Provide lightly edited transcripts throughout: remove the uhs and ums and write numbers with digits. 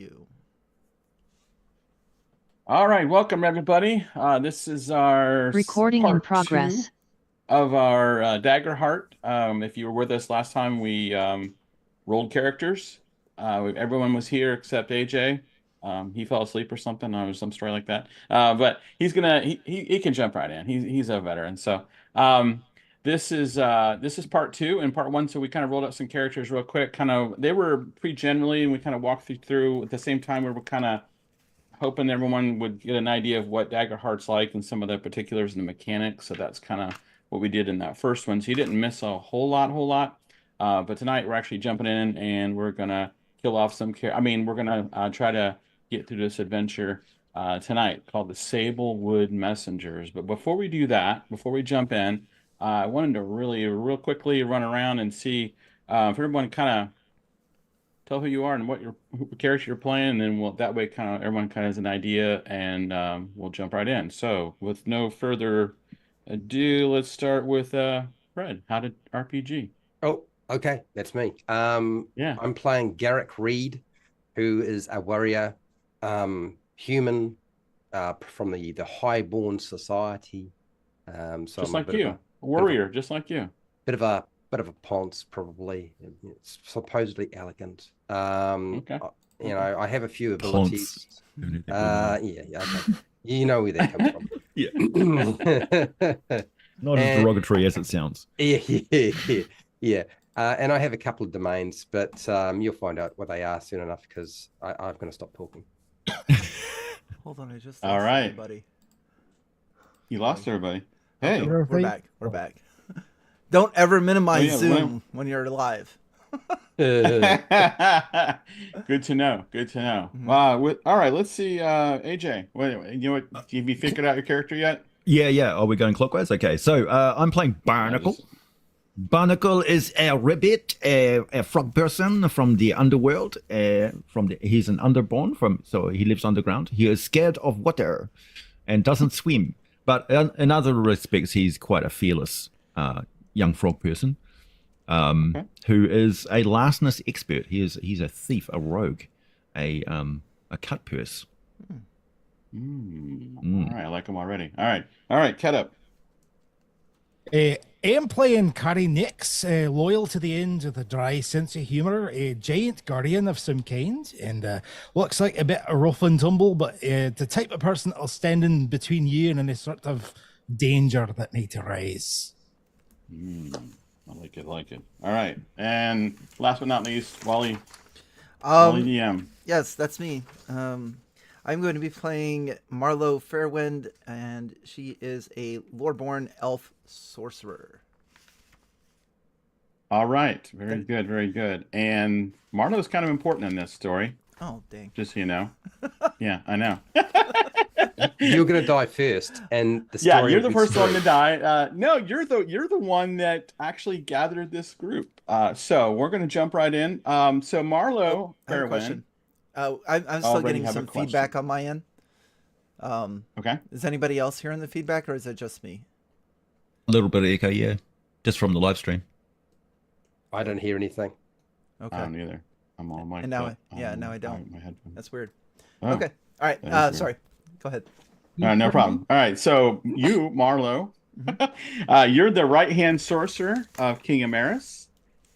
you. All right, welcome everybody. This is our Recording in part two progress. of our Daggerheart. If you were with us last time, we rolled characters. Everyone was here except AJ. He fell asleep or something, or some story like that. But he can jump right in. He's a veteran. So this is part two and part one. So we kind of rolled up some characters real quick. Kind of they were pretty generally, and we kind of walked through at the same time. We were kind of hoping everyone would get an idea of what Daggerheart's like and some of the particulars and the mechanics. So that's kind of what we did in that first one. So you didn't miss a whole lot. But tonight we're actually jumping in and we're gonna kill off some we're gonna try to get through this adventure tonight called the Sablewood Messengers. But before we do that, before we jump in, I wanted to really real quickly run around and see if everyone kind of tell who you are and what character you're playing, and then that way kind of everyone kind of has an idea, and we'll jump right in. So, with no further ado, let's start with Fred. How did RPG? Oh, okay, that's me. Yeah, I'm playing Garrick Reed, who is a warrior, human, from the Highborn Society. So just I'm a like bit of you, a a bit of a warrior, just like you. bit of a bit of a ponce, probably. It's supposedly elegant. Okay, You okay. know, I have a few Ponce. abilities. Who knew that? Yeah, okay. You know where that comes from. Yeah, And not as derogatory as it sounds. yeah. And I have a couple of domains, but you'll find out what they are soon enough because I'm going to stop talking. Hold on, I just All lost right. everybody. You lost everybody. Okay, Hey, we're back. We're back. Don't ever minimize yeah, Zoom when you're live. good to know. Good to know. All right, let's see. AJ, wait, you know what? Have you figured out your character yet? Yeah. Are we going clockwise? Okay, so I'm playing Barnacle. Barnacle is a rabbit, a frog person from the underworld. He's an underborn so he lives underground. He is scared of water and doesn't swim, but in other respects, he's quite a fearless young frog person. Okay. Who is a larcenous expert. He's a thief, a rogue, a cut purse. All right, I like him already. All right, cut up. I'm playing Carrie Nix, loyal to the end with a dry sense of humour, a giant guardian of some kind, and looks like a bit of rough and tumble, but the type of person that'll stand in between you and any sort of danger that need to rise. I like it. All right, and last but not least, Wally DM. Yes, that's me. I'm going to be playing Marlowe Fairwind, and she is a Loreborn elf sorcerer. All right, very good. And Marlowe's kind of important in this story, Oh, dang. just so you know. Yeah, I know. You're going to die first, and the Yeah, story you're will the be first one to screwed. die. No, you're the one that actually gathered this group. So we're gonna jump right in. So Marlowe I have a Fairwind. question. I'm still Already getting have a some question. feedback on my end. Okay. Is anybody else hearing the feedback, or is it just me? A little bit of echo, yeah, just from the live stream. I don't hear anything. Okay. I don't either. I'm all mic'd And now up. now I don't. My headphones. That's weird. Oh, Okay. All right. that is weird. Sorry. Go ahead. No problem. All right, so you, Marlowe, you're the right-hand sorcerer of King Amaris,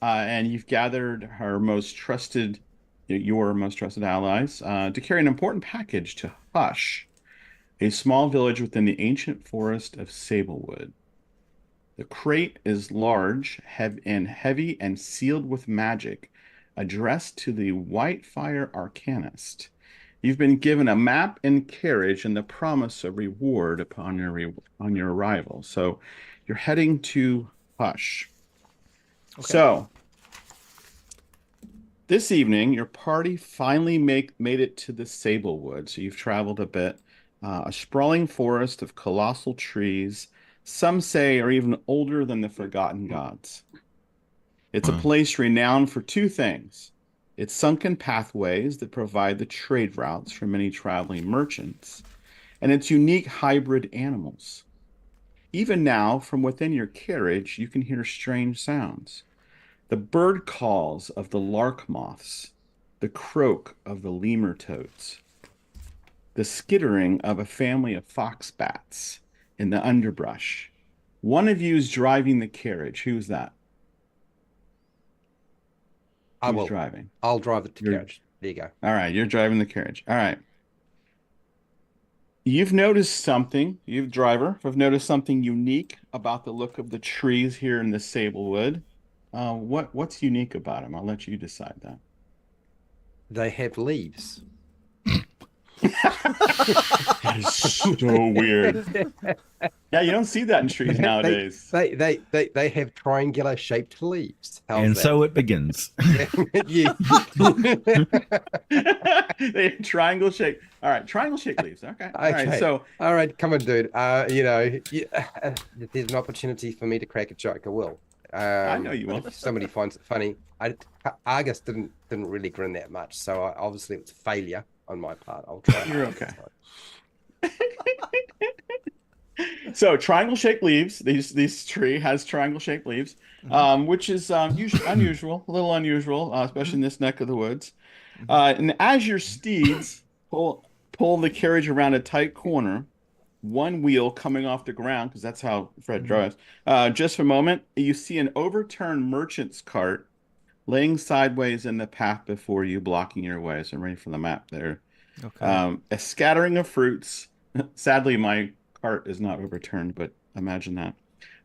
and you've gathered your most trusted allies, to carry an important package to Hush, a small village within the ancient forest of Sablewood. The crate is large, heavy, and sealed with magic, addressed to the Whitefire Arcanist. You've been given a map and carriage and the promise of reward upon your arrival. So you're heading to Hush. Okay. So this evening, your party finally made it to the Sablewood. So you've traveled a bit. A sprawling forest of colossal trees, some say are even older than the Forgotten Gods. It's a Wow. place renowned for two things: its sunken pathways that provide the trade routes for many traveling merchants, and its unique hybrid animals. Even now, from within your carriage, you can hear strange sounds. The bird calls of the lark moths, the croak of the lemur toads, the skittering of a family of fox bats in the underbrush. One of you is driving the carriage. Who's that? I Who's will. driving? I'll drive the You're- carriage. There you go. All right, you're driving the carriage. All right. You've noticed something, you driver, have noticed something unique about the look of the trees here in the Sablewood. What's unique about them? I'll let you decide that. They have leaves. That is so weird. Yeah, you don't see that in trees nowadays. They have triangular shaped leaves. How's And that? so it begins. Yeah. They have triangle shape. All right, triangle shaped leaves. Okay. All right. Okay. So All right, come on, dude. If there's an opportunity for me to crack a joke, I will. I know you will. If somebody finds it funny, Argus didn't really grin that much, so obviously it's a failure on my part. I'll try. You're okay. So triangle shaped leaves. This tree has triangle shaped leaves, which is unusual, a little unusual, especially in this neck of the woods. And as your steeds pull the carriage around a tight corner, one wheel coming off the ground, because that's how Fred drives. Just for a moment, you see an overturned merchant's cart laying sideways in the path before you, blocking your way. So I'm ready for the map there. Okay. A scattering of fruits. Sadly, my cart is not overturned, but imagine that.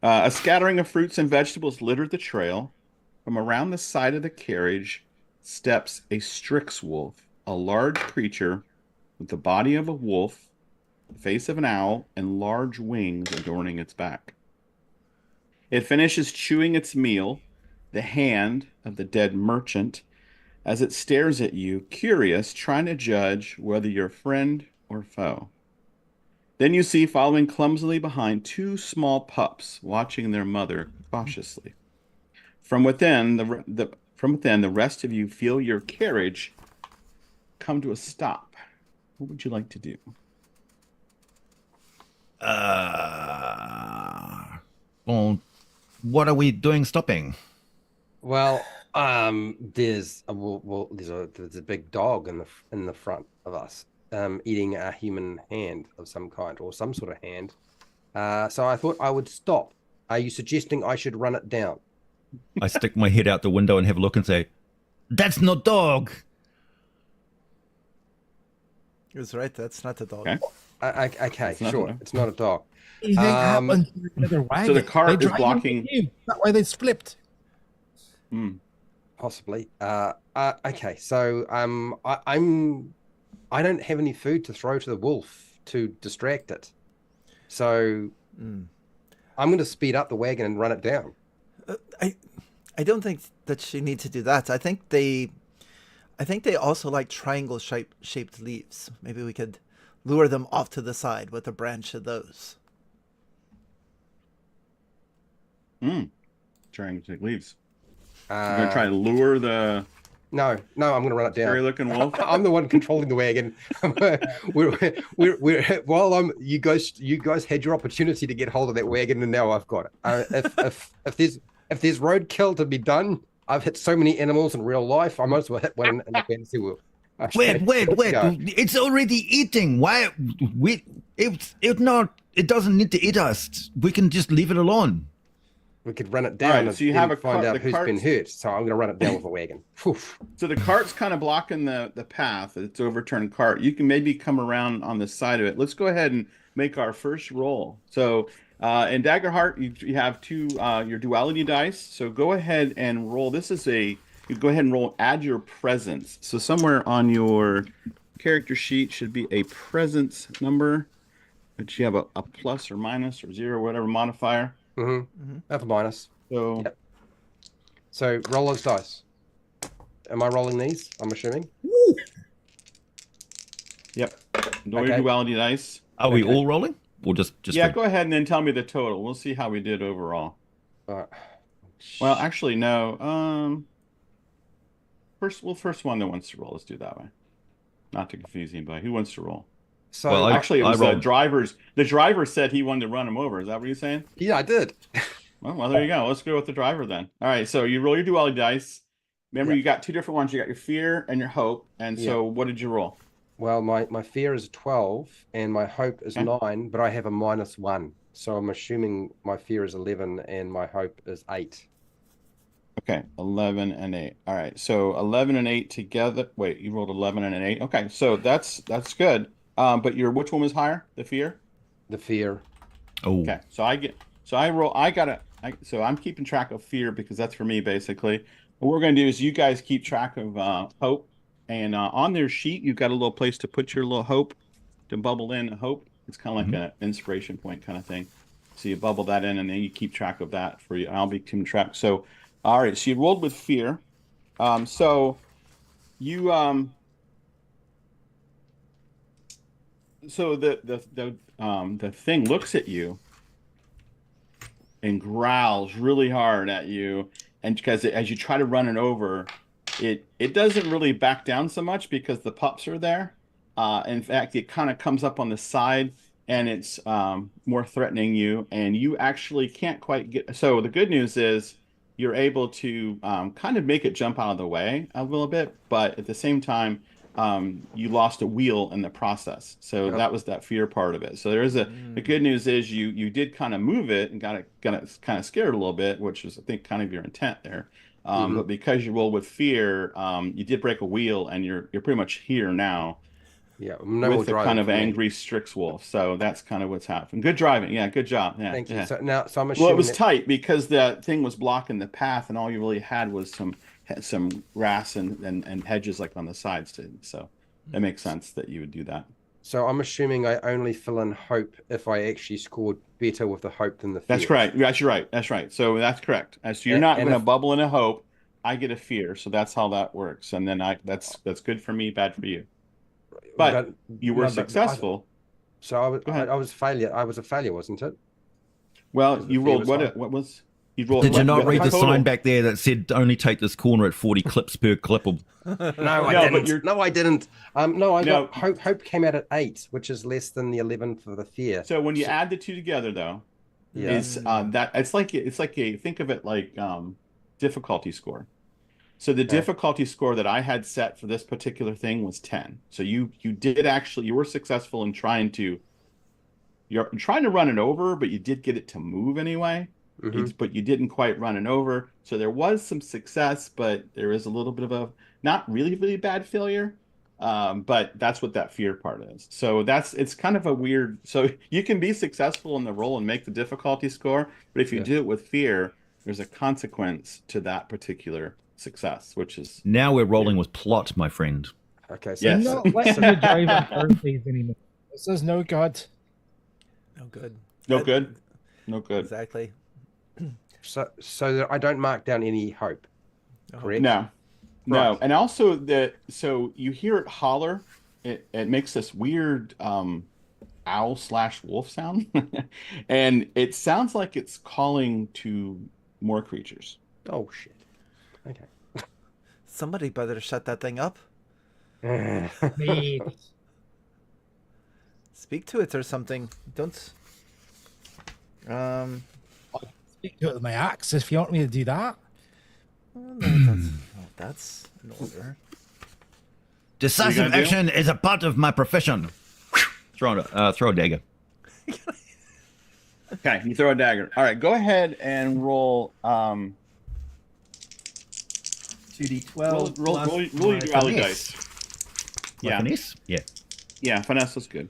A scattering of fruits and vegetables littered the trail. From around the side of the carriage steps a Strix wolf, a large creature with the body of a wolf, the face of an owl, and large wings adorning its back. It finishes chewing its meal, the hand of the dead merchant, as it stares at you, curious, trying to judge whether you're friend or foe. Then you see, following clumsily behind, two small pups watching their mother cautiously. From within, the rest of you feel your carriage come to a stop. What would you like to do? Well, what are we doing stopping? Well, there's a big dog in the front of us, eating a human hand of some kind or some sort of hand. So I thought I would stop. Are you suggesting I should run it down? I stick my head out the window and have a look and say, "That's no dog." He was right. That's not the dog. Okay. Okay, It's not sure. a- It's not a dog. What do you think happened to the other wagon? So the cart They is dragged them blocking- with you. That's why they flipped. Possibly. Okay, so I don't have any food to throw to the wolf to distract it. So I'm going to speed up the wagon and run it down. I don't think that she needs to do that. I think they also like triangle shaped leaves. Maybe we could lure them off to the side with a branch of those. Triangle shaped leaves. Uh, You're gonna try to lure the No, I'm going to run it down. scary-looking wolf. I'm the one controlling the wagon. While you guys had your opportunity to get hold of that wagon, and now I've got it. If there's roadkill to be done, I've hit so many animals in real life. I might as well hit one in the fantasy world. Wait! Go. It's already eating. Why? It doesn't need to eat us. We can just leave it alone. We could run it down All right, and so you then have a find cart- out the who's been cart's- hurt. So I'm going to run it down with a wagon. Oof. So the cart's kind of blocking the path. It's overturned cart. You can maybe come around on the side of it. Let's go ahead and make our first roll. So in Daggerheart, you have your duality dice. So go ahead and roll. You go ahead and roll. Add your presence. So somewhere on your character sheet should be a presence number, which you have a plus or minus or zero, whatever modifier. Have a minus. So Yep. So roll those dice. Am I rolling these? I'm assuming. yep, roll your Okay. duality dice. Are we Okay. all rolling? Or just Yeah, the- go ahead and then tell me the total. We'll see how we did overall. All right. Well, actually, no. First one that wants to roll. Let's do it that way. Not to confuse anybody. Who wants to roll? So Well, Actually, it was the rolled. driver's. The driver said he wanted to run him over. Is that what you're saying? yeah, I did. Well, there you go. Let's go with the driver then. All right. So you roll your duality dice. Remember, Yeah. you got two different ones. You got your fear and your hope. And so, what did you roll? Well, my fear is 12 and my hope is Okay. 9, but I have a -1. So I'm assuming my fear is 11 and my hope is 8. Okay, 11 and 8. All right, so 11 and 8 together. Wait, you rolled 11 and an 8. Okay, so that's good. But which one was higher? The fear? The fear. Oh, Okay, so I'm keeping track of fear because that's for me basically. What we're gonna do is you guys keep track of hope, and on their sheet you've got a little place to put your little hope to bubble in hope. It's kind of like an inspiration point kind of thing. So you bubble that in, and then you keep track of that for you. I'll be keeping track. So, all right. So you rolled with fear. So you so the thing looks at you and growls really hard at you, and because as you try to run it over, it doesn't really back down so much because the pups are there. In fact, it kind of comes up on the side and it's more threatening you, and you actually can't quite get. So the good news is you're able to kind of make it jump out of the way a little bit, but at the same time, you lost a wheel in the process. So that was that fear part of it. So there is the good news is you did kind of move it and got it kind of scared a little bit, which was I think kind of your intent there. But because you roll with fear, you did break a wheel, and you're pretty much here now. Yeah, no more With the driving kind of for me. angry Strix-Wolf. So that's kind of what's happened. Good driving. Yeah, good job. Yeah, Thank you. yeah. So I'm Well, assuming it was that, tight because the thing was blocking the path, and all you really had was some grass and hedges like on the sides too. So it makes sense that you would do that. so I'm assuming I only fill in hope if I actually scored better with the hope than the fear. That's correct. That's right. That's right. So that's correct. So you're And- not and going to if- bubble in a hope. I get a fear. So that's how that works. And then that's good for me, bad for you. But you were no, but successful. So I was Go ahead. I was failure. I was a failure, wasn't it? Well, Because the you fear rolled was what? high. What was? You rolled. did you not what read the total? sign back there that said only take this corner at 40 clips per clip? No, I No, but didn't. No, I didn't. No, I No. got hope came out at 8, which is less than the 11 for the fear. So when you add the two together, though, Yeah. is that it's like a think of it like difficulty score. So the difficulty score that I had set for this particular thing was 10. So you were successful in trying to run it over, but you did get it to move anyway. But you didn't quite run it over. So there was some success, but there is a little bit of a not really, really bad failure. But that's what that fear part is. So it's kind of a weird. So you can be successful in the roll and make the difficulty score, but if you do it with fear, there's a consequence to that particular success, which is Now we're rolling with plot, my friend. Okay. So Yes. I'm not letting you drive on Thursdays anymore. This is no good. No good. no good. No good. Exactly. so that I don't mark down any hope. Correct. No, no, Right. and also so you hear it holler. It makes this weird owl/wolf sound, and it sounds like it's calling to more creatures. Oh shit. Okay. Somebody better shut that thing up. Maybe. Speak to it or something. Don't. Speak to it with my axe if you want me to do that. That's an order. Decisive gonna do? action is a part of my profession. Throw a dagger. Okay, you throw a dagger. All right, go ahead and roll. 2d12. Roll your rally dice. Yeah, Finesse? Yeah. yeah, finesse is good.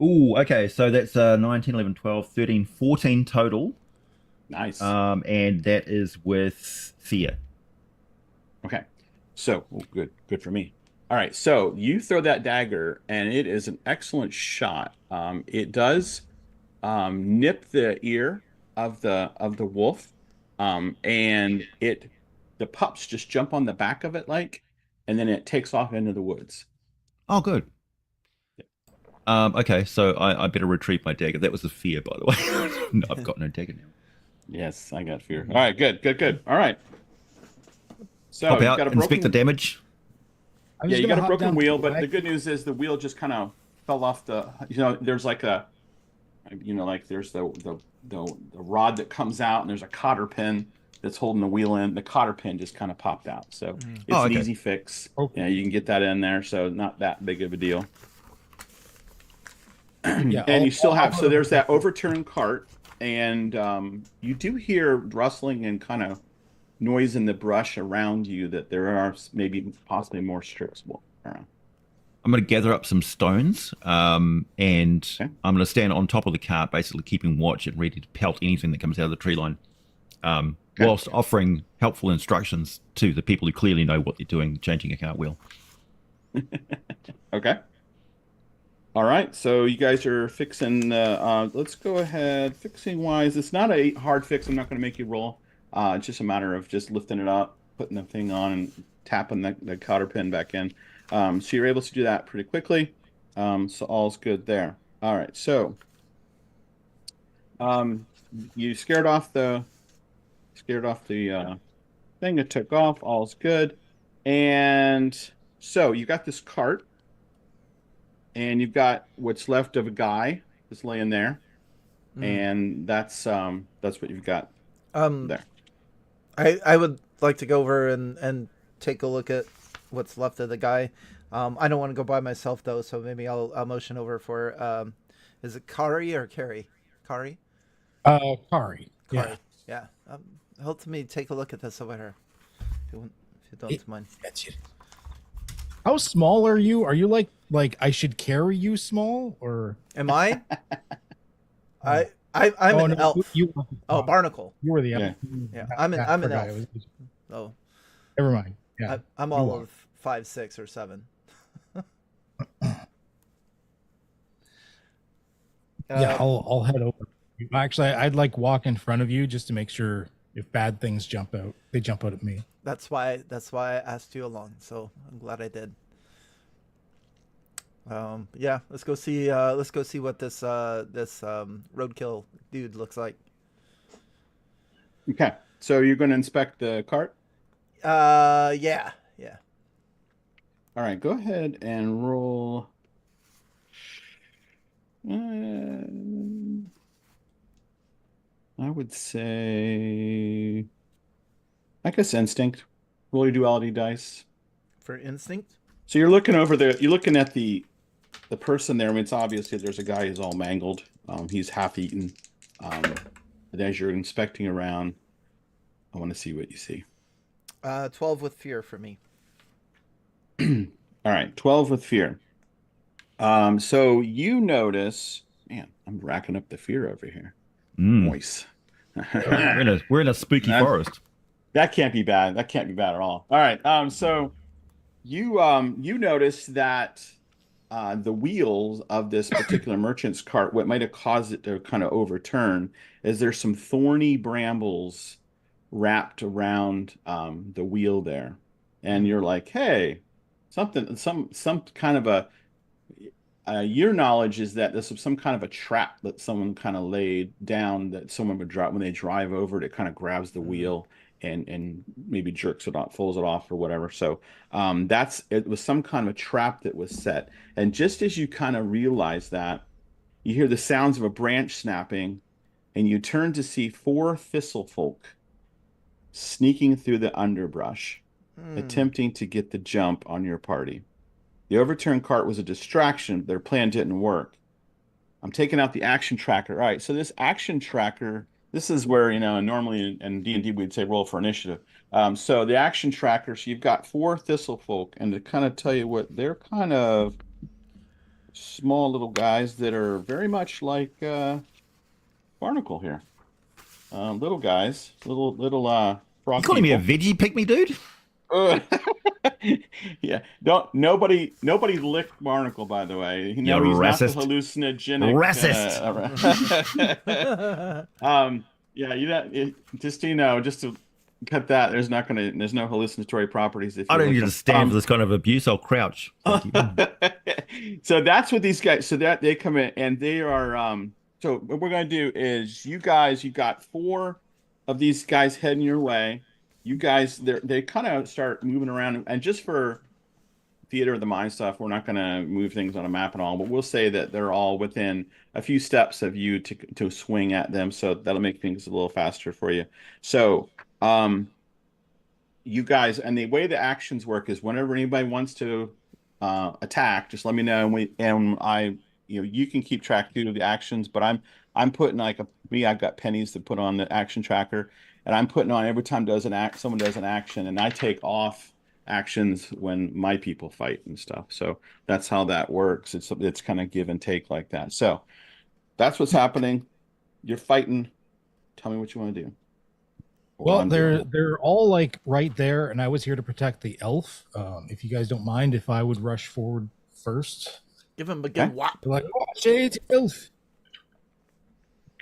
Ooh, okay. So that's 19, 11, 12, 13, 14 total. Nice. And that is with fear. Okay, so good for me. All right, so you throw that dagger, and it is an excellent shot. It does nip the ear of the wolf, and the pups just jump on the back of it and then it takes off into the woods. Oh, good. Okay, so I better retrieve my dagger. That was a fear, by the way. No, I've got no dagger now. Yes, I got fear. All right, good. All right. So Pop you've out, got a inspect the broken, damage. I'm yeah, just you gonna got a hop broken down wheel, to but the the good news is the wheel just kind of fell off there's like like there's the rod that comes out, and there's a cotter pin that's holding the wheel in, the cotter pin just kind of popped out. So it's Oh, an okay. easy fix. Okay. Yeah, you can get that in there, so not that big of a deal. Yeah, And you still have, so I'll- there's that overturned cart, and you do hear rustling and kind of noise in the brush around you that there are maybe possibly more strips around. I'm going to gather up some stones, and Okay. I'm going to stand on top of the cart, basically keeping watch and ready to pelt anything that comes out of the tree line, Okay. whilst offering helpful instructions to the people who clearly know what they're doing, changing a cartwheel. Okay. All right, so you guys are fixing. Let's go ahead. Fixing wise, it's not a hard fix. I'm not going to make you roll. It's just a matter of just lifting it up, putting the thing on, and tapping the cotter pin back in. So you're able to do that pretty quickly. So all's good there. All right, so you scared off the thing. It took off. All's good, and so you got this cart. And you've got what's left of a guy that's laying there, and that's what you've got there. I would like to go over and take a look at what's left of the guy. I don't want to go by myself though, so maybe I'll motion over for is it Kari or Carrie? Kari? Kari. Yeah. Kari. Yeah. Help me take a look at this over here. If you don't mind. That's it. How small are you? Are you like I should carry you small or? Am I? I'm an elf. Barnacle. You were the elf. Yeah, I'm an forgot. elf. Oh, Never mind. Yeah, I'm all of 5, 6, or 7. Yeah, I'll head over. Actually, I'd like walk in front of you just to make sure if bad things jump out, they jump out at me. That's why I asked you along. So I'm glad I did. Yeah, let's go see what this roadkill dude looks like. Okay, so you're going to inspect the cart. Yeah. All right, go ahead and roll. I would say, I guess instinct. Roll your duality dice. For instinct. So you're looking over there. You're looking at the person there. I mean, it's obvious that there's a guy who's all mangled. He's half eaten. And as you're inspecting around, I want to see what you see. 12 with fear for me. All right, 12 with fear. So you notice, man, I'm racking up the fear over here. Moist. We're in a spooky forest. That can't be bad. That can't be bad at all. All right. So you notice that the wheels of this particular merchant's cart, what might have caused it to kind of overturn, is there's some thorny brambles wrapped around the wheel there, and you're like, hey, some kind of a. Your knowledge is that this was some kind of a trap that someone kind of laid down that someone would drop when they drive over it. It kind of grabs the wheel and maybe jerks it off, pulls it off or whatever. So it was some kind of a trap that was set. And just as you kind of realize that, you hear the sounds of a branch snapping, and you turn to see 4 thistle folk sneaking through the underbrush, attempting to get the jump on your party. The overturned cart was a distraction. Their plan didn't work. I'm taking out the action tracker. All right, so this action tracker, this is where, normally in D&D we'd say roll for initiative. So the action tracker, so you've got 4 thistle folk, and to kind of tell you what, they're kind of small little guys that are very much like Barnacle here. Little guys, little frog. You calling me a veggie pick-me, dude? Yeah, nobody licked Barnacle, by the way. You're he's racist. not the hallucinogenic Racist. Yeah, just to cut that, there's no hallucinatory properties. If I don't look need to up. stand for this kind of abuse. I'll crouch. Thank you. So that's what these guys. So that they come in and they are. So what we're gonna do is you got 4 of these guys heading your way. You guys, they kind of start moving around, and just for theater of the mind stuff, we're not going to move things on a map and all, but we'll say that they're all within a few steps of you to swing at them, so that'll make things a little faster for you. So You guys, and the way the actions work is whenever anybody wants to attack, just let me know, and I, you can keep track too of the actions, but I'm putting like I've got pennies to put on the action tracker, and I'm putting on every time someone does an action, and I take off actions when my people fight and stuff. So that's how that works. It's kind of give and take like that. So that's what's happening. You're fighting. Tell me what you want to do. Or Well, undo. they're all like right there, and I was here to protect the elf. If you guys don't mind, if I would rush forward first. Give him a good Okay. whop. Like, oh, shade elf.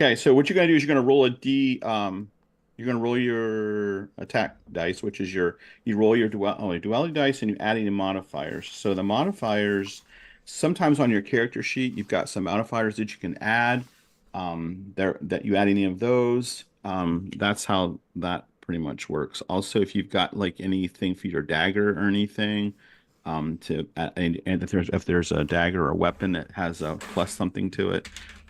Okay, so what you're gonna do is you're gonna roll a D. You're gonna roll your attack dice, which is you roll your duality dice, and you add any modifiers. So the modifiers, sometimes on your character sheet, you've got some modifiers that you can add. There that you add any of those. That's how that pretty much works. Also, if you've got like anything for your dagger or anything, and if there's a dagger or a weapon that has a plus something to it,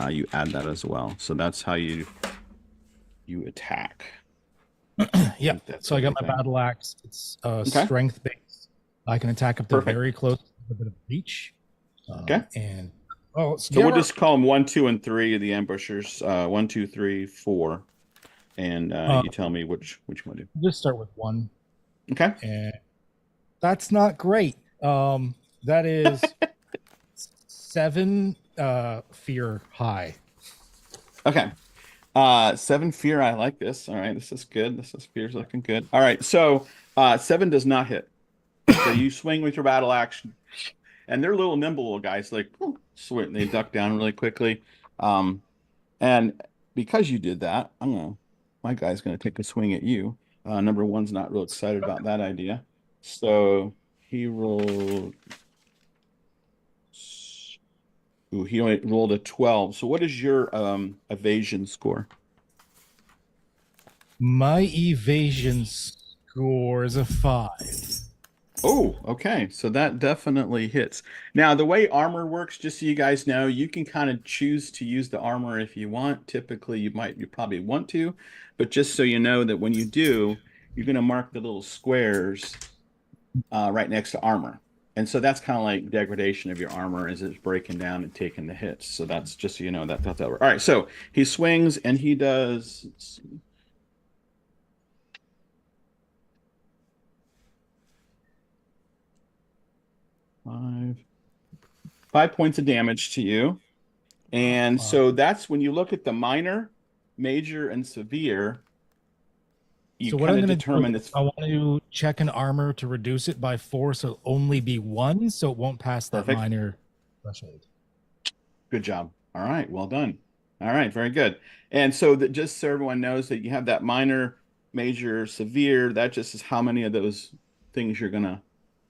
you add that as well. So that's how you attack. Yeah. That's So I got my everything. battle axe. It's Okay. strength based. I can attack up to Perfect. very close, with a bit of reach. Okay. And So we'll just call them 1, 2, and 3, the ambushers. 1, 2, 3, 4, and you tell me which you want to do. just start with one. Okay. And that's not great. That is 7 fear high. Okay. 7 fear. I like this. All right. This is good. Fear's looking good. All right. So 7 does not hit. So you swing with your battle axe, and they're little nimble little guys. Like swing, they duck down really quickly. And because you did that, my guy's gonna take a swing at you. Number one's not real excited about that idea. So he rolled. Ooh, he only rolled a 12. So what is your evasion score? My evasion score is a 5. Oh, okay. So that definitely hits. Now, the way armor works, just so you guys know, you can kind of choose to use the armor if you want. Typically, you probably want to, but just so you know that when you do, you're going to mark the little squares right next to armor. And so that's kind of like degradation of your armor as it's breaking down and taking the hits. So that's just so you know that works. All right. So he swings and he does. Let's see. 5 points of damage to you. And so that's when you look at the minor, major, and severe, you So what kind I'm of going determine to do, it's I want to check an armor to reduce it by 4, so it'll only be 1, so it won't pass that Perfect. minor threshold. good job. All right, well done. All right, very good. And so that just so everyone knows that you have that minor, major, severe, that just is how many of those things you're gonna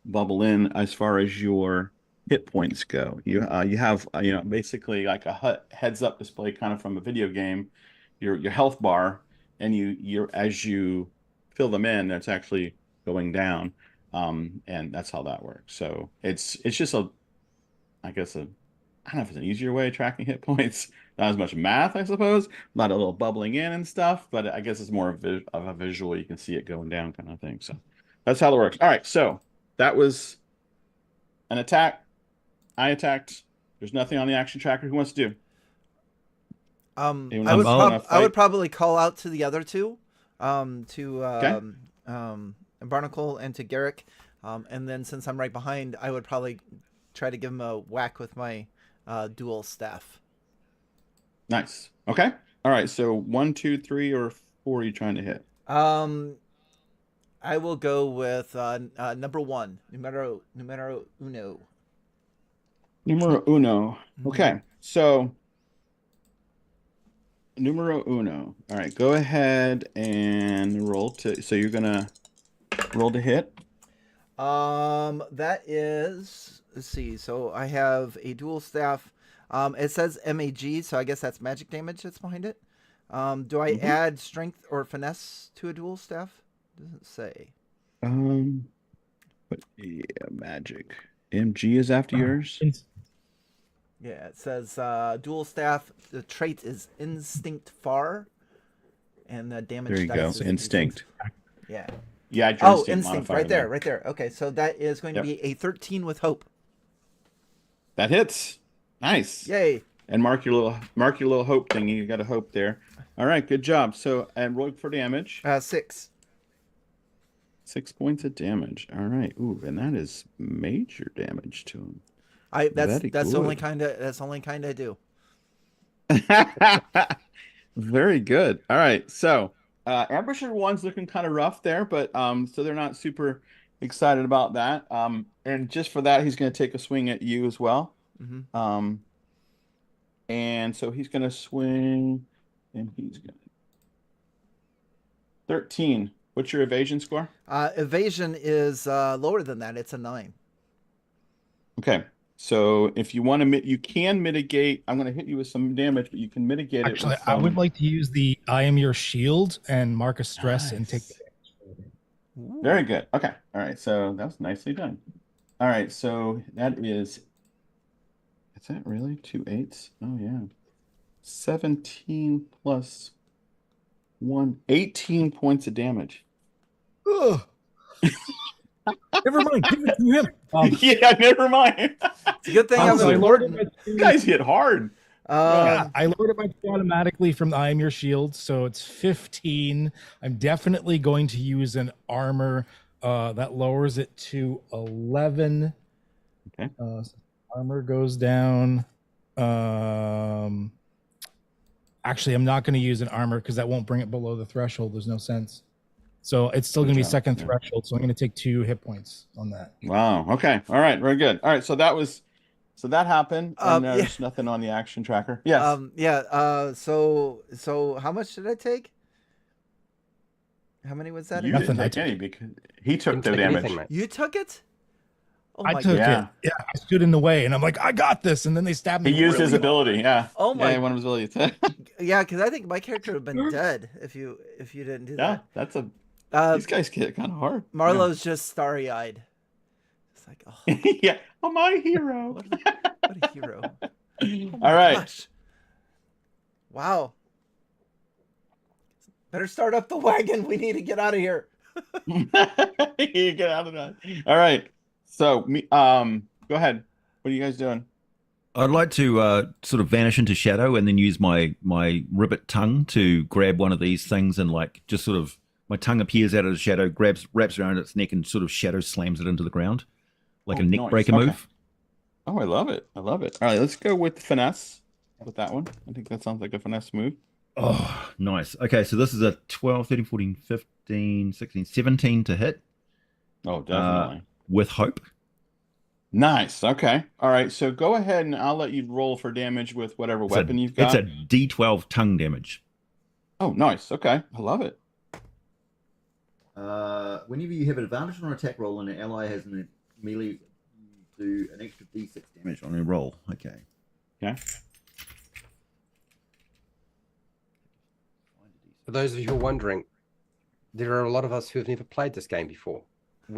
bubble in as far as your hit points go. You have basically like a heads up display kind of from a video game, your health bar, and you're as you fill them in, that's actually going down, and that's how that works. So it's just I guess I don't know if it's an easier way of tracking hit points. Not as much math, I suppose. Not a little bubbling in and stuff, but I guess it's more of a visual. You can see it going down kind of thing. So that's how it works. All right, so that was an attack. I attacked. There's nothing on the action tracker. Who wants to do? Anyone I would else wanna I would fight? probably call out to the other two, to Okay. Barnacle and to Garrick, and then since I'm right behind, I would probably try to give him a whack with my dual staff. Nice. Okay. All right. So 1, 2, 3, or 4 are you trying to hit? I will go with number 1, numero uno. Numero uno. Okay. So numero uno. All right. Go ahead and roll to. So you're gonna roll to hit. That is, let's see. So I have a dual staff. It says MAG, so I guess that's magic damage that's behind it. Do I add strength or finesse to a dual staff? Doesn't say. But yeah, magic. MG is after yours. Yeah, it says dual staff. The trait is instinct far, and the damage. There you dice go. is Instinct. Yeah. Yeah, I drew Oh, instinct instinct, modifier right there, there. right there. Okay, so that is going to Yep. be a 13 with hope. That hits. Nice. Yay! And mark your little hope thingy. You got a hope there. All right, good job. So and roll for damage. 6. 6 points of damage. All right. Ooh, and that is major damage to him. That's Very the only good. kind I do. Very good. All right. So Ambusher 1's looking kind of rough there, but so they're not super excited about that. And just for that, he's going to take a swing at you as well. Mm-hmm. And so he's going to swing, and he's going to 13. What's your evasion score? Evasion is lower than that. It's a 9. Okay. So if you want to, you can mitigate. I'm going to hit you with some damage, but you can mitigate it. Actually, With I would like to use the I am your shield and mark a stress and take. Nice. Very good. Okay. All right. So that was nicely done. All right. So that is that really 2 8s? Oh, yeah. 17 plus 1, 18 points of damage. Ugh. Never mind. Give it to him. Yeah, never mind. It's a good thing I'm I lowered it important. by two. You guys hit hard. Yeah, I lowered it by 2 automatically from the I am your shield, so it's 15. I'm definitely going to use an armor that lowers it to 11. Okay. So armor goes down. Actually, I'm not going to use an armor because that won't bring it below the threshold. There's no sense. So it's still going to be job. second Yeah. threshold. So I'm going to take 2 hit points on that. Wow. Okay. All right. Very good. All right. So that happened, and Yeah. there's nothing on the action tracker. Yes. So how much did I take? How many was that? You Nothing, didn't I take took- any because he took Didn't the take damage. anything, mate. You took it? Oh I my took Yeah. it. Yeah, I stood in the way, and I'm like, I got this, and then they stabbed He me. used his really ability. Yeah. Oh my- Yeah, one of his abilities. Yeah, because I think my character would have been dead if you didn't do Yeah. that. These guys get kind of hard. Marlo's just starry-eyed. It's like, oh, Yeah. Yeah. Oh, my hero. what a hero. Oh my All right. gosh. Wow. Better start up the wagon. We need to get out of here. You get out of that. All right. So, go ahead. What are you guys doing? I'd like to sort of vanish into shadow and then use my ribbit tongue to grab one of these things and like just sort of my tongue appears out of the shadow, wraps around its neck and sort of shadow slams it into the ground like Oh, a neck nice. breaker Okay. move. Oh, I love it. I love it. All right, let's go with finesse with that one. I think that sounds like a finesse move. Oh, nice. Okay, so this is a 12, 13, 14, 15, 16, 17 to hit Oh, definitely. with hope. Nice. Okay. All right. So go ahead and I'll let you roll for damage with whatever weapon you've got. It's a D12 tongue damage. Oh, nice. Okay. I love it. Whenever you have an advantage on an attack roll and an ally has an melee, do an extra D6 damage on a roll. Okay. Okay. For those of you who are wondering, there are a lot of us who have never played this game before.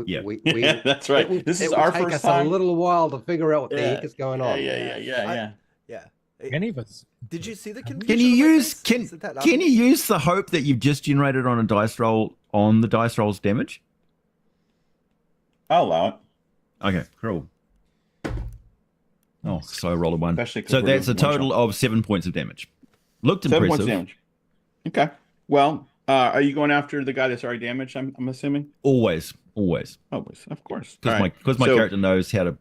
Yeah. Yeah, that's right. This is our take first us time. a little while to figure out what the Yeah. heck is going on. Yeah. Yeah. Any of us. Did you see the Can confusion you on my use face? Is it that can you obvious? use the hope that you've just generated on a dice roll on the dice roll's damage? I'll allow it. Okay, cool. Oh, so I rolled a 1. Especially 'cause So we're that's a doing one total of 7 points of damage. Looked 7 impressive. points damage. Okay. Well, are you going after the guy that's already damaged? I'm assuming. Always. Always, of course. All right. Because my So- character knows how to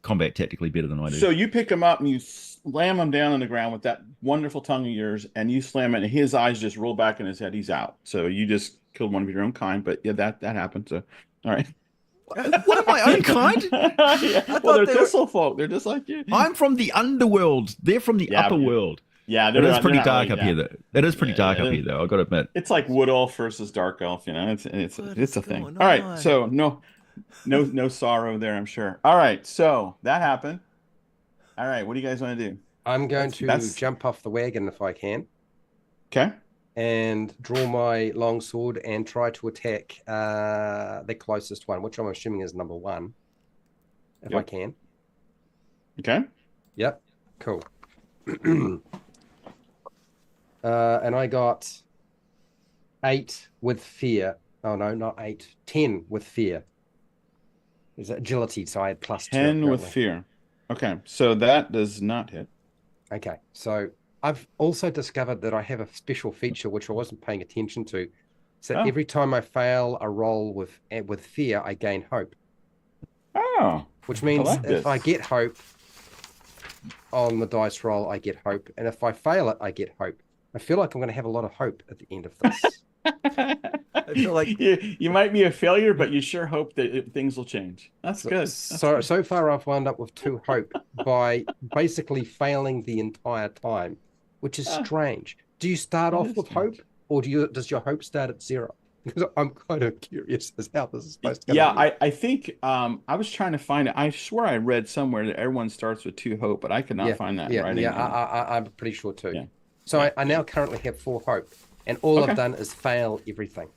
combat tactically better than I do. So you pick him up and you slam him down on the ground with that wonderful tongue of yours, and you slam it, and his eyes just roll back in his head. He's out. So you just killed one of your own kind. But yeah, that happened. So all right. What am I own kind? Yeah. Well, thought they're they were- thistle folk. They're just like you. I'm from the underworld. They're from the Yeah, upper but- world. Yeah, It they're is not- pretty they're not dark really- up here, yeah. though. It is pretty Yeah, dark yeah, up here, though. I've got to admit. It's like wood elf versus dark elf. You know, it's What it's is a thing. going All right, on? so no sorrow there, I'm sure. All right, so that happened. All right, what do you guys want to do? I'm going That's- to jump off the wagon if I can Okay. and draw my long sword and try to attack the closest one, which I'm assuming is number 1, if I Yep. can. Okay. Yep. Cool. And I got 8 with fear. Oh no, not 8. 10 with fear. Is agility, so I had +2. 10 with apparently. fear. Okay, so that does not hit. Okay, so I've also discovered that I have a special feature which I wasn't paying attention to. So Oh. every time I fail a roll with fear, I gain hope. Oh, Which means like if I this. get hope on the dice roll, I get hope, and if I fail it, I get hope. I feel like I'm going to have a lot of hope at the end of this. I feel like you might be a failure, but you sure hope that things will change. That's good. So far, I've wound up with 2 hope by basically failing the entire time, which is strange. Do you start off with hope, or does your hope start at 0? Because I'm kind of curious as how this is supposed to go. Yeah, I think I was trying to find it. I swear I read somewhere that everyone starts with 2 hope, but I could not find that in writing. I'm pretty sure too. Yeah. So Yeah. I now currently have 4 hope, and all Okay. I've done is fail everything.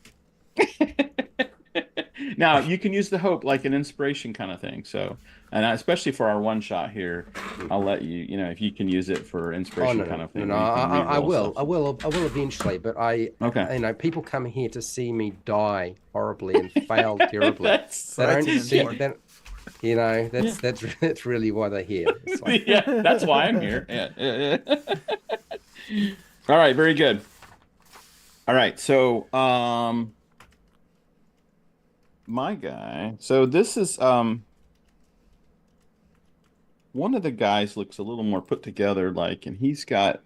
Now you can use the hope like an inspiration kind of thing. So, and especially for our one shot here, I'll let you. You know, if you can use it for inspiration kind of thing. No, I will eventually. But Okay. you know, people come here to see me die horribly and fail terribly. That's They don't see important. that. You know, that's really why they're here. It's like, yeah, that's why I'm here. Yeah. All right, very good. All right, so my guy. So this is one of the guys looks a little more put together, like, and he's got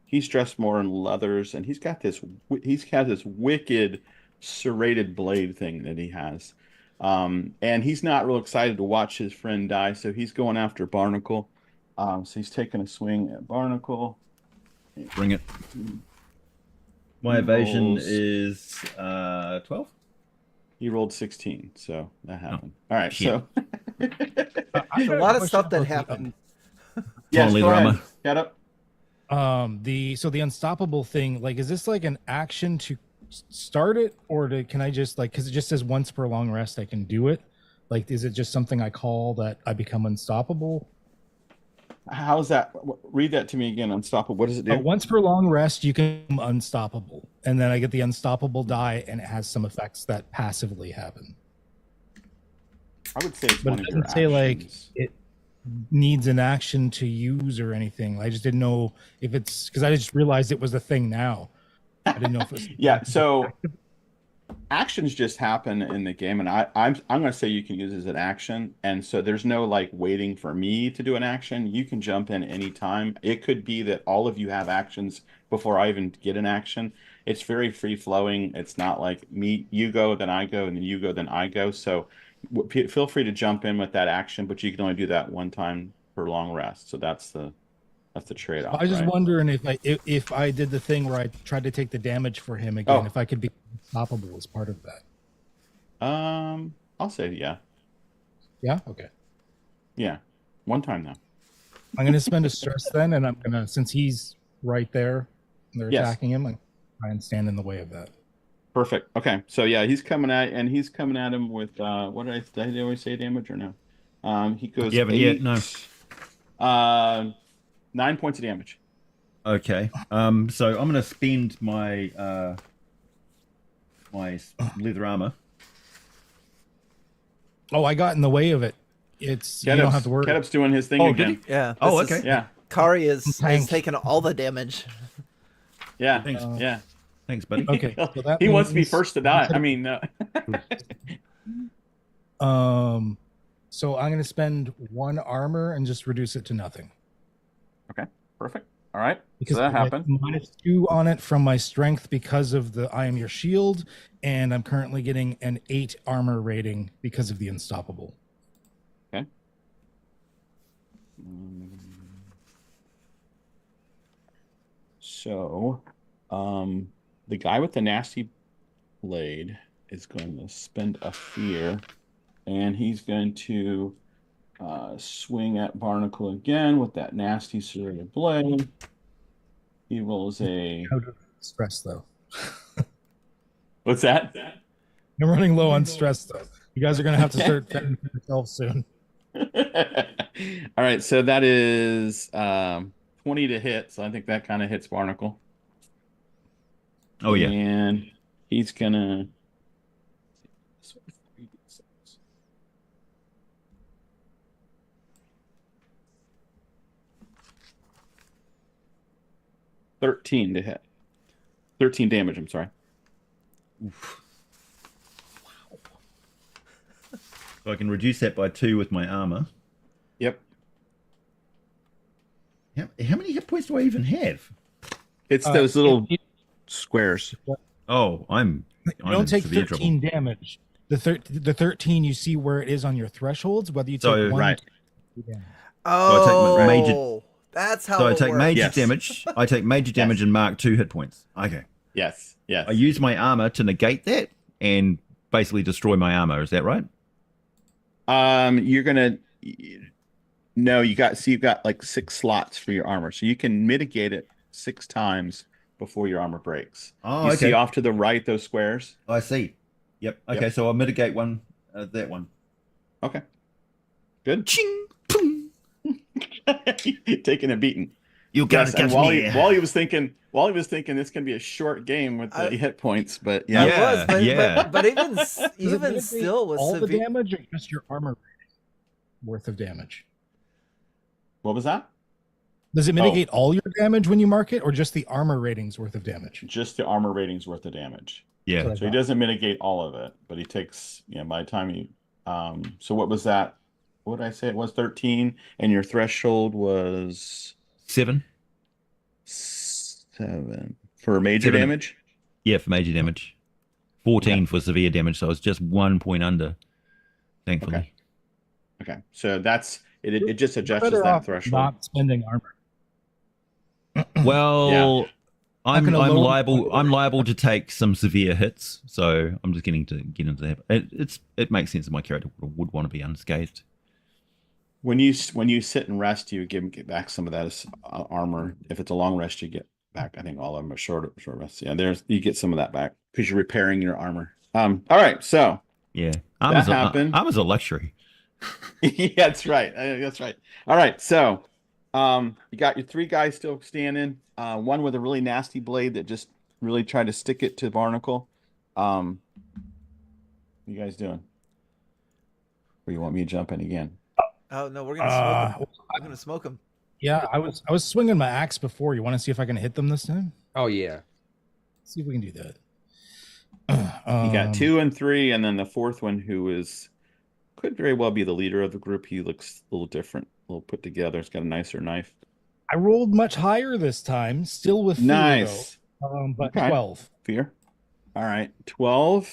he's dressed more in leathers, and he's got this wicked serrated blade thing that he has. And he's not real excited to watch his friend die, so he's going after Barnacle. So he's taking a swing at Barnacle. Bring it. My evasion is 12. He rolled 16, so that happened. All right, shit. so there's a lot of stuff that happened. yes, Only go drama. ahead. Get up. The unstoppable thing, like, is this like an action to start it, or can I just, like, because it just says once per long rest I can do it, like, is it just something I call that I become unstoppable? How's that? Read that to me again. Unstoppable. What does it do? Once per long rest you can become unstoppable, and then I get the unstoppable die, and it has some effects that passively happen. I would say it's But one it of your doesn't say like actions. it needs an action to use or anything. I just didn't know if it's, because I just realized it was a thing now. I didn't know if it was Yeah, so actions just happen in the game, and I'm going to say you can use it as an action, and so there's no like waiting for me to do an action. You can jump in anytime. It could be that all of you have actions before I even get an action. It's very free flowing. It's not like you go, then I go, and then you go, then I go. So feel free to jump in with that action, but you can only do that one time per long rest. So that's the trade-off. I was just right? wondering if I did the thing where I tried to take the damage for him again, if I could be unstoppable as part of that. I'll say yeah. Yeah. Okay. Yeah, one time now. I'm gonna spend a stress then, and I'm gonna, since he's right there, and they're Yes. attacking him, I'm try and stand in the way of that. Perfect. Okay, so yeah, he's coming at him with what did I always say damage or no? He goes You haven't yet, no. 9 points of damage. Okay. So I'm going to spend my my leather armor. Oh, I got in the way of it. It's, you don't have to worry. Ketup's doing his thing Oh, again. did he? Yeah. Oh, this is- okay. Yeah, Kari is Thanks. taking all the damage. yeah, Thanks. yeah. Thanks, buddy. Okay, so that he wants to be means- first to die. I mean, So I'm gonna spend 1 armor and just reduce it to nothing. okay, perfect. All right, Because so that I get happened. -2 on it from my strength because of the I am your shield, and I'm currently getting an 8 armor rating because of the unstoppable. Okay. So, the guy with the nasty blade is going to spend a fear, and he's going to swing at Barnacle again with that nasty serrated blade. He rolls a. Out of stress though. What's that? I'm running low on stress though. You guys are gonna have to start fending for yourselves soon. All right, so that is 20 to hit, so I think that kind of hits Barnacle. Oh yeah. And He's gonna. 13 to hit. 13 damage, I'm sorry. So I can reduce that by 2 with my armor. Yep. How many hit points do I even have? It's those little squares. Oh, I'm You in don't take severe 13 damage. The 13 you see where it is on your thresholds, whether you take So- one. Right. damage. Oh, I take major- that's how So I it take works. major Yes. damage. I take major damage and mark 2 hit points. Okay. Yes. Yes. I use my armor to negate that and basically destroy my armor. Is that right? You're gonna. No, you've got like 6 slots for your armor, so you can mitigate it 6 times before your armor breaks. Oh, You okay. see off to the right those squares. I see. Yep. Okay, Yep. so I'll mitigate one. That one. Okay. Good. Ching, boom. Taking a beating. You gotta Yes, and catch while me. while he was thinking this can be a short game with the hit points, but It yeah. Yeah. was, but, yeah. but even Does it even mitigate still with all the severe. damage, or just your armor worth of damage? What was that? Does it mitigate all your damage when you mark it, or just the armor ratings worth of damage? Just the armor rating's worth of damage. Yeah. So he doesn't mitigate all of it, but he takes, by the time he, so what was that? What did I say? It was 13, and your threshold was 7. 7 for major 7. damage. Yeah, for major damage. 14 for severe damage, so I was just 1 point under. Thankfully. Okay, so that's it. It just adjusts Better that off threshold. not spending armor. Well, I'm gonna lower- liable to take some severe hits, so I'm just getting into that. It makes sense that my character would want to be unscathed. When you sit and rest, you get back some of that as armor. If it's a long rest, you get back. I think all of them are short rests. Yeah, you get some of that back because you're repairing your armor. All right, so Yeah, That happened. Armor's a luxury. yeah, that's right. That's right. All right, so you got your 3 guys still standing. One with a really nasty blade that just really tried to stick it to Barnacle. What you guys doing? Or you want me to jump in again? Oh no, we're gonna smoke him. I'm gonna smoke him. Yeah, I was swinging my axe before. You want to see if I can hit them this time? Oh yeah. See if we can do that. You got 2 and 3, and then the 4th one who could very well be the leader of the group. He looks a little different, a little put together. He's got a nicer knife. I rolled much higher this time, still with fear, Nice. though, but Okay. 12. Fear. All right. 12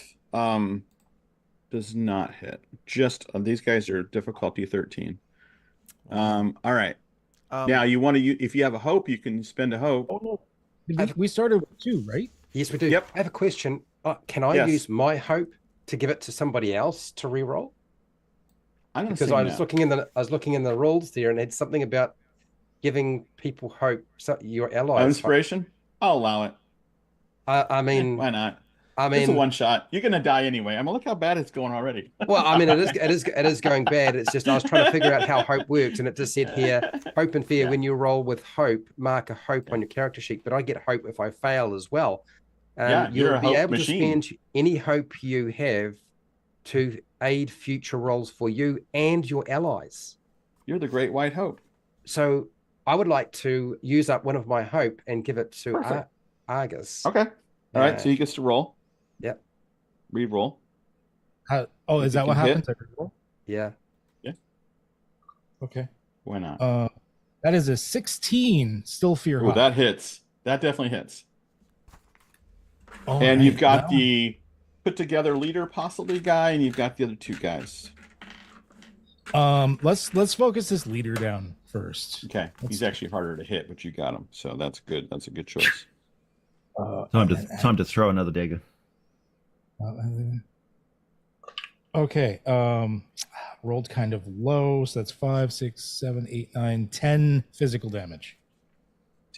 does not hit. Just these guys are difficulty 13. All right. Now you want to if you have a hope, you can spend a hope. Oh no, we started with 2, right? Yes, we do. Yep. I have a question. Can I Yes. use my hope to give it to somebody else to reroll? I'm gonna Because say I was no. looking in the rules there, and it had something about giving people hope. So your allies. Inspiration. I'll allow it. I mean, Why not? I It's a mean, one shot. You're gonna die anyway. I mean, look how bad it's going already. well, I mean, it is going bad. It's just I was trying to figure out how hope works, and it just said here, hope and fear. Yeah. When you roll with hope, mark a hope on your character sheet. But I get hope if I fail as well. Yeah, you're You'll a be hope able machine. to spend any hope you have to aid future rolls for you and your allies. You're the great white hope. So I would like to use up one of my hope and give it to Perfect. Argus. Okay. All right. Yeah. So he gets to roll. Yep. Re-roll. Oh, is If you that what can hit. happens? Every roll? Yeah. Okay. Why not? That is a 16. Still fear. Oh, high. that hits. That definitely hits. All And right, you've got well, the put together leader possibly guy, and you've got the other 2 guys. Let's focus this leader down first. Okay. He's actually harder to hit, but you got him. So that's good. That's a good choice. Time to throw another dagger. Okay. Rolled kind of low, so that's 5, 6, 7, 8, 9, 10 physical damage.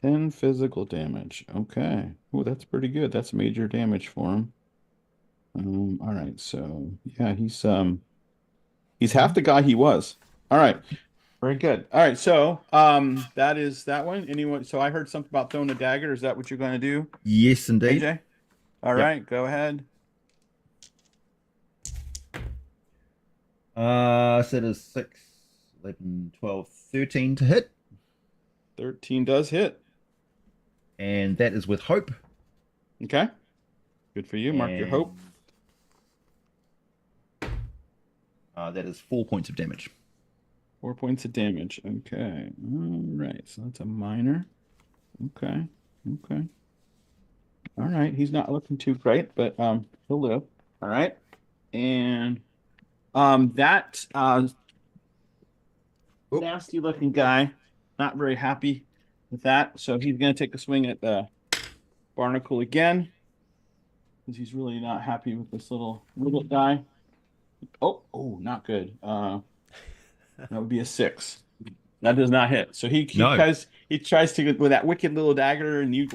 10 physical damage. Okay. Oh, that's pretty good. That's major damage for him. All right. So yeah, he's half the guy he was. All right. Very good. All right. So that is that one. Anyone? So I heard something about throwing a dagger. Is that what you're going to do, Yes, indeed. AJ? All Yep. right, go ahead. So it is 6, 11, 12, 13 to hit. 13 does hit. And that is with hope. Okay. Good for you. Mark your hope. That is 4 points of damage. 4 points of damage. Okay. All right. So that's a minor. Okay. Okay. All right. He's not looking too great, but he'll live. All right. And that nasty looking guy, not very happy with that. So he's gonna take a swing at the barnacle again. Because he's really not happy with this little guy. Oh, not good. That would be a 6. That does not hit. So he No. tries to with that wicked little dagger, and you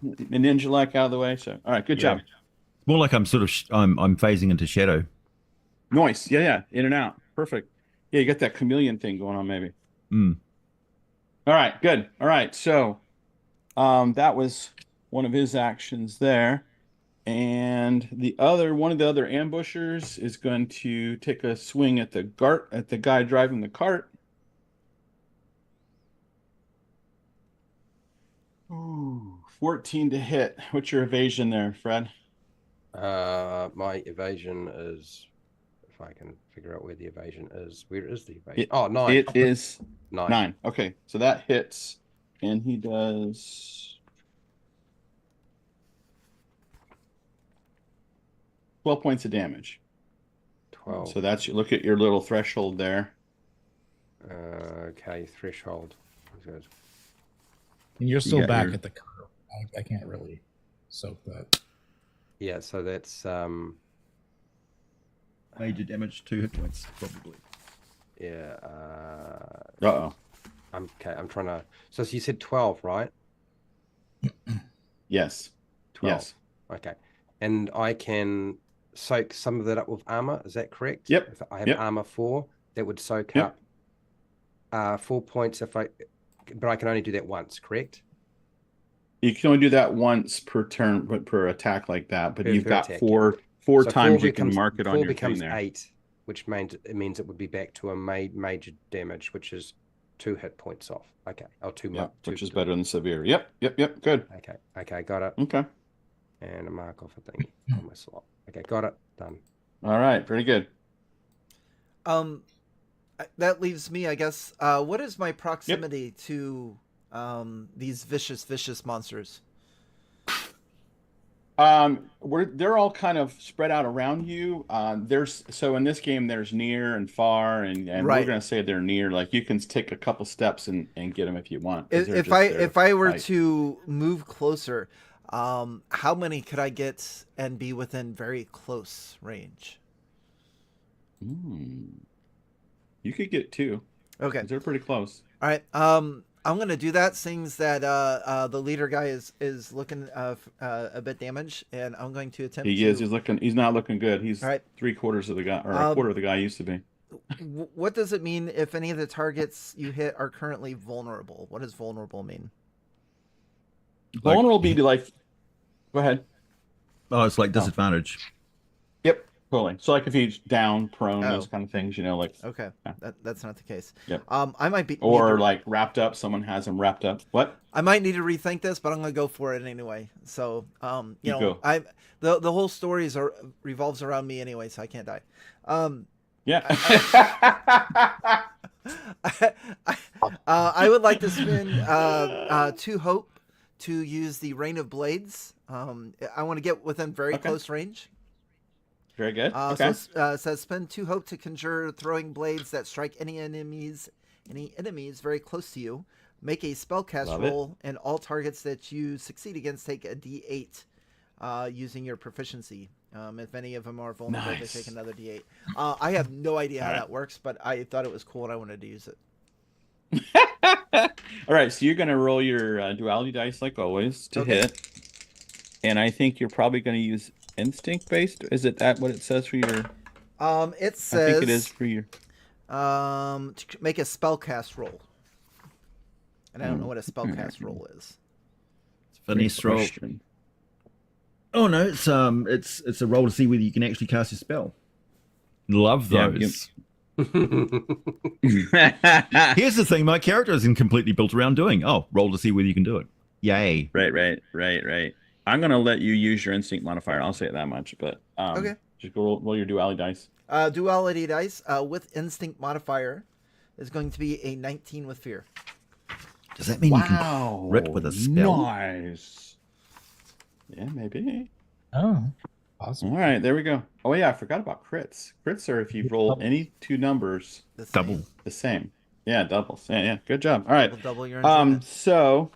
ninja like out of the way. So all right, good job. It's more like I'm sort of I'm phasing into shadow. Nice. Yeah, in and out. Perfect. Yeah, you got that chameleon thing going on, maybe. Mm. All right, good. All right, so that was one of his actions there. And one of the other ambushers is going to take a swing at the guy driving the cart. Ooh, 14 to hit. What's your evasion there, Fred? My evasion is, if I can figure out where the evasion is. Where is the evasion? 9. It is 9. 9. Okay, so that hits, and he does 12 points of damage. 12. So that's look at your little threshold there. Okay, threshold. Good. And you're still got back your- at the car. I can't really soak that. Yeah, so that's Major damage, 2 hit points, probably. yeah. Uh-oh. I'm trying to. So you said 12, right? Yes. 12. Yes. Okay, and I can soak some of that up with armor. Is that correct? Yep. If I have Yep. armor 4, that would soak Yep. up 4 points. But I can only do that once, correct? You can only do that once per turn, but per attack like that. But Per- you've per got attack, four So times 4 you can mark it on 4 your becomes thing there. 8, which means it would be back to a major damage, which is 2 hit points off. Okay, or 2 Yep, two. which is better than severe. Yep. Good. Okay, got it. Okay. And a mark off a thing on my slot. Okay, got it. Done. All right. Very good. That leaves me, I guess. What is my proximity to these vicious monsters? They're all kind of spread out around you. So in this game there's near and far, and Right. we're gonna say they're near. Like you can take a couple steps and get them if you want. 'Cause they're If just I there if I were fight. to move closer, how many could I get and be within very close range? You could get 2. Okay. 'Cause they're pretty close. All right. I'm gonna do that, seeing that the leader guy is looking a bit damaged, and I'm going to attempt. He's not looking good. He's All right. 3/4 of the guy, or a quarter of the guy used to be. What does it mean if any of the targets you hit are currently vulnerable? What does vulnerable mean? Vulnerable be like. Go ahead. Oh, it's like disadvantage. Yep. Totally. So like if he's down, prone, Oh. those kind of things, like. Okay, Yeah. that's not the case. Yep. I might be Or like wrapped up. Someone has him wrapped up. What? I might need to rethink this, but I'm gonna go for it anyway. So, You go. the whole story revolves around me anyway, so I can't die. Yeah. I would like to spend 2 hope to use the Rain of Blades. I want to get within very Okay. close range. Very good. Okay. So it says spend 2 hope to conjure throwing blades that strike any enemies very close to you. Make a spellcast Love it. roll, and all targets that you succeed against take a D8 using your proficiency. If any of them are vulnerable, Nice. they take another D8. I have no idea how All right. that works, but I thought it was cool and I wanted to use it. All right, so you're going to roll your duality dice like always to Okay. hit. And I think you're probably going to use instinct based. Is it that what it says for your? It says I think it is for your. to make a spellcast roll. And I don't know what a spellcast roll is. Finesse roll. Question. Oh no, it's a roll to see whether you can actually cast your spell. Love Yeah, those. you- Here's the thing: my character isn't completely built around doing. Oh, roll to see whether you can do it. Yay! Right. I'm gonna let you use your instinct modifier. I'll say it that much, but Okay. just go roll your duality dice. Duality dice with instinct modifier is going to be a 19 with fear. Does that mean you can crit with a spell? Nice. Yeah, maybe. Oh, awesome. All right, there we go. Oh yeah, I forgot about crits. Crits are if you roll any two numbers The same. Double. the same. Yeah, doubles. Yeah. Good job. All right. Will double your enjoyment. So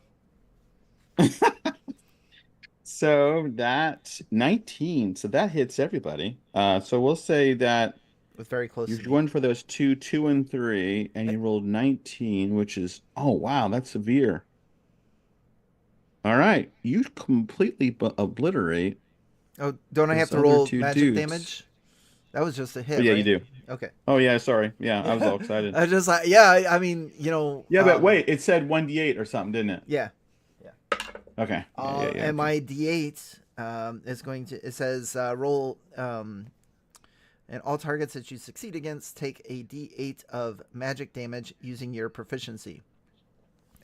so that 19, so that hits everybody. So we'll say that with very close. you're to me. going for those 2, 2, and 3, and you rolled 19, which is, oh wow, that's severe. All right, you completely obliterate. Oh, don't I have those to roll other two magic dudes. damage? That was just a hit. Oh, yeah, right? you do. Okay. Oh yeah, sorry. Yeah, I was all excited. I was just like, yeah. I mean, you know. Yeah, but wait, it said 1d8 or something, didn't it? Yeah. Okay. Yeah. And my D8 is going to. It says roll. And all targets that you succeed against take a D8 of magic damage using your proficiency.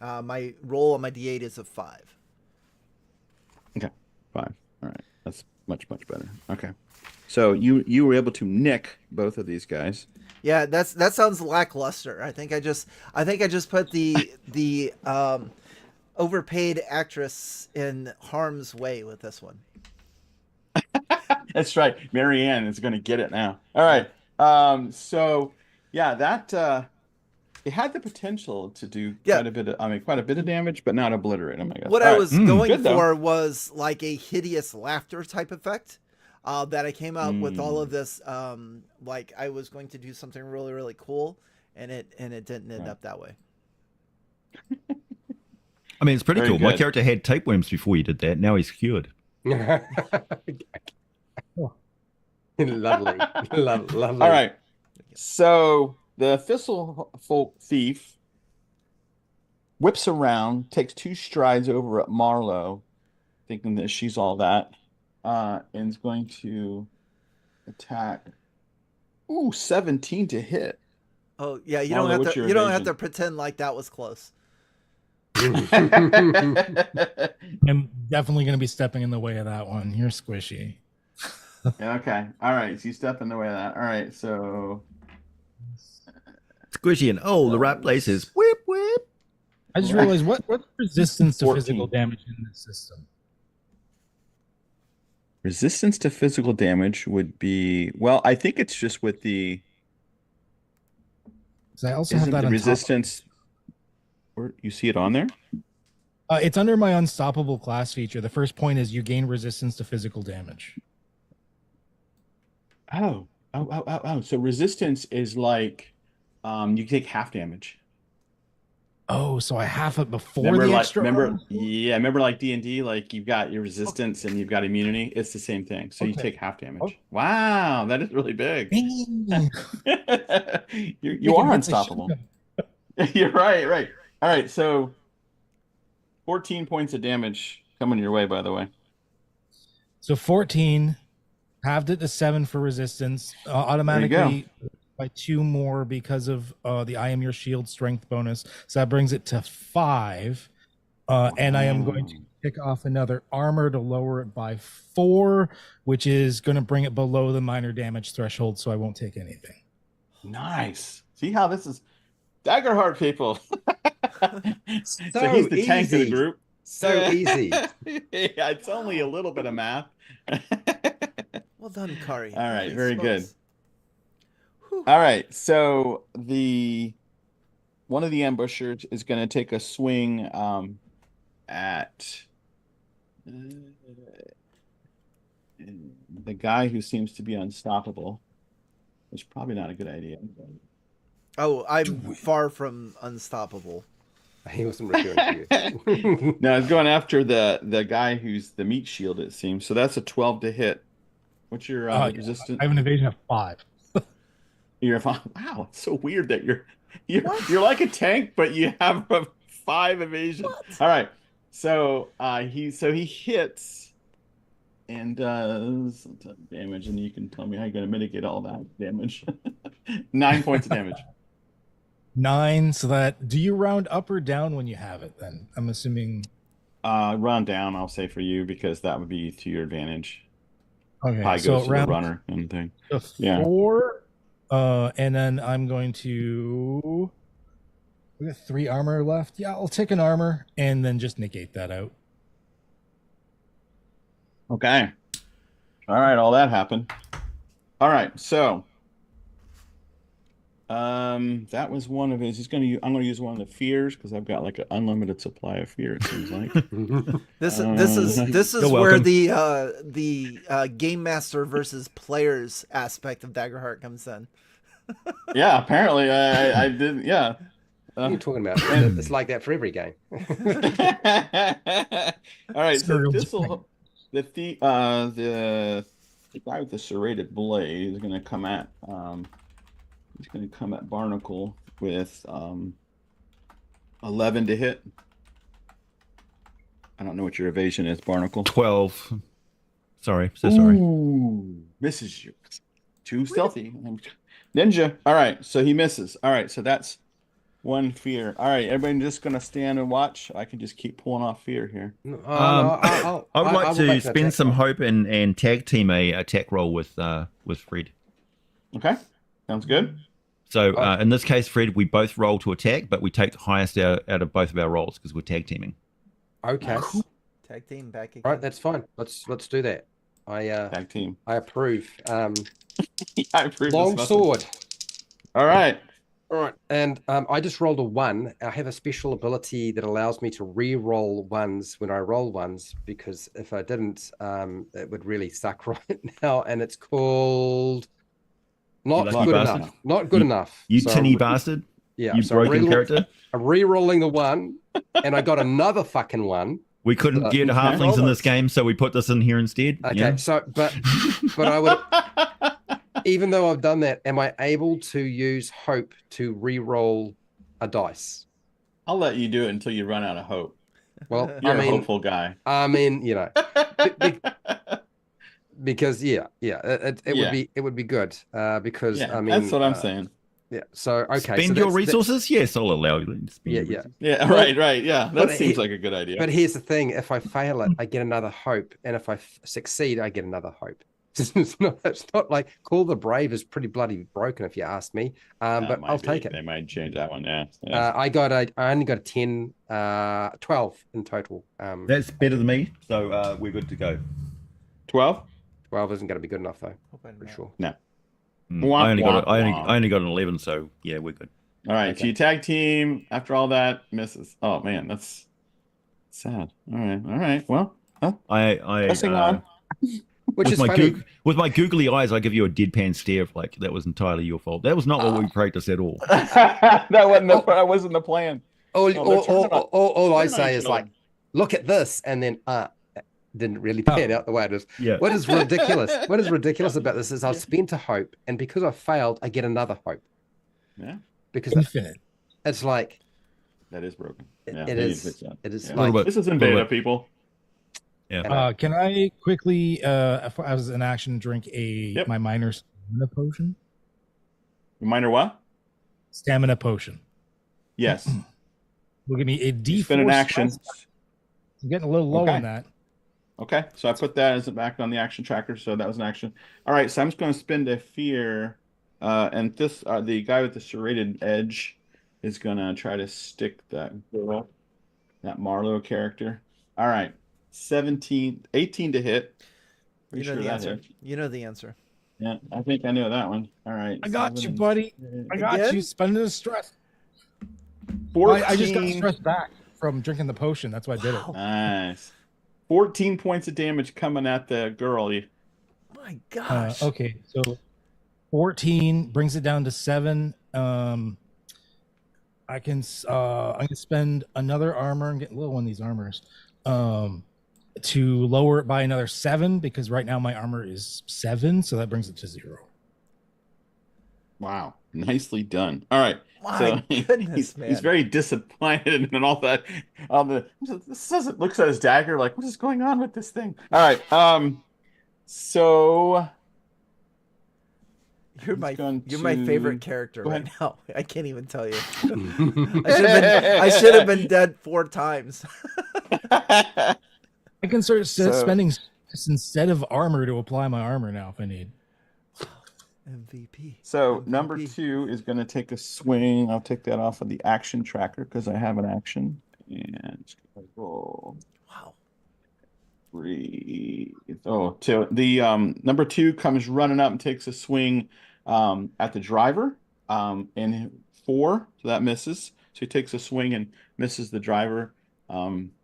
My roll on my D8 is a 5. Okay, 5. All right, that's much better. Okay, so you were able to nick both of these guys. Yeah, that sounds lackluster. I think I just put the overpaid actress in harm's way with this one. That's right. Marianne is going to get it now. All right. So yeah, that it had the potential to do quite a bit of damage, but not obliterate him, I guess. What All I right. was going Good, though. for was like a hideous laughter type effect. That I came out with all of this, like I was going to do something really, really cool, and it didn't end up that way. I mean, it's pretty Very cool. My good. character had tapeworms before you did that. Now he's cured. Lovely. Lovely. All right. So the Thistle Folk Thief whips around, takes 2 strides over at Marlowe, thinking that she's all that, and is going to attack. Ooh, 17 to hit. Oh yeah, you Marlo, don't have what's to. your You don't have evasion? to pretend like that was close. I'm definitely going to be stepping in the way of that one. You're squishy. Okay. All right. So you step in the way of that. All right. So Squishy in the right places. Whip whip. I just realized what's resistance to 14. physical damage in this system? resistance to physical damage would be, well, I think it's just with the, 'Cause I also have isn't that the on resistance, where you see it on there? It's under my unstoppable class feature. The first point is you gain resistance to physical damage. Oh. So resistance is like, you take half damage. Oh, so I have it before Remember, the like, extra. remember like D&D, like you've got your resistance and you've got immunity. It's the same thing. So you Okay. take half damage. Okay. Wow, that is really big. Dang. You are unstoppable. You're right. All right, so 14 points of damage coming your way, by the way. So 14, halved it to 7 for resistance. go. Automatically by 2 more because of the I am your shield strength bonus. So that brings it to 5. And I am going to pick off another armor to lower it by 4, which is going to bring it below the minor damage threshold, so I won't take anything. Nice. See how this is Daggerheart, people. So he's the tank of the easy. group. So easy. Yeah, it's only a little bit of math. Well done, Kari. All right, Holy very good. smokes. Whew. All right, so one of the ambushers is going to take a swing at the guy who seems to be unstoppable. Which is probably not a good idea. Oh, I'm far from unstoppable. He wasn't referring to you. No, it's going after the guy who's the meat shield, it seems. So that's a 12 to hit. What's your resistance? I have an evasion of 5. You're fine. Wow, it's so weird that you're like a tank, but you have a 5 evasion. All right, so he hits and does damage, and you can tell me how you're going to mitigate all that damage. 9 points of damage. 9. So that, do you round up or down when you have it? Then I'm assuming. Run down, I'll say for you, because that would be to your advantage. Okay, Pie so goes to the round runner and thing. Yeah. 4. And then I'm going to. We got 3 armor left. Yeah, I'll take an armor and then just negate that out. Okay. All right, all that happened. All right, so that was one of his. I'm gonna use one of the fears because I've got like an unlimited supply of fear, it seems like. This is You're where welcome. the game master versus players aspect of Daggerheart comes in. Yeah, apparently I did. Yeah. What are you talking about? It's like that for every game. All right, so Serial this will the guy with the serrated blade is going to come at Barnacle with 11 to hit. I don't know what your evasion is, Barnacle. 12. Sorry, so sorry. Ooh, misses you. Too stealthy. Ninja. All right, so he misses. All right, so that's one fear. All right, everybody just gonna stand and watch. I can just keep pulling off fear here. I would like will to make an spend attack some roll. hope and tag team a attack roll with Fred. Okay, sounds good. So in this case, Fred, we both roll to attack, but we take the highest out of both of our rolls because we're tag teaming. Okay. Tag team back again. Right, that's fine. Let's do that. Tag team. I approve. I approve Long this sword. All right. All right, and I just rolled a 1. I have a special ability that allows me to re-roll ones when I roll ones, because if I didn't, it would really suck right now. And it's called not lucky good bastard. enough. Not good enough. You So tinny bastard. Yeah, You so I'm broken character. I'm re-rolling the 1, and I got another fucking 1. We couldn't get okay. halflings in this game, so we put this in here instead. Okay, Yeah. so but I would. Even though I've done that, am I able to use hope to re-roll a dice? I'll let you do it until you run out of hope. Well, You're I a mean, hopeful guy. Because it would be good because Yeah, I mean that's what I'm saying. Yeah. So okay. Spend so your that's- resources? Yes, I'll allow you to spend Yeah, your yeah. resources. Yeah, Well, right. Yeah, but that seems he- like a good idea. But here's the thing: if I fail it, I get another hope, and if I succeed, I get another hope. It's not like Call the Brave is pretty bloody broken, if you ask me. That But might I'll be. take it. They might change that one. Yeah. I only got a 10, 12 in total. That's better than me, so we're good to go. 12. 12 isn't going to be good enough though, Hope I'm for not. sure. No. I only got Womp, I only got an 11, so yeah, we're good. All right. Okay. So you tag team after all that misses. Oh man, that's sad. All right. Well, pressing on. Which with is my funny. with my googly eyes, I give you a deadpan stare of like that was entirely your fault. That was not what we practiced at all. that wasn't the plan. All I turn on say each is other. like, look at this, and then didn't really pan out the way it is. Yeah. What is ridiculous? What is ridiculous about this is I've spent a hope, and because I failed, I get another hope. Yeah, Because Infinite. it's like that is broken. it Yeah, it they need to is. fix that. It is Yeah. Little like bit. This is in Little beta, bit. people. Yeah. Can I quickly, as an action, drink my minor stamina potion? Reminder what? Stamina potion. Yes. Will give me a D4. Spend an action. stress. I'm getting a little low Okay. on that. Okay, so I put that as back on the action tracker, so that was an action. All right, so I'm just going to spend a fear, and this the guy with the serrated edge is going to try to stick that girl, that Marlowe character. All right, 18 to hit. You Pretty know sure the that answer. hit. You know the answer. Yeah, I think I know that one. All right, I got you, 7 buddy. I got Again? you. Spending the stress. 14. I just got stressed back from drinking the potion. That's why I did it. Wow. Nice. 14 points of damage coming at the girl. My gosh. Okay, so 14 brings it down to 7. I can spend another armor and get low on these armors to lower it by another 7 because right now my armor is 7, so that brings it to 0. Wow, nicely done. All right. My goodness, man. He's very disappointed and all that. This doesn't looks at his dagger like, what is going on with this thing? All right. So You're he's my going favorite to- character Go right ahead. now. I can't even tell you. I should have been dead 4 times. I can start So- spending instead of armor to apply my armor now if I need. MVP. So MVP. number 2 is going to take a swing. I'll take that off of the action tracker because I have an action. And just gonna roll Wow. 3. Oh, 2. The number 2 comes running up and takes a swing at the driver. And 4, so that misses. So he takes a swing and misses the driver.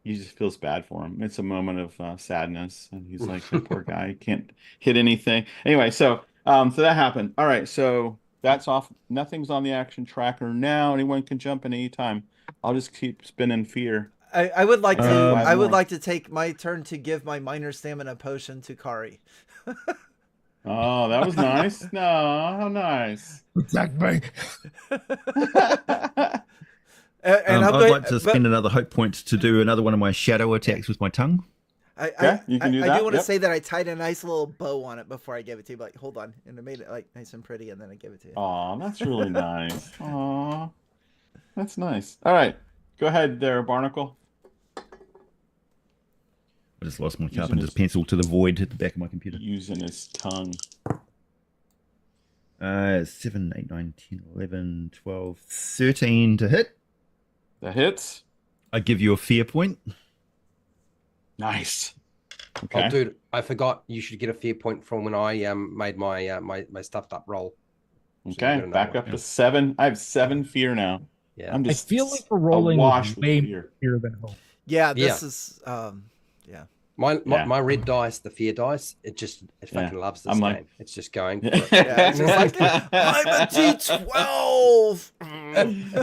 He just feels bad for him. It's a moment of sadness, and he's like, "The poor guy, he can't hit anything." Anyway, so that happened. All right, so that's off. Nothing's on the action tracker now. Anyone can jump in any time. I'll just keep spinning fear. I would like to I would more. like to take my turn to give my minor stamina potion to Kari. Oh, that was nice. No, how nice. Attack me. And I'd like to spend another hope point to do another one of my shadow attacks with my tongue. You can do I that. do want to Yep. say that I tied a nice little bow on it before I gave it to you. But like, hold on, and I made it like nice and pretty, and then I gave it to you. Aw, that's really nice. Aw, that's nice. All right, go ahead there, Barnacle. I just lost my Using carpenter's his- pencil to the void at the back of my computer. Using his tongue. 7, 8, 9, 10, 11, 12, 13 to hit. That hits. I give you a fear point. Nice. Okay. Oh, dude, I forgot. You should get a fear point from when I made my my stuffed up roll. So you Okay, get another back one. up to 7. I have 7 fear now. Yeah. I'm I just feel like we're rolling awash with way with more fear. fear than hope. Yeah, Yeah. this is yeah. Yeah. My red dice, the fear dice, it Yeah. fucking loves this I'm game. like- It's just going for it. Yeah, it's just like, I'm a T12.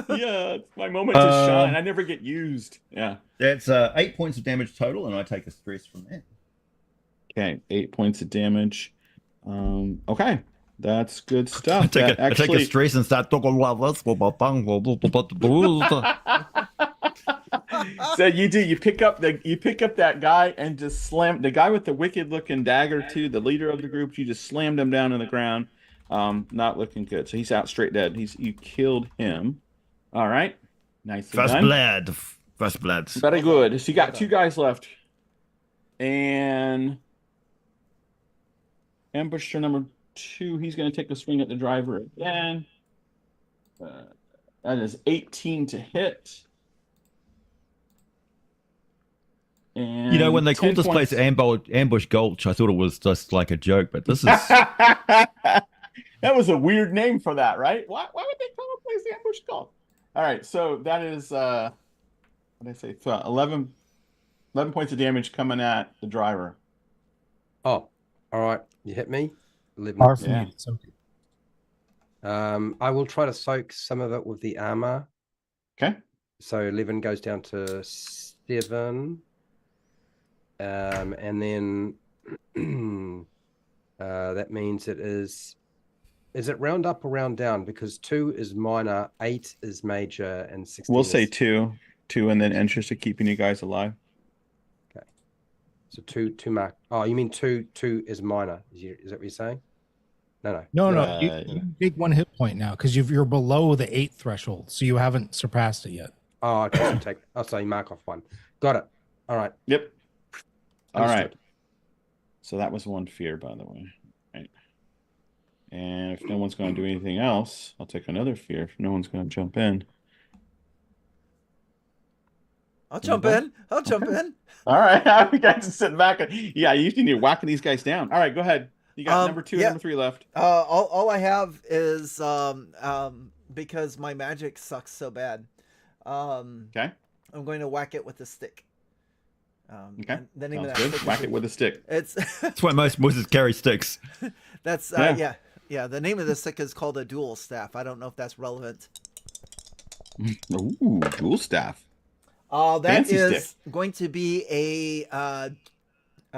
Yeah, it's my moment to shine. I never get used. Yeah. That's 8 points of damage total, and I take a stress from that. Okay, 8 points of damage. Okay, that's good stuff. I take That a stress and start talking like this. So you pick up that guy and just slam the guy with the wicked looking dagger too, the leader of the group. You just slammed him down on the ground. Not looking good. So he's out straight dead. You killed him. All right, nicely First done. blood. First blood. Very good. So you got 2 guys left, and ambusher number 2. He's going to take a swing at the driver again. That is 18 to hit. And You know, when they 10 called this points- place Ambush Gulch, I thought it was just like a joke, but this is that was a weird name for that, right? Why would they call a place Ambush Gulch? All right, so that is what did I say? 11 points of damage coming at the driver. Oh, all right. You hit me. 11. Far from Yeah. you, so I will try to soak some of it with the armor. Okay. So 11 goes down to 7. And then that means it is it round up or round down? Because 2 is minor, 8 is major, and 16 We'll say is... 2, and then interest of keeping you guys alive. Okay. So 2 mark. Oh, you mean 2 is minor? Is that what you're saying? No. no. You take 1 hit point now because you're below the 8 threshold, so you haven't surpassed it yet. Oh, okay. So you mark off 1. Got it. All right. Yep. All right. Understood. So that was 1 fear, by the way. Right. And if no one's going to do anything else, I'll take another fear. If no one's going to jump in. I'll jump in. I'll jump in. All right. We guys are sitting back. Yeah, you need to whacking these guys down. All right, go ahead. You got number 2 and yeah. number 3 left. All I have is because my magic sucks so bad. Okay. I'm going to whack it with a stick. Okay. and the name Sounds of that good. stick Whack is- it with a stick. It's that's why most wizards carry sticks. that's Yeah. yeah. The name of the stick is called a dual staff. I don't know if that's relevant. Ooh, dual staff. That Fancy is stick. going to be a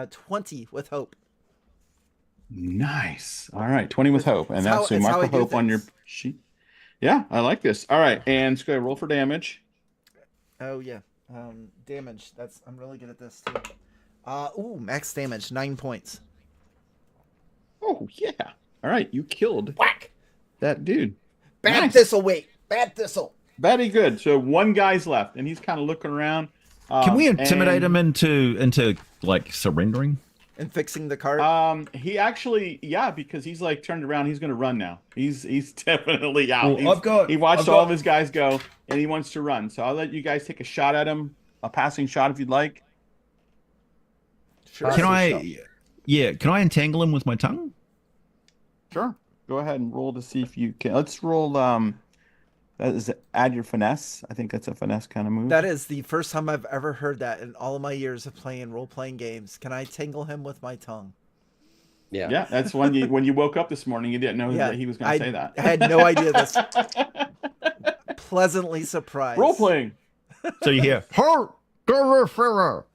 20 with hope. Nice. All right, 20 with hope, and It's that's how a I mark of do hope on your things. sheet. Yeah, I like this. All right, and let's go roll for damage. Oh yeah. Damage. I'm really good at this too. Max damage, 9 points. Oh yeah. All right, you killed Whack! that dude. Bad Nice. thistle, wait. Bad thistle. Very good. So one guy's left, and he's kind of looking around. Can we intimidate and, him into like surrendering? And fixing the cart. He actually, yeah, because he's like turned around. He's gonna run now. He's definitely out. Well, he watched all of his guys go, and he wants to run. So I'll let you guys take a shot at him, a passing shot if you'd like. Sure. Can I? Yeah. Can I entangle him with my tongue? Sure. Go ahead and roll to see if you can. Let's roll. That is add your finesse. I think that's a finesse kind of move. That is the first time I've ever heard that in all of my years of playing role-playing games. Can I tangle him with my tongue? Yeah. Yeah, that's when you woke up this morning. You didn't know Yeah, that he was going to say that. I had no idea this. Pleasantly surprised. Role playing. So you hear, "Halt, Daggerheart."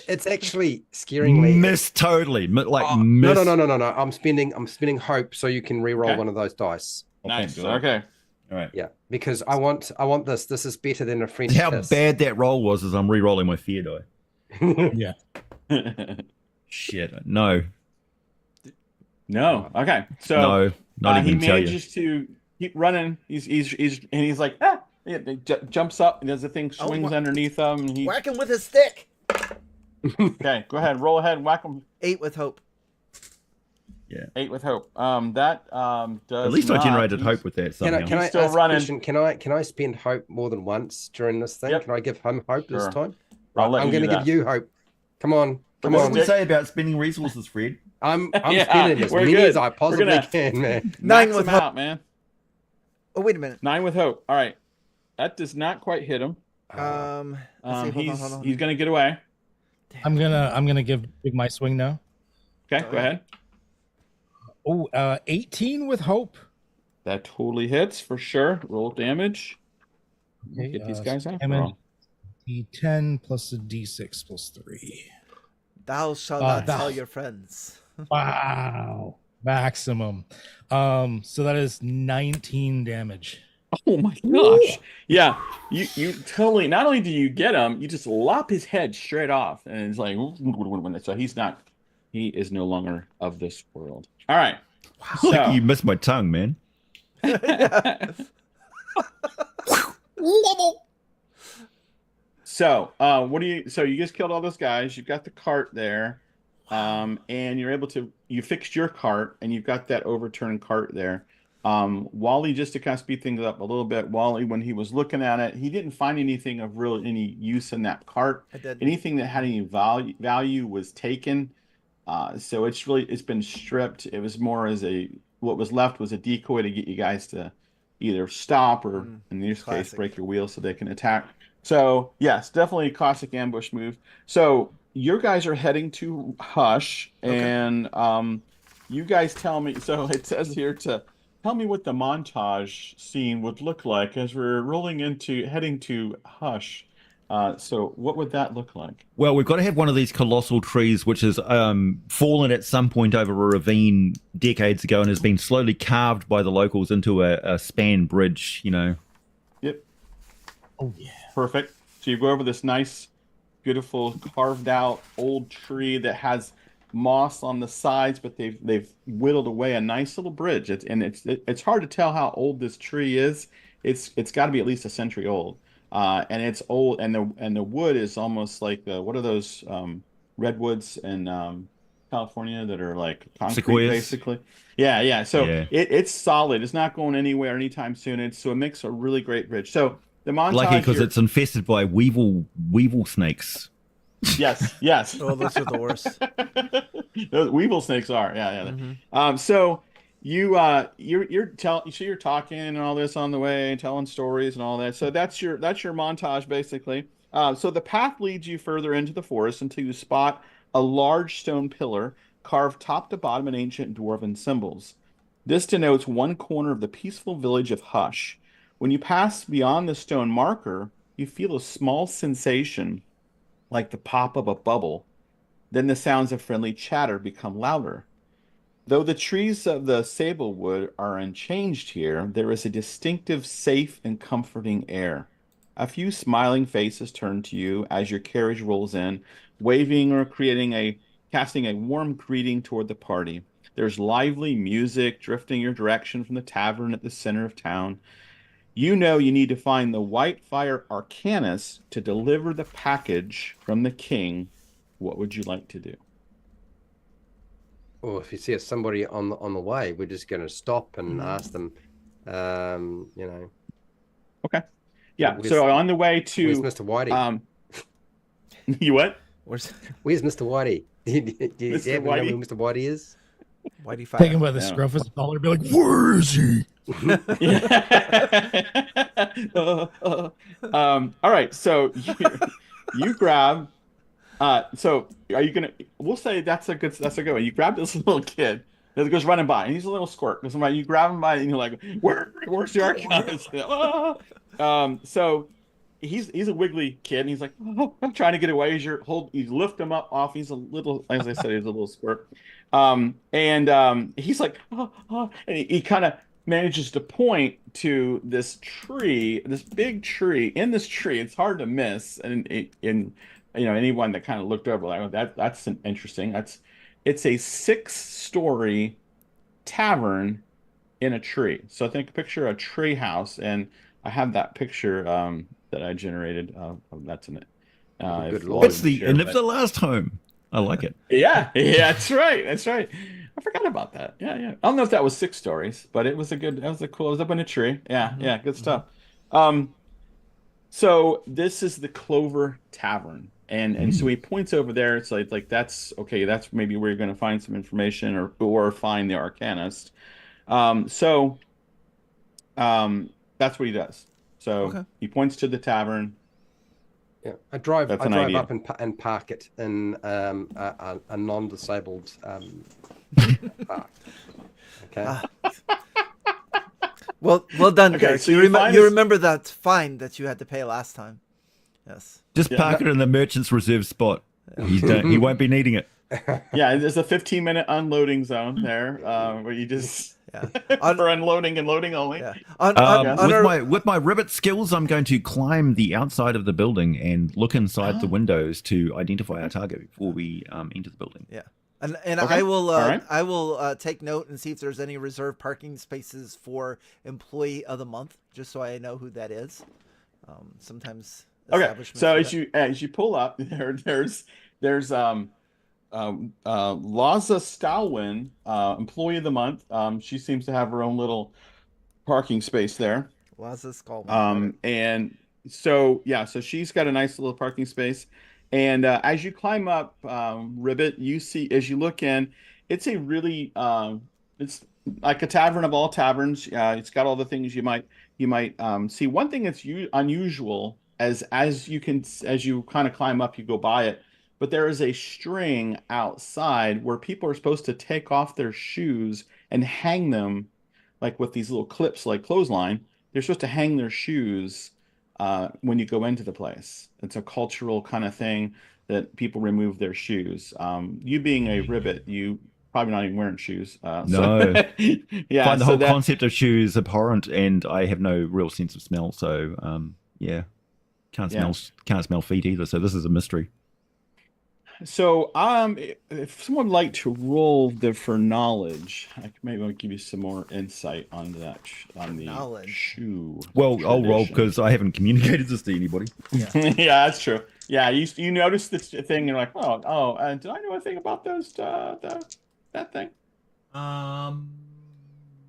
It's actually scaringly. Miss totally. Like Oh, miss. no. I'm spending hope so you can re-roll Okay. one of those dice. Nice. God. Okay. All right. Yeah, because I want this. This is better than a French How kiss. bad that roll was as I'm re-rolling my fear die. Yeah. Shit. No. No. Okay. So No. Not he even tell you. manages to keep running. He's like yeah, he jumps up and there's a thing swings underneath him. And he Whack him with his stick. okay. Go ahead. Roll ahead. Whack him. 8 with hope. 8 with hope. That does. At least I not- generated he's- hope with that Can somehow. I, can I Still ask running. a question? Can I spend hope more than once during this thing? Yep. Can I give him hope Sure. this time? I'll let I'm you going do to give that. you hope. Come on, come What on. did we say about spending resources, Fred? I'm Yeah, spending as we're many good. as I possibly gonna- can, man. 9 Max with him hope. out, man. Oh, wait a minute. 9 with hope. All right. That does not quite hit him. Let's see, hold on. He's going to get away. I'm gonna give my swing now. Okay, go ahead. Oh, 18 with hope. That totally hits for sure. Roll damage. Okay, Get these so guys out. damage. D10 plus a D6 plus 3. Thou shalt not thou- tell your friends. Wow. Maximum. So that is 19 damage. Oh my gosh. Yeah. You totally, not only do you get him, you just lop his head straight off. And it's like, so he is no longer of this world. All right. Like So, you missed my tongue, man. so you just killed all those guys. You've got the cart there. And you're able to, you fixed your cart and you've got that overturned cart there. Wally, just to kind of speed things up a little bit, Wally, when he was looking at it, he didn't find anything of any use in that cart. I did. Anything that had any value was taken. So it's been stripped. It was more as what was left was a decoy to get you guys to either stop or in this case classic. break your wheels so they can attack. So yes, definitely a classic ambush move. So your guys are heading to Hush, and you guys tell me. So it says here to tell me what the montage scene would look like as we're heading to Hush. So what would that look like? Well, we've got to have one of these colossal trees which has fallen at some point over a ravine decades ago and has been slowly carved by the locals into a span bridge, you know. Yep. Oh, yeah. Perfect. So you go over this nice, beautiful, carved out old tree that has moss on the sides, but they've whittled away a nice little bridge. It's hard to tell how old this tree is. It's got to be at least a century old. And it's old, and the wood is almost like what are those redwoods in California that are like concrete, Sequoias? basically? Yeah. So Yeah. it's solid. It's not going anywhere anytime soon. It makes a really great bridge. So the montage. Lucky because you're- it's infested by weevil snakes. yes. Oh, those are the worst. Those weevil snakes are. Yeah. So you're talking and all this on the way, telling stories and all that. So that's your montage basically. So the path leads you further into the forest until you spot a large stone pillar carved top to bottom in ancient dwarven symbols. This denotes one corner of the peaceful village of Hush. When you pass beyond the stone marker, you feel a small sensation like the pop of a bubble. Then the sounds of friendly chatter become louder. Though the trees of the sablewood are unchanged here, there is a distinctive, safe, and comforting air. A few smiling faces turn to you as your carriage rolls in, waving or creating a casting a warm greeting toward the party. There's lively music drifting your direction from the tavern at the center of town. You know you need to find the Whitefire Arcanist to deliver the package from the king. What would you like to do? Or if you see somebody on the way, we're just going to stop and ask them, Okay. Yeah. Where's- So on the way where's to Mr. Whitey? You what? Where's Where's Mr. Whitey? Do you Mr. happen to know Whitey? who Mr. Whitey is? Whitey Take him Fire? by the Yeah. scruff of his collar, be like, "Where is he?" All right. So you grab. So are you gonna? We'll say that's a good one. You grab this little kid that goes running by, and he's a little squirt. Goes by, you grab him by, and you're like, where's the Arcanist? So he's a wiggly kid, and he's like, oh, I'm trying to get away. You lift him up off. He's a little, as I said, he's a little squirt. He's like, and he kind of manages to point to this tree, this big tree. In this tree, it's hard to miss, and anyone that kind of looked over, like, oh, that's interesting. It's a 6-story tavern in a tree. So picture a tree house, and I have that picture that I generated. That's in it. Good if lord. Lloyd It's the shared end of that. the last home. I like it. Yeah, that's right. That's right. I forgot about that. Yeah. I don't know if that was 6 stories, but it was it was up in a tree. Yeah, good stuff. So this is the Clover Tavern. And so he points over there. It's like that's okay, that's maybe where you're gonna find some information or find the Arcanist. That's what he does. So Okay. he points to the tavern. Yeah, I drive That's an idea. up and park it in a non-disabled park. Okay. Well done, Okay, Garrick. so you, you find you this- remember that fine that you had to pay last time? Yes. Just Yeah, park it in the merchant's reserve spot. He won't be needing it. Yeah, there's a 15-minute unloading zone there, where you just Yeah. for unloading and loading only. Yeah. On our- With my ribbit skills, I'm going to climb the outside of the building and look inside the windows to identify our target before we enter the building. Yeah. And Okay. I will All right. I will take note and see if there's any reserved parking spaces for employee of the month, just so I know who that is. Sometimes Okay, establishments so do that. as you pull up, there's Laza Stalwin, employee of the month. She seems to have her own little parking space there. Laza Skullman. And so so she's got a nice little parking space. And as you climb up, Ribbit, you see as you look in, it's a really it's like a tavern of all taverns. It's got all the things you might see. One thing that's unusual as you kind of climb up, you go by it, but there is a string outside where people are supposed to take off their shoes and hang them, like with these little clips, like clothesline. They're supposed to hang their shoes when you go into the place. It's a cultural kind of thing that people remove their shoes. You being a ribbit, you probably not even wearing shoes. No. Yeah. Find the so whole that- concept of shoes abhorrent, and I have no real sense of smell. So, can't smell feet either. So this is a mystery. So, if someone would like to roll for knowledge, maybe I'll give you some more insight on that on the Knowledge. shoe. Well, I'll roll tradition. because I haven't communicated this to anybody. Yeah, that's true. Yeah, you notice this thing, and you're like, did I know anything about those that thing?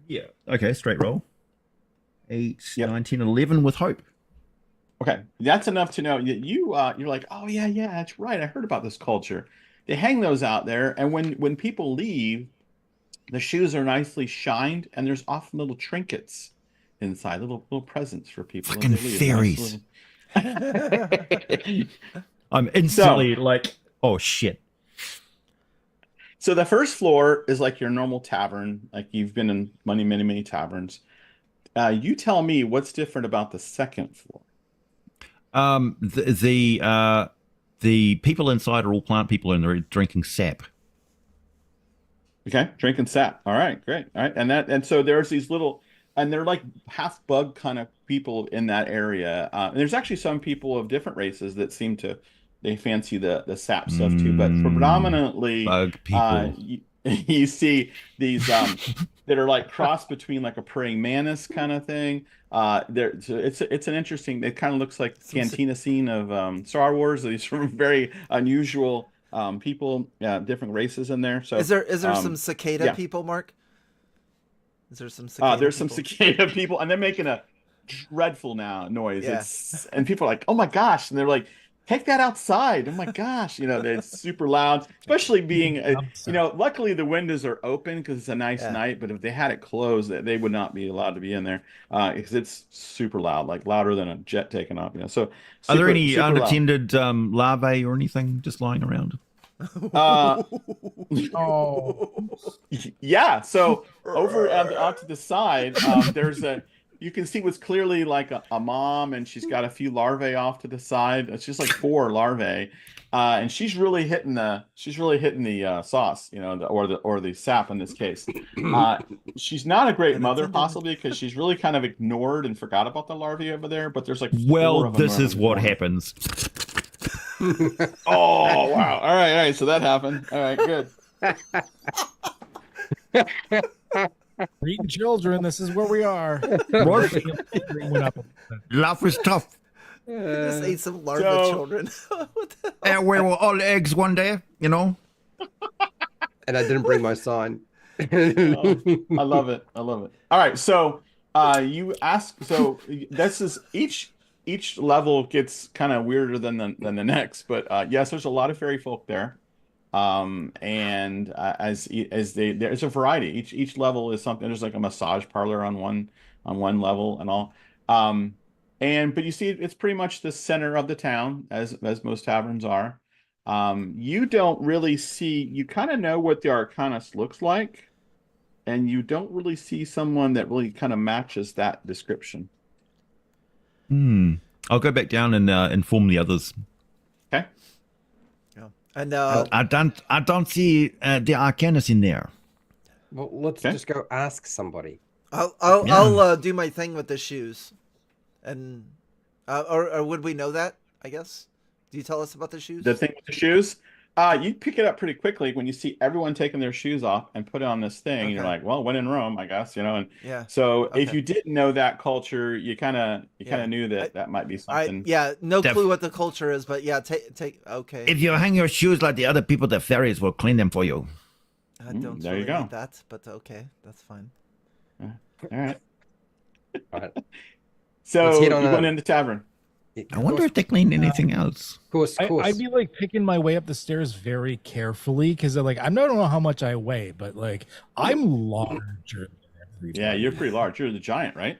Yeah. Okay, straight roll. 8, Yep. 19, 11 with hope. Okay, that's enough to know that you're like, oh yeah, that's right. I heard about this culture. They hang those out there, and when people leave, the shoes are nicely shined, and there's often little trinkets inside, little presents for people. as Fucking they leave. fairies. Nice I'm instantly like, oh shit. So the first floor is like your normal tavern, like you've been in many taverns. You tell me what's different about the second floor. The people inside are all plant people and they're drinking sap. Okay, drinking sap. All right, great. All right, and so there's these little, and they're like half bug kind of people in that area. And there's actually some people of different races that seem to fancy the sap stuff too. But predominantly, Bug people. you see these that are like cross between like a praying mantis kind of thing. There, so it's an interesting. It kind of looks like the cantina scene of Star Wars. These very unusual people, different races in there. So Is there some cicada yeah. people, Mark? Is there some cicada There's people? some cicada people, and they're making a dreadful noise. Yeah. And people are like, "Oh my gosh!" And they're like, "Take that outside!" Oh my gosh, it's super loud, especially being, luckily the windows are open because it's a nice night. But if they had it closed, they would not be allowed to be in there because it's super loud, like louder than a jet taking off. So, Are there any super loud. unattended larvae or anything just lying around? Oh, Yeah, so over onto the side, there's you can see what's clearly like a mom, and she's got a few larvae off to the side. It's just like 4 larvae, and she's really hitting the sauce, or the sap in this case. She's not a great mother, possibly because she's really kind of ignored and forgot about the larvae over there. But there's like 4 Well, of them this is what around. happens. Oh wow! All right. So that happened. All right, good. reading children, this is where we are. Life is tough. You just ate some larva So- children. What the hell? And we were all eggs one day, And I didn't bring my sign. Oh, I love it. All right, so you ask. So this is each level gets kind of weirder than the next, but yes, there's a lot of fairy folk there, and there's a variety. Each level is something. There's like a massage parlor on one level and all. But you see, it's pretty much the center of the town, as most taverns are. You don't really see. You kind of know what the Arcanist looks like, and you don't really see someone that really kind of matches that description. I'll go back down and inform the others. Okay. Yeah. And I don't see the Arcanus in there. Well, let's Okay. just go ask somebody. I'll do my thing with the shoes, and or would we know that? I guess. Do you tell us about the shoes? The thing with the shoes, you pick it up pretty quickly when you see everyone taking their shoes off and put it on this thing. And you're Okay. like, well, when in Rome, I guess, And Yeah. so if Okay. you didn't know that culture, you kind of knew that that might be I something. no Def- clue what the culture is, but yeah, take okay. If you hang your shoes like the other people, the fairies will clean them for you. I don't there you really go. need that, but okay, that's fine. All right. All right. So Let's you hit on went a- in the tavern. I wonder if they cleaned anything else. Of course. I'd be like picking my way up the stairs very carefully because I don't know how much I weigh, but like I'm larger than everybody. Yeah, you're pretty large. You're the giant, right?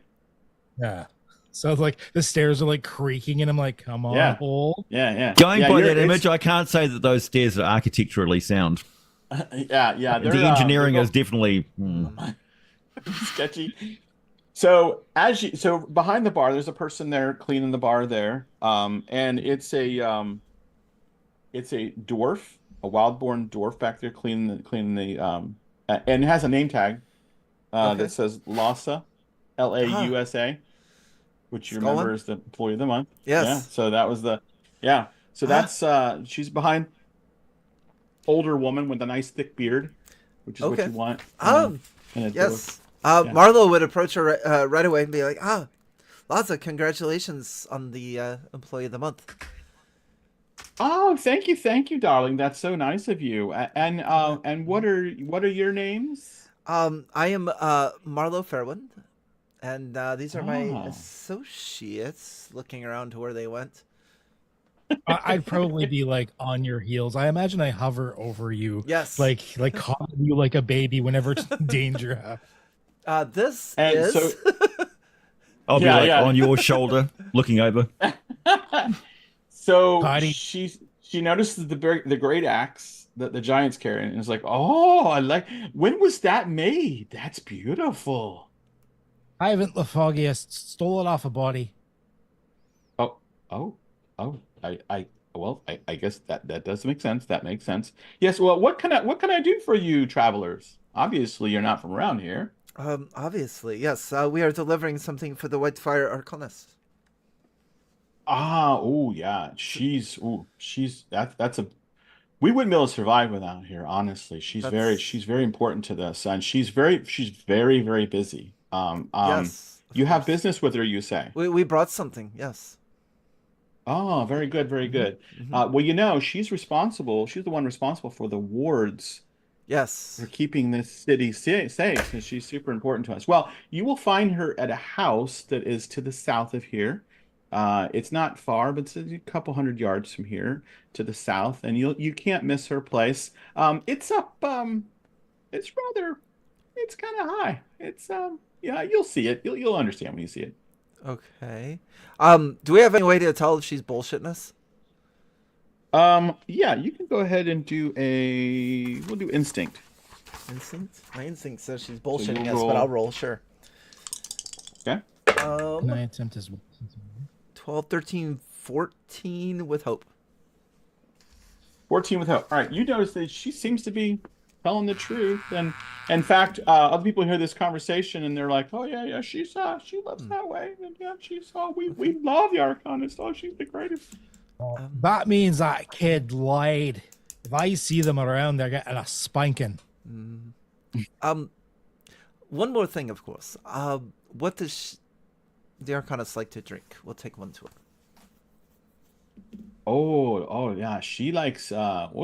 Yeah. So like the stairs are like creaking, and I'm like, come on, Yeah. hole. Yeah. Going by you're- that it's- image, I can't say that those stairs are architecturally sound. Yeah. The engineering they're is definitely. sketchy. So behind the bar, there's a person there cleaning the bar there, and it's a dwarf, a wild-born dwarf back there cleaning the and it has a name tag Okay. that says Lassa, Lausa, which you remember is the employee of the month. Yes. Yeah. So that was So that's she's behind older woman with a nice thick beard, which is what you want. In a dwarf. Yes. Marlo would approach her right away and be like, Laza, congratulations on the employee of the month. Oh, thank you, darling. That's so nice of you. And what are your names? I am Marlo Fairwind, and these are my associates looking around to where they went. I'd probably be like on your heels. I imagine I hover over you. Yes. Like coddling you like a baby whenever it's in danger. This And is... so- I'll be Yeah, like yeah. on your shoulder, looking over. So Heidi. she notices the great axe that the giant's carrying, and is like, "Oh, I like. When was that made? That's beautiful." I haven't the foggiest. Stole it off a body. Oh. I guess that does make sense. That makes sense. Yes. Well, what can I do for you, travelers? Obviously, you're not from around here. Obviously, yes. We are delivering something for the Whitefire Arcanist. Oh yeah, she's that's a we wouldn't be able to survive without her, honestly. She's That's very important to this, and she's very busy. yes, of You have course. business with her, you say? We brought something. Yes. Oh, very good, very Hmm. good. Hmm. Well, she's responsible. She's the one responsible for the wards for Yes. keeping this city safe, so she's super important to us. Well, you will find her at a house that is to the south of here. It's not far, but it's a couple hundred yards from here to the south, and you can't miss her place. It's up. It's rather. It's kind of high. It's Yeah, you'll see it. You'll understand when you see it. Okay. Do we have any way to tell if she's bullshitting us? Yeah, you can go ahead and we'll do instinct. Instinct? My instinct says she's So bullshitting you'll us, but I'll roll. roll, sure. Okay. Can I attempt as well? 12, 13, 14 with hope. 14 with hope. All right, you notice that she seems to be telling the truth, and in fact, other people hear this conversation and they're like, "Oh yeah, she lives that way, and yeah, we love the Arcanist. Oh, she's the greatest." That means that kid lied. If I see them around, they're getting a spanking. One more thing, of course. What does the Arcanist like to drink? We'll take one to her. Oh yeah, she likes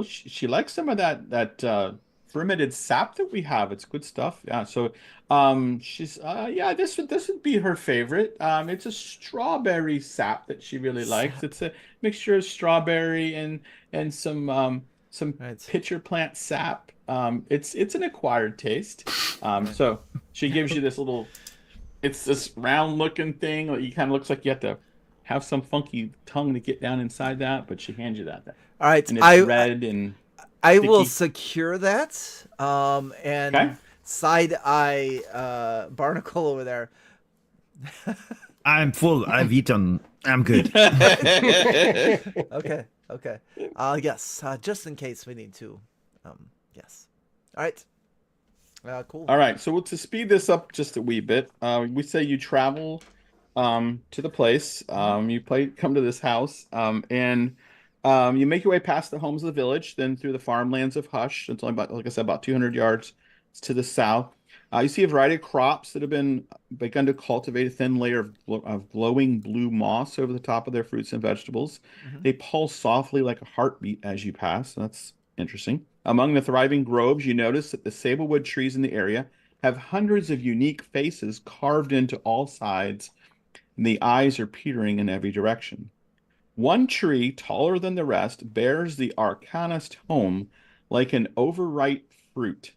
she likes some of that fermented sap that we have. It's good stuff. Yeah, so she's yeah, this would be her favorite. It's a strawberry sap that she really likes. Sap. It's a mixture of strawberry and some Right. pitcher plant sap. It's an acquired taste. So she gives you this little, it's this round looking thing that you kind of looks like you have to have some funky tongue to get down inside that, but she hands you that. All right. And it's red and I will sticky. secure that. And Okay. side eye Barnacle over there. I'm full. I've eaten. I'm good. Okay. Okay. Yes. Just in case we need to. Yes. All right. Cool. All right, so to speed this up just a wee bit, we say you travel to the place. Come to this house, and you make your way past the homes of the village, then through the farmlands of Hush. It's only about, like I said, about 200 yards to the south. You see a variety of crops that have been begun to cultivate a thin layer of glowing blue moss over the top of their fruits and vegetables. They pulse softly like a heartbeat as you pass. That's interesting. Among the thriving groves, you notice that the sablewood trees in the area have hundreds of unique faces carved into all sides, and the eyes are peering in every direction. One tree, taller than the rest, bears the Arcanist home like an overripe fruit.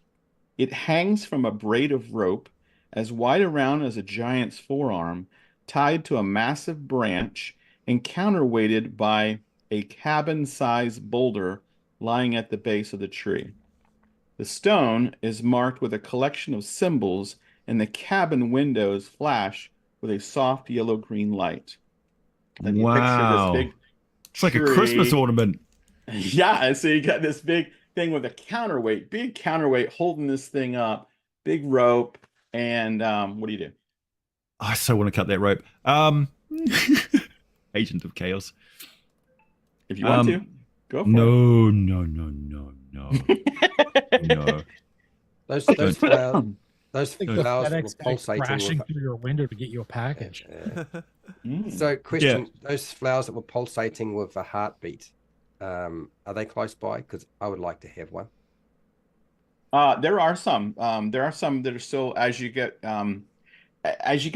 It hangs from a braid of rope as wide around as a giant's forearm, tied to a massive branch and counterweighted by a cabin-sized boulder lying at the base of the tree. The stone is marked with a collection of symbols, and the cabin windows flash with a soft yellow-green light. Then you picture this Wow. big It's like a Christmas tree. ornament. Yeah, so you got this big thing with a counterweight, big counterweight holding this thing up, big rope, and what do you do? I so want to cut that rope. Agent of Chaos. If you want to, go for it. No, no, no, no, no, no. Those Don't- flowers, those I think the flowers were FedEx guy pulsating crashing with. through your window to get you a package. So, question: those flowers that were pulsating with a heartbeat, are they close by? Because I would like to have one. There are some. There are some that are still as you get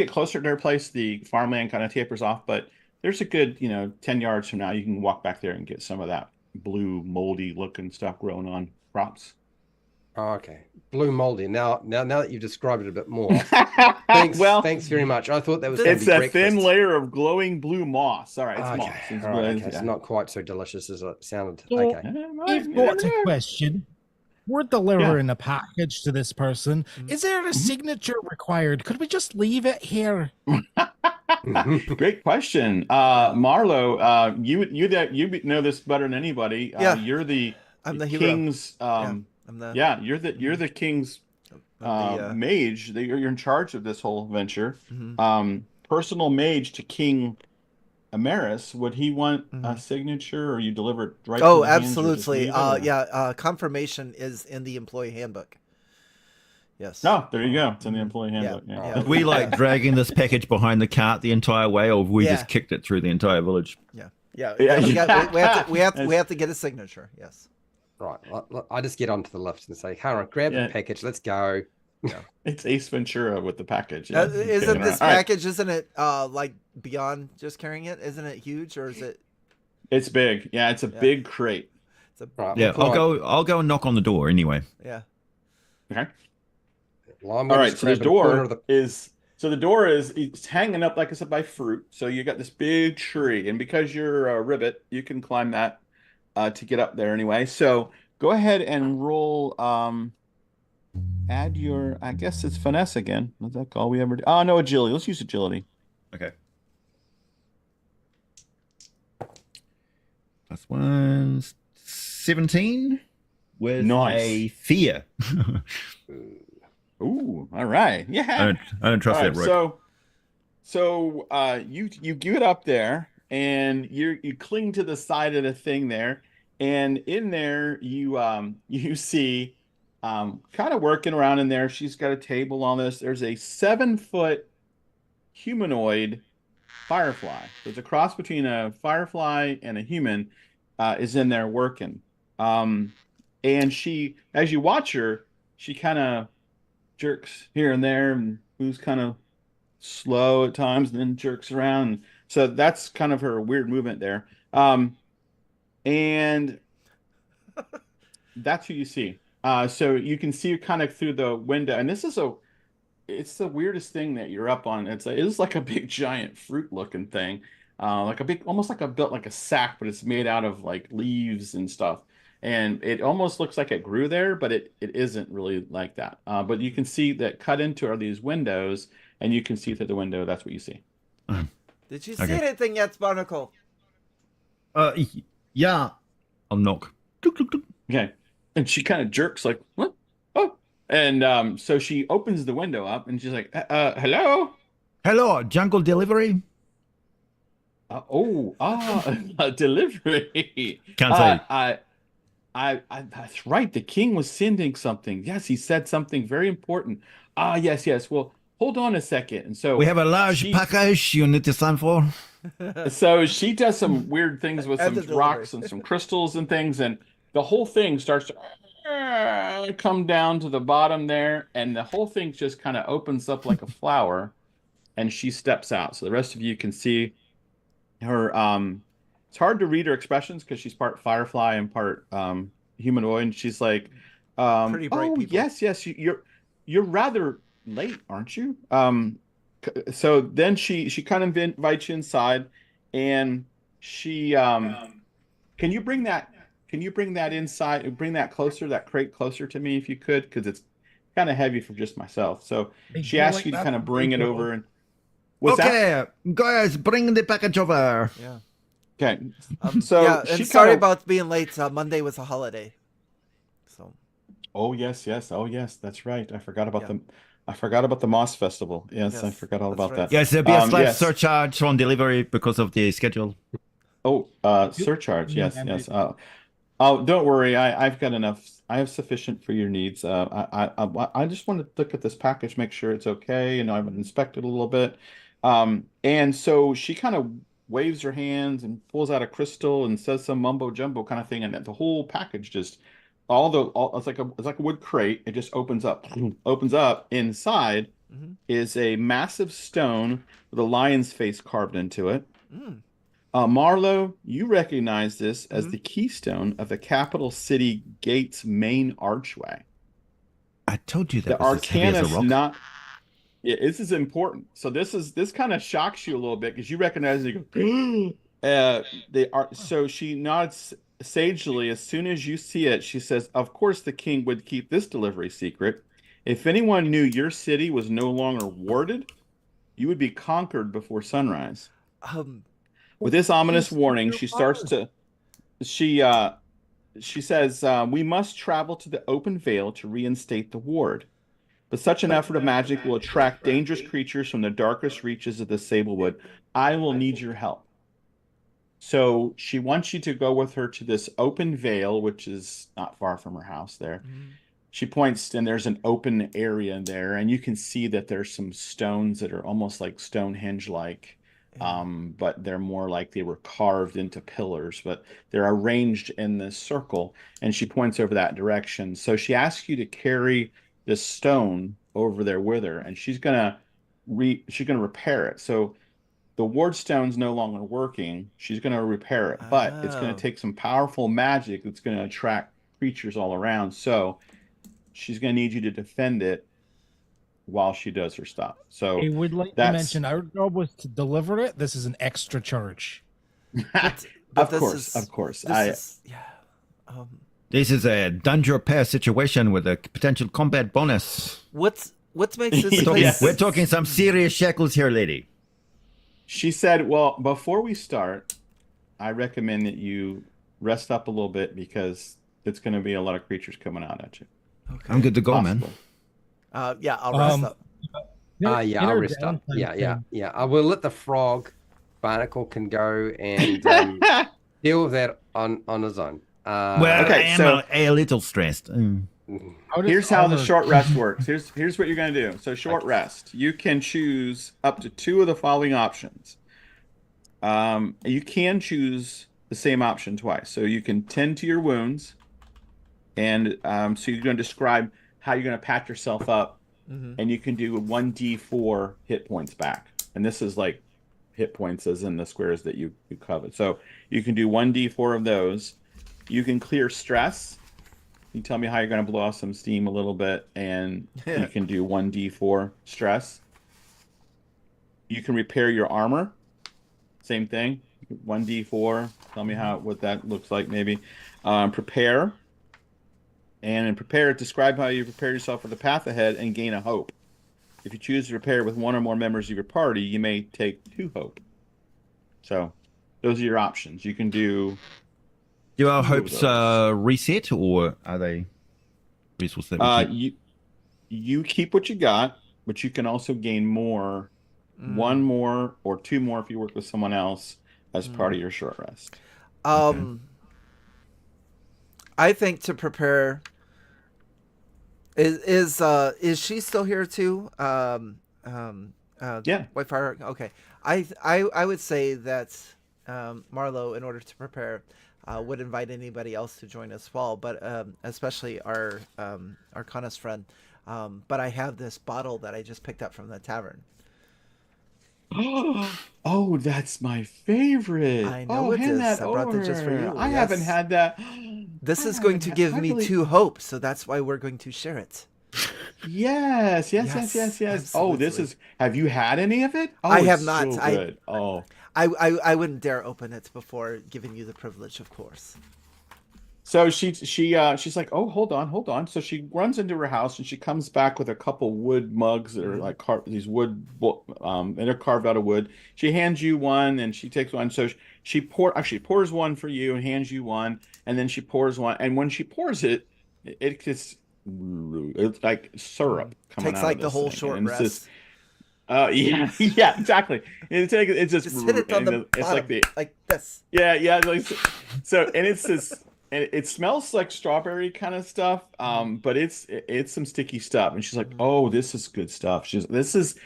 closer to their place, the farmland kind of tapers off. But there's a good 10 yards from now, you can walk back there and get some of that blue moldy looking stuff growing on crops. Oh, okay, blue moldy. Now that you've described it a bit more, thanks. Well, Thanks very much. I thought that was going to it's be a breakfast. thin layer of glowing blue moss. All right, it's moss. Okay, It's all right, really- okay. It's yeah. not quite so delicious as it sounded. So- Okay. I've got a question. We're delivering a package to this person. Is there a signature required? Could we just leave it here? Great question, Marlo. You know this better than anybody. Yeah. You're the I'm the hero. king's. I'm the. You're the king's mage. You're in charge of this whole venture. Mhm. Personal mage to King Amaris, would he want a Mhm. signature, or you deliver it right Oh, to his hands, or just absolutely. leave it, or- Yeah. Confirmation is in the employee handbook. Yes. No, there you go. It's in the Mhm. employee handbook. Yeah. Yeah. We like dragging this package behind the cart the entire way, or we Yeah. just kicked it through the entire village. Yeah. Yeah. We have to get a signature. Yes. Right. I just get onto the lift and say, Hannah, grab Yeah. the package. Let's go. It's Ace Ventura with the package. Yeah. Isn't Kicking this around. All right. package? Isn't it like beyond just carrying it? Isn't it huge, or is it? It's big. Yeah, it's a Yeah. big crate. It's a Right. Yeah, Well, I'll go and knock on the door anyway. yeah. Okay. well, I'm All gonna right. just So the grab a corner door of the- is it's hanging up, like I said, by fruit. So you got this big tree, and because you're a ribbit, you can climb that to get up there anyway. So go ahead and roll. Add your. I guess it's finesse again. Is that all we ever do? Oh no, agility. Let's use agility. Okay. Plus 1, 17 with Nice. a fear. Ooh, all right. Yeah. I don't trust All that right, rope. you get up there, and you cling to the side of the thing there, and in there you see kind of working around in there. She's got a table on this. There's a 7-foot humanoid firefly. So it's a cross between a firefly and a human, is in there working. And she, as you watch her, she kind of jerks here and there and moves kind of slow at times, and then jerks around. So that's kind of her weird movement there. And that's who you see. So you can see kind of through the window, and it's the weirdest thing that you're up on. It is like a big giant fruit looking thing, like a big, almost like built like a sack, but it's made out of like leaves and stuff. And it almost looks like it grew there, but it isn't really like that. But you can see that cut into are these windows, and you can see through the window. That's what you see. Did you see Okay. anything yet, Barnacle? Yeah. I'll knock. Tuk, tuk, tuk. Okay. And she kind of jerks like, what? Oh. And so she opens the window up, and she's like, hello? Hello, jungle delivery. A delivery. Can't say. That's right. The king was sending something. Yes, he said something very important. Yes. Well, hold on a second. And so We have a large she- package you need to sign for. So she does some weird things with At some the delivery. rocks and some crystals and things, and the whole thing starts to come down to the bottom there, and the whole thing just kind of opens up like a flower, and she steps out. So the rest of you can see her. It's hard to read her expressions because she's part firefly and part humanoid, and she's like, Pretty bright "Oh people. yes, you're rather late, aren't you?" So then she kind of invites you inside, and she can you bring that inside, bring that closer, that crate closer to me if you could, because it's kind of heavy for just myself. So Hey, she you asks like you to that? kind of bring it Hey, over. And what's that? Okay, guys, bring the package over. Yeah. Okay. So So yeah, she and sorry kinda- about being late. Monday was a holiday, so Oh yes. Oh yes, that's right. I forgot about Yeah. the Moss Festival. Yes, I Yes, forgot all that's about right. that. Yes, there'll be a slight Yes. surcharge on delivery because of the schedule. Oh, surcharge. Yeah, Yes, and yes. Oh, don't worry. I've got enough. I have sufficient for your needs. I just want to look at this package, make sure it's okay. You know, I've inspected a little bit. And so she kind of waves her hands and pulls out a crystal and says some mumbo jumbo kind of thing, and the whole package just it's like a wood crate. It just opens up, opens up. Inside Mhm. is a massive stone with a lion's face carved into it. Mm. Marlo, you recognize this as Mhm. the keystone of the capital city gate's main archway. I told you The that was as heavy as a Arcanus rock. not. Yeah, this is important. So this kind of shocks you a little bit because you recognize it. You go, so she nods sagely as soon as you see it. She says, "Of course, the king would keep this delivery secret. If anyone knew your city was no longer warded, you would be conquered before sunrise." With this ominous warning, she starts to. She says, "We must travel to the open vale to reinstate the ward. But such an effort of magic will attract dangerous creatures from the darkest reaches of the Sablewood. I will need your help." So she wants you to go with her to this open vale, which is not far from her house there. Mhm. She points, and there's an open area in there, and you can see that there's some stones that are almost like Stonehenge-like, Yeah. but they're more like they were carved into pillars, but they're arranged in this circle, and she points over that direction. So she asks you to carry this stone over there with her, and she's gonna repair it. So the ward stone's no longer working. She's going to repair it, but it's going to Oh. take some powerful magic that's going to attract creatures all around. So she's going to need you to defend it while she does her stuff. I So would like to that's mention our job was to deliver it. This is an extra charge. But of this course, is, of course. This is yeah. This is a danger pair situation with a potential combat bonus. What makes this Yes. place? We're talking some serious shekels here, lady. She said, "Well, before we start, I recommend that you rest up a little bit because it's going to be a lot of creatures coming out at you." Okay. I'm good to go, man. Possibly. Yeah, I'll rest Um, up. Yeah, In I'll our rest up. downtime, Yeah. I will let the frog Barnacle can go and deal with that on his own. Well, okay, I am so- a little stressed. How does Here's how the armor- short rest works. Here's what you're going to do. So short rest. You can choose up to 2 of the following options. You can choose the same option twice. So you can tend to your wounds, and so you're going to describe how you're going to patch yourself up, and you can do a 1d4 hit points back. And this is like hit points as in the squares that you covered. So you can do 1d4 of those. You can clear stress. You tell me how you're going to blow off some steam a little bit, and you can do 1d4 stress. You can repair your armor. Same thing. 1d4. Tell me what that looks like, maybe. Prepare. And in prepare, describe how you prepare yourself for the path ahead and gain a hope. If you choose to prepare with 1 or more members of your party, you may take 2 hope. So those are your options. You can do... Do our 2 of hopes those. reset, or are they resources that we keep? You keep what you got, but you can also gain more, 1 more or 2 more if you work with someone else as part of your short rest. I think to prepare. Is she still here too? Yeah. Whitefire. Okay. I would say that Marlo, in order to prepare, would invite anybody else to join as well, but especially our Arcanist friend. But I have this bottle that I just picked up from the tavern. Oh, that's my favorite. I know it hand is. that I brought that just for over. you. I haven't Yes. had that. This I is going haven't to had- give I me believe- 2 hope, so that's why we're going to share it. Yes. Oh, this Absolutely. is. Have you had any of it? Oh, I have it's not. So I- good. Oh. I wouldn't dare open it before giving you the privilege, of course. So she's like, oh, hold on. So she runs into her house and she comes back with a couple wood mugs that are like these wood, and they're carved out of wood. She hands you one and she takes one. So she pours one for you and hands you one, and then she pours one. And when she pours it, it's like syrup coming Takes out like of the this whole thing. short And it's rest. yeah, exactly. It's just Just hit it on the it's bottom, like the like this. yeah, like, so and it's this, and it smells like strawberry kind of stuff, but it's some sticky stuff. And she's like, "Oh, this is good stuff." This is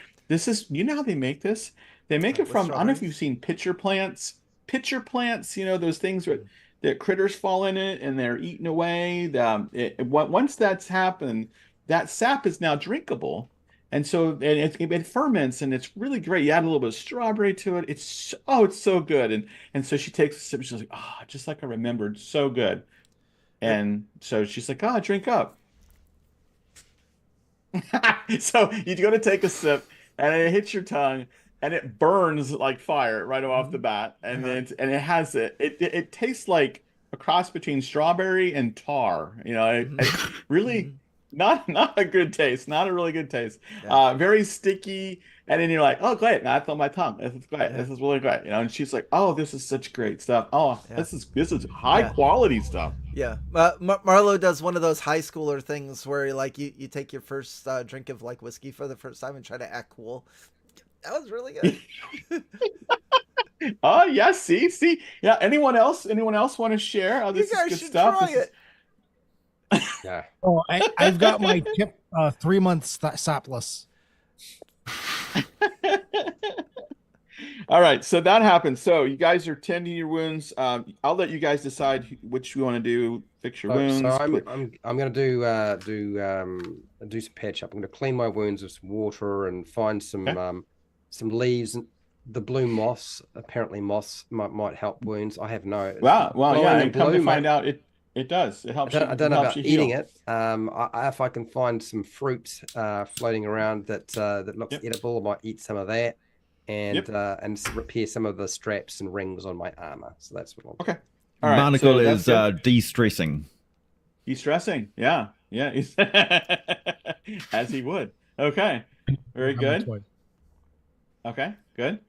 you know how they make this? They make it With from, I don't know if strawberries? you've seen pitcher plants. Pitcher plants, you know, those things where that critters fall in it and they're eaten away. Once that's happened, that sap is now drinkable. And so and it ferments and it's really great. You add a little bit of strawberry to it. It's so good. And so she takes a sip. She's like, oh, just like I remembered, so good. And so she's like, oh, drink up. So you go to take a sip, and it hits your tongue, and it burns like fire right off the bat. And then it has it tastes like a cross between strawberry and tar. You know, it really. Not a good taste, not a really good taste. Yeah. Very sticky, and then you're like, oh, great, now it's on my tongue. This is great. This is really great. You know, and she's like, oh, this is such great stuff. Oh, Yeah. this is high quality stuff. Yeah, Marlo does one of those high schooler things where like you take your first drink of like whiskey for the first time and try to act cool. That was really good. Oh yeah, see. Yeah, anyone else? Anyone else want to share? Oh, You this is guys good should stuff. try This is- it. Yeah. Oh, I've got my chip 3 months sapless. All right, so that happens. So you guys are tending your wounds. I'll let you guys decide which you want to do. Fix your So wounds. I'm gonna do some patch up. I'm gonna clean my wounds with some water and find Okay. some leaves. The blue moss, apparently moss might help wounds. I have no Wow. Well, yeah, glowing and and come to blue, find mate. out, it does. It helps I don't it know helps about you eating heal. it. If I can find some fruit floating around that looks Yep. edible, I might eat some of that and Yep. repair some of the straps and rings on my armor. So that's what I'll do. Okay. All right. Barnacle So that's is good. de-stressing. He's stressing. Yeah. Yeah. As he would. Okay. Very Number good. 20. Okay. Good.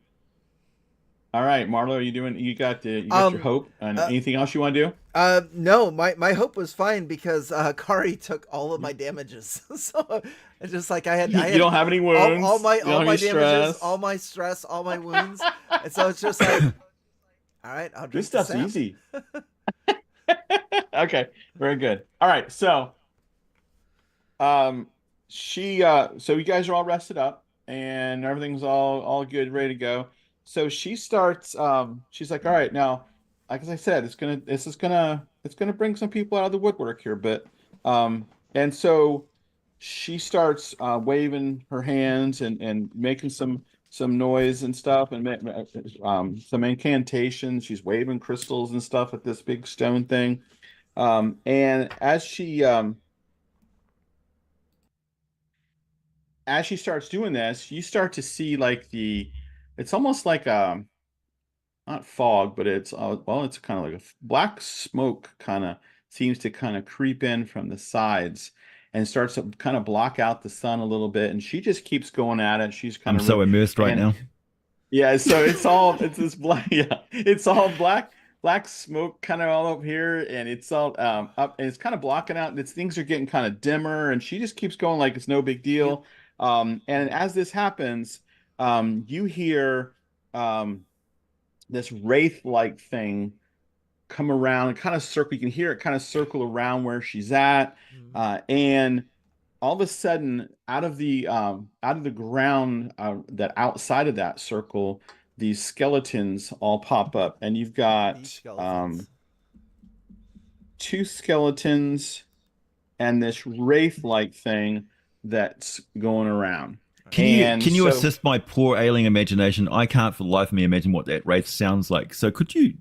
All right, Marlo, you got your Um, hope. And uh, anything else you want to do? No, my hope was fine because Kari took all of my damages. So it's just like I You had don't have any wounds. all my You don't have any damages, stress. all my stress, all my wounds, and so it's just like, all right, I'll drink This the stuff's sap. easy. Okay, very good. All right, so so you guys are all rested up and everything's all good, ready to go. So she starts she's like, all right, now, like as I said, it's gonna bring some people out of the woodwork here a bit. And so she starts waving her hands and making some noise and stuff and some incantations. She's waving crystals and stuff at this big stone thing. And as she starts doing this, you start to see like it's almost like not fog, but it's kind of like a black smoke kind of seems to kind of creep in from the sides and starts to kind of block out the sun a little bit. And she just keeps going at it. She's kind I'm of so immersed right and now. yeah, so it's this black, yeah, it's all black smoke kind of all up here, and it's all up, and it's kind of blocking out. And things are getting kind of dimmer, and she just keeps going like it's no big Yep. deal. And as this happens, you hear this wraith-like thing come around and kind of circle. You can hear it kind of circle around where she's at, and all of a sudden, out of the ground, that outside of that circle, these skeletons all pop up, and you've These got skeletons. two skeletons and this wraith-like thing that's going around. And Can you so, assist my poor ailing imagination? I can't for the life of me imagine what that wraith sounds like. So could you?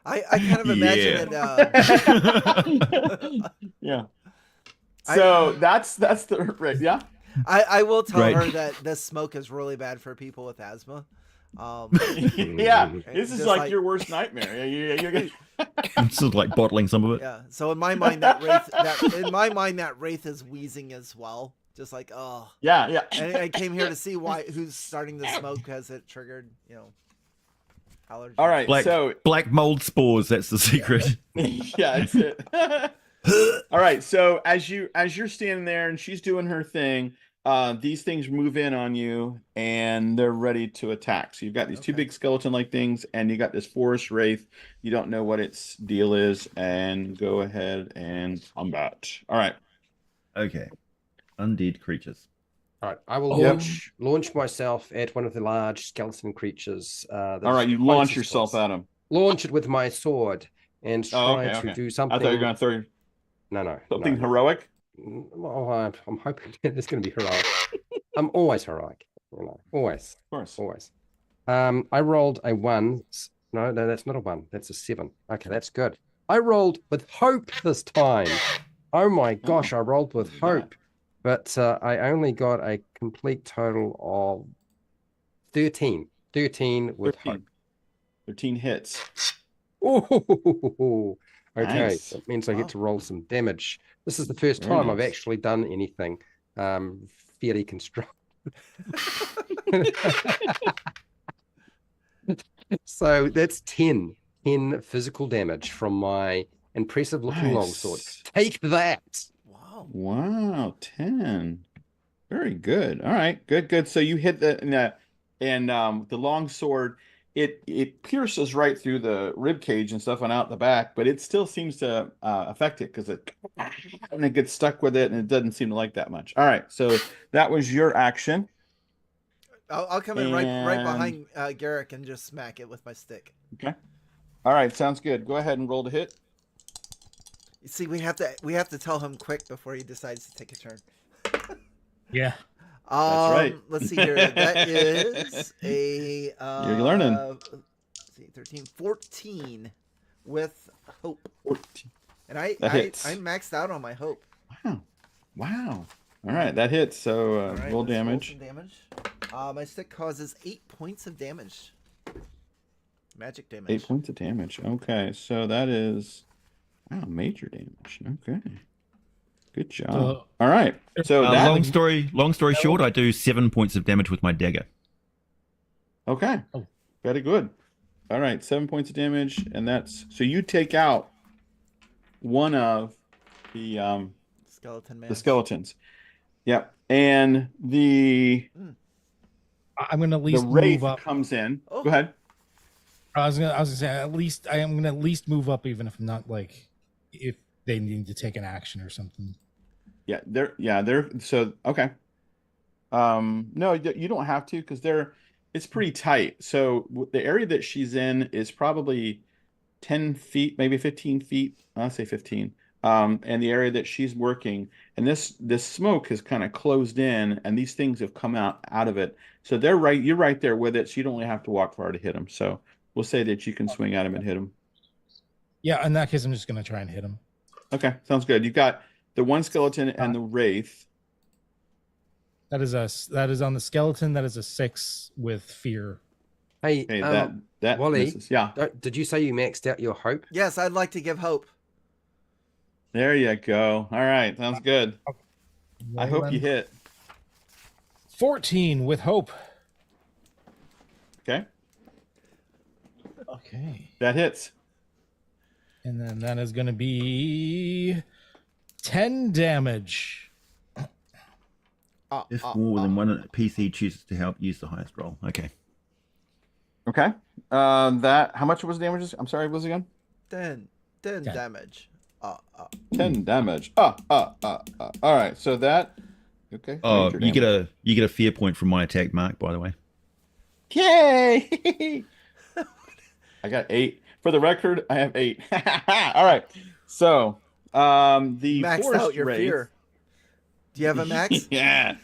I kind of imagine Yeah. it. yeah. So that's the right. Yeah. I will tell Right. her that the smoke is really bad for people with asthma. Yeah. This is Just like like- your worst nightmare. You're gonna. It's sort of like bottling some of it. Yeah. So in my mind, that wraith is wheezing as well. Just like, oh. Yeah, yeah. And I came here to see who's starting the smoke because it triggered, allergies. All right, Black, so black mold spores. That's the secret. yeah, that's it. All right, so as you're standing there and she's doing her thing, these things move in on you and they're ready to attack. So you've got these two Okay. big skeleton-like things, and you got this forest wraith. You don't know what its deal is, and go ahead and combat. All right. Okay. Undead creatures. All right, I will Yep. launch myself at one of the large skeleton creatures. All right, you launch yourself at him. Launch it with my sword and try to do I something. thought you were going to throw No. something no. heroic. Well, I'm hoping it's going to be heroic. I'm always heroic, always. Of course. I rolled a 1. No, that's not a 1. That's a 7. Okay, that's good. I rolled with hope this time. Oh my gosh, I rolled with look at that. hope. But I only got a complete total of 13. 13 with 13. hope. 13 hits. Oh, okay. Nice. That means I Wow. get to roll some damage. This is the first time I've nice. actually done anything fairly constructive. So that's 10 physical damage from my impressive looking longsword. Nice. Take that. Wow. Wow, 10. Very good. All right. Good, good. So you hit the long sword, it pierces right through the rib cage and stuff and out the back, but it still seems to affect it because it gets stuck with it and it doesn't seem to like that much. All right. So that was your action. I'll come in right And behind Garrick and just smack it with my stick. okay. All right, sounds good. Go ahead and roll to hit. You see, we have to tell him quick before he decides to take a turn. Yeah. That's right. Let's see here. That is a You're learning. Let's see, 13, 14 with hope. 14. And I hits. I maxed out on my hope. Wow. Wow. All right, that hits. So All right, roll let's damage. some damage. My stick causes 8 points of damage. Magic damage. 8 points of damage. Okay, so that is major damage. Okay. Good job. All right. So that long story short, I do 7 points of damage with my dagger. okay. Oh. Very good. All right, 7 points of damage, and that's so you take out one of the Skeleton man. the skeletons. Yep. And the I'm gonna at least wraith move up. comes in. Oh. Go ahead. I was gonna say at least I am gonna at least move up, even if I'm not like if they need to take an action or something. Yeah, they're so okay. No, you don't have to because it's pretty tight. So the area that she's in is probably 10 feet, maybe 15 feet. I'll say 15. And the area that she's working, and this smoke has kind of closed in, and these things have come out of it. So you're right there with it. So you don't really have to walk far to hit them. So we'll say that you can swing at him and hit him. Yeah, in that case, I'm just gonna try and hit him. Okay, sounds good. You got the one skeleton and the wraith. That is on the skeleton. That is a 6 with fear. Hey, Okay, that Wally, misses. Yeah. did you say you maxed out your hope? Yes, I'd like to give hope. There you go. All right, sounds good. I hope you Rolling. hit. 14 with hope. Okay, Okay. that hits. And then that is going to be 10 damage. If more than one PC chooses to help, use the highest roll. Okay. Okay. How much was the damage? I'm sorry, was it again? 10 Okay. damage. 10 damage. All right. So that. Okay. Oh, major you damage. get a fear point from my attack mark, by the way. Yay! I got 8. For the record, I have 8. All right. So, the Maxed forest out your wraith- fear. Do you have a max? Yeah.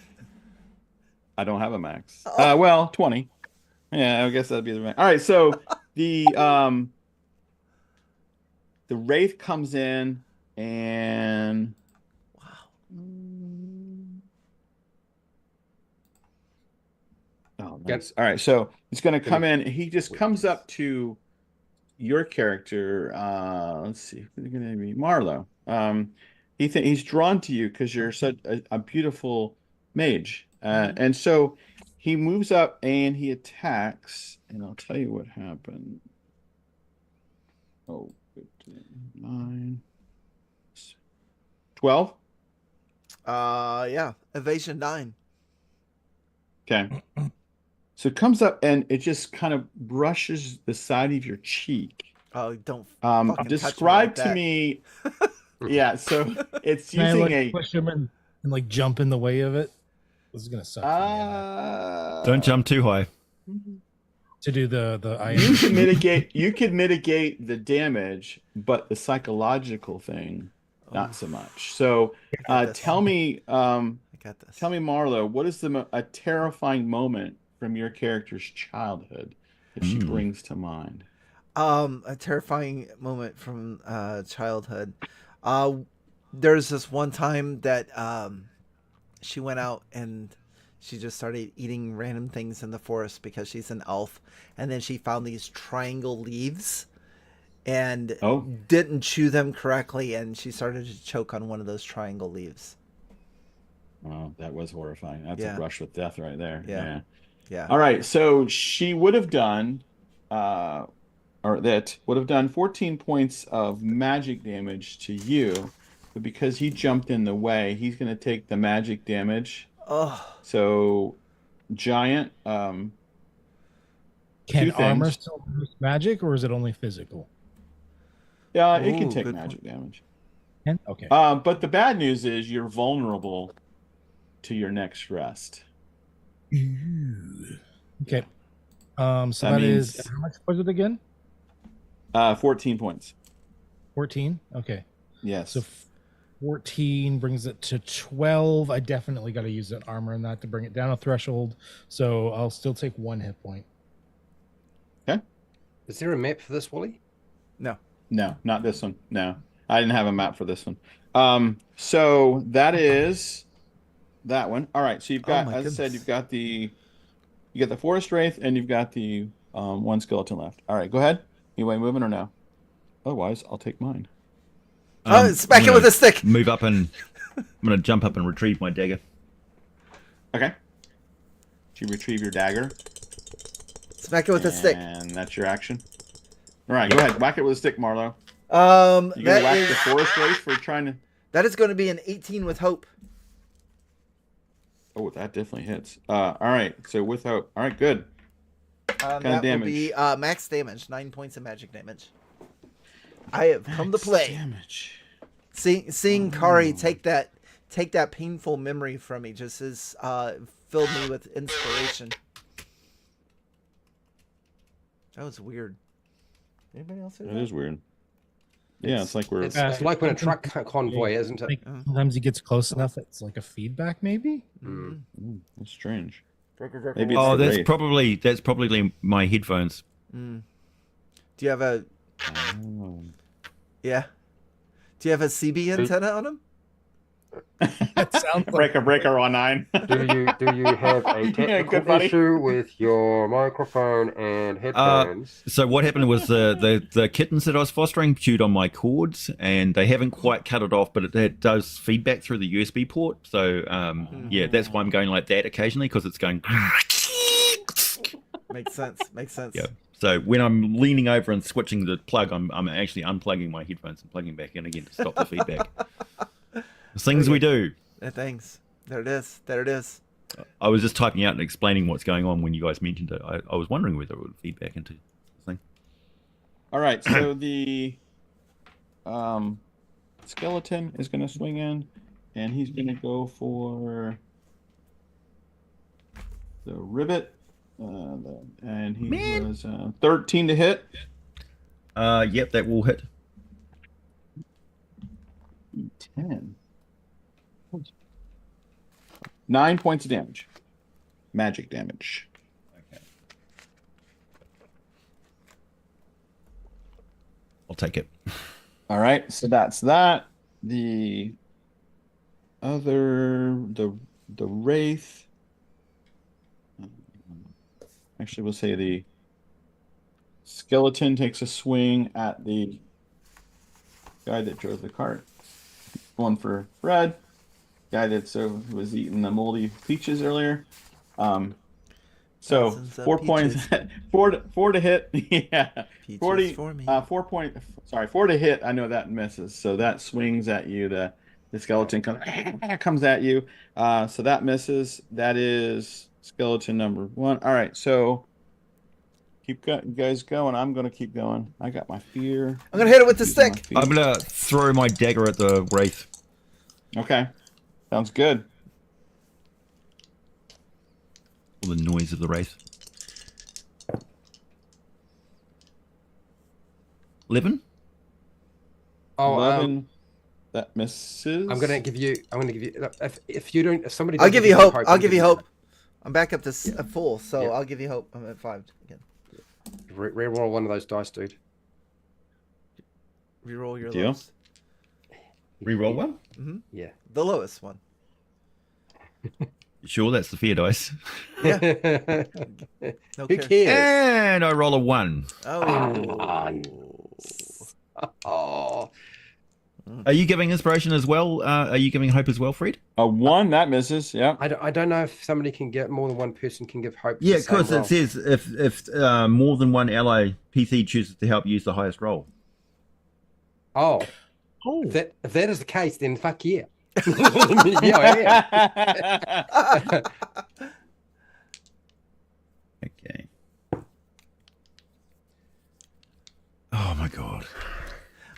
I don't have a max. Oh. Well, 20. Yeah, I guess that'd be the max. All right, so the wraith comes in and oh, nice. All right, so he's going to come in. He just comes up to your character. Let's see, who's going to be Marlo. He's drawn to you because you're such a beautiful mage, and so he moves up and he attacks. And I'll tell you what happened. Oh, 15, 9, 12. Yeah. Evasion 9. Okay. So it comes up and it just kind of brushes the side of your cheek. Oh, don't fucking touch me Describe like to that. me. Yeah, so it's Can I using like a. push him and like jump in the way of it? This is gonna suck. for me, man. Don't jump too high. To do the You can mitigate the damage, but the psychological thing, not so much. So, got this. tell me, I got this. tell me, Marlo, what is a terrifying moment from your character's childhood that she brings to mind? A terrifying moment from childhood. There's this one time that she went out and she just started eating random things in the forest because she's an elf, and then she found these triangle leaves and didn't chew them correctly, and she started to choke on one of those triangle leaves. Oh, that was horrifying. That's Yeah. a brush with death right there. Yeah. Yeah. All right, so she would have done, or that would have done 14 points of magic damage to you, but because he jumped in the way, he's going to take the magic damage Oh, So giant. Can Two armor things. still boost magic, or is it only physical? Yeah, it can Ooh, take good magic damage. Okay. But the bad news is you're vulnerable to your next rest. Okay. So That that is means- how much was it again? 14 points. 14. Okay. Yes. So 14 brings it to 12. I definitely got to use that armor in that to bring it down a threshold. So I'll still take 1 hit point. Is there a map for this, Wally? no. No, not this one. No, I didn't have a map for this one. So that is that one. All right. So you've got, my as I said, goodness. you got the forest wraith, and you've got the one skeleton left. All right, go ahead. Anyway, moving or no? Otherwise, I'll take mine. Oh, smack I'm it with gonna a stick. Move up and I'm gonna jump up and retrieve my dagger. Okay. So you retrieve your dagger, Smack it with a stick. and that's your action. All right, go ahead. Whack it with a stick, Marlo. You gonna That whack is the forest wraith for trying to? that is going to be an 18 with hope. Oh, that definitely hits. All right. So with hope. All right, good. That Kinda will be max damage, 9 points of magic damage. I have come to play. Damage. Seeing Kari take that painful memory from me just has filled me with inspiration. That was weird. Anybody else hear That that? is weird. Yeah, it's like we're. It's like when a truck convoy, isn't it? Like, sometimes he gets close enough. It's like a feedback, maybe. Mhm. That's strange. Maybe Maybe it's Oh, the that's wraith. probably my headphones. Do you have a Oh. yeah? Do you have a CB antenna on him? That sounds like breaker on 9. Do you have a Yeah, technical good buddy. issue with your microphone and headphones? So what happened was the kittens that I was fostering chewed on my cords, and they haven't quite cut it off, but it does feedback through the USB port. So yeah, that's why I'm going like that occasionally, because it's going. Makes sense. Makes sense. Yeah. So when I'm leaning over and switching the plug, I'm actually unplugging my headphones and plugging back in again to stop the feedback. The things we do. Thanks. There it is. There it is. I was just typing out and explaining what's going on when you guys mentioned it. I was wondering whether it would feed back into the thing. All right, so the skeleton is going to swing in, and he's going to go for the ribbit. And he was 13 to hit. Yep, that will hit. 10. 9 points of damage. Magic damage. I'll take it. All right, so that's that. The other, the wraith. Actually, we'll say the skeleton takes a swing at the guy that drove the cart. One for Fred, guy that was eating the moldy peaches earlier. So Thousands of 4 points, four to hit. Yeah, Peaches 40. for me. 4 to hit. I know that misses. So that swings at you. The skeleton comes at you. So that misses. That is skeleton number 1. All right. So keep you guys going. I'm gonna keep going. I got my fear. I'm gonna hit it with the Using my stick. fear. I'm gonna throw my dagger at the wraith. Okay. Sounds good. All the noise of the wraith. 11. Oh, 11. That misses. I'm gonna give you. If you don't, if somebody. I'll doesn't give you hope. I'll I'm give you giving hope. I'm back up to full, so Yeah. I'll give you hope. I'm at 5 again. Reroll one of those dice, dude. Reroll your Deal. lowest. Reroll one. Yeah. The lowest one. Sure, that's the fear dice. No Who care. cares? And I roll a 1. Oh. Oh, Are you giving inspiration as well? Are you giving hope as well, Fred? A 1 that misses. Yeah. I don't know if somebody can get more than one person can give hope. for Yeah, the same because it roll. says if more than one ally PC chooses to help use the highest roll. Oh, Oh, if that is the case, then fuck yeah. Yeah, I am. Okay. Oh my god.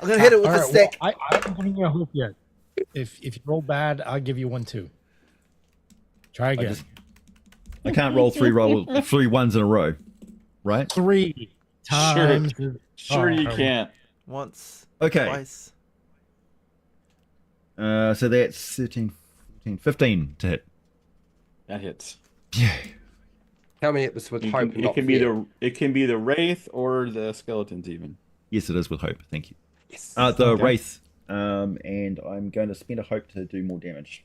I'm gonna hit it with All a right, stick. well, I haven't given you a hope yet. If you roll bad, I'll give you one too. Try again. I can't roll three ones in a row, right? 3 times. Sure you Oh, can't. Once. Okay. Twice. So that's 13, 14, 15 to hit. That hits. Yeah. Tell me it was with hope and It not can be fear. it can be the wraith or the skeletons even. Yes, it is with hope. Thank you. Yes. The Okay. wraith. And I'm going to spend a hope to do more damage.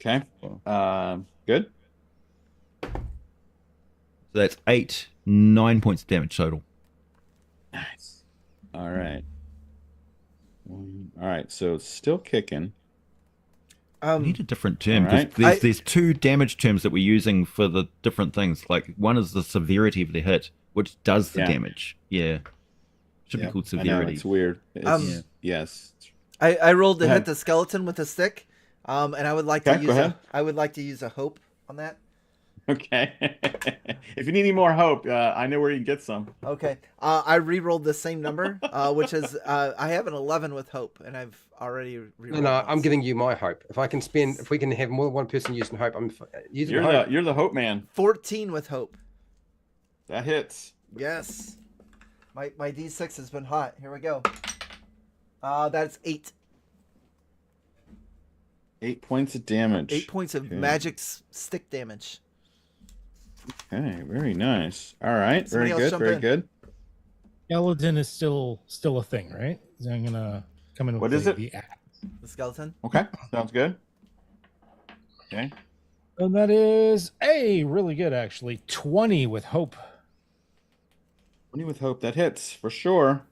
Okay. Good. So that's 9 points of damage total. Nice. All right. All right. So it's still kicking. We need a different term All because right. there's two damage terms that we're using for the different things. Like one is the severity of the hit, which does the Yeah. damage. Yeah. Should be Yeah, called I know, severity. it's weird. It's, Yeah. Yes. I rolled to Go hit ahead. the skeleton with a stick. And I would like Okay, to go use ahead. I would like to use a hope on that. Okay. If you need any more hope, I know where you can get some. Okay. I re-rolled the same number, which is I have an 11 with hope, and I've already re-rolled. No, I'm once. giving you my hope. If we can have more than one person using hope, I'm using You're hope. the hope man. 14 with hope. That hits. Yes. My D6 has been hot. Here we go. That's 8. 8 points of damage. 8 points of Okay. magic stick damage. Okay, very nice. All right, Somebody else very good, jump very in. good. Skeleton is still a thing, right? So I'm gonna come in with What is it? the axe. The skeleton. Okay, sounds good. Okay, And that is really good actually. 20 with hope. 20 with hope. That hits for sure.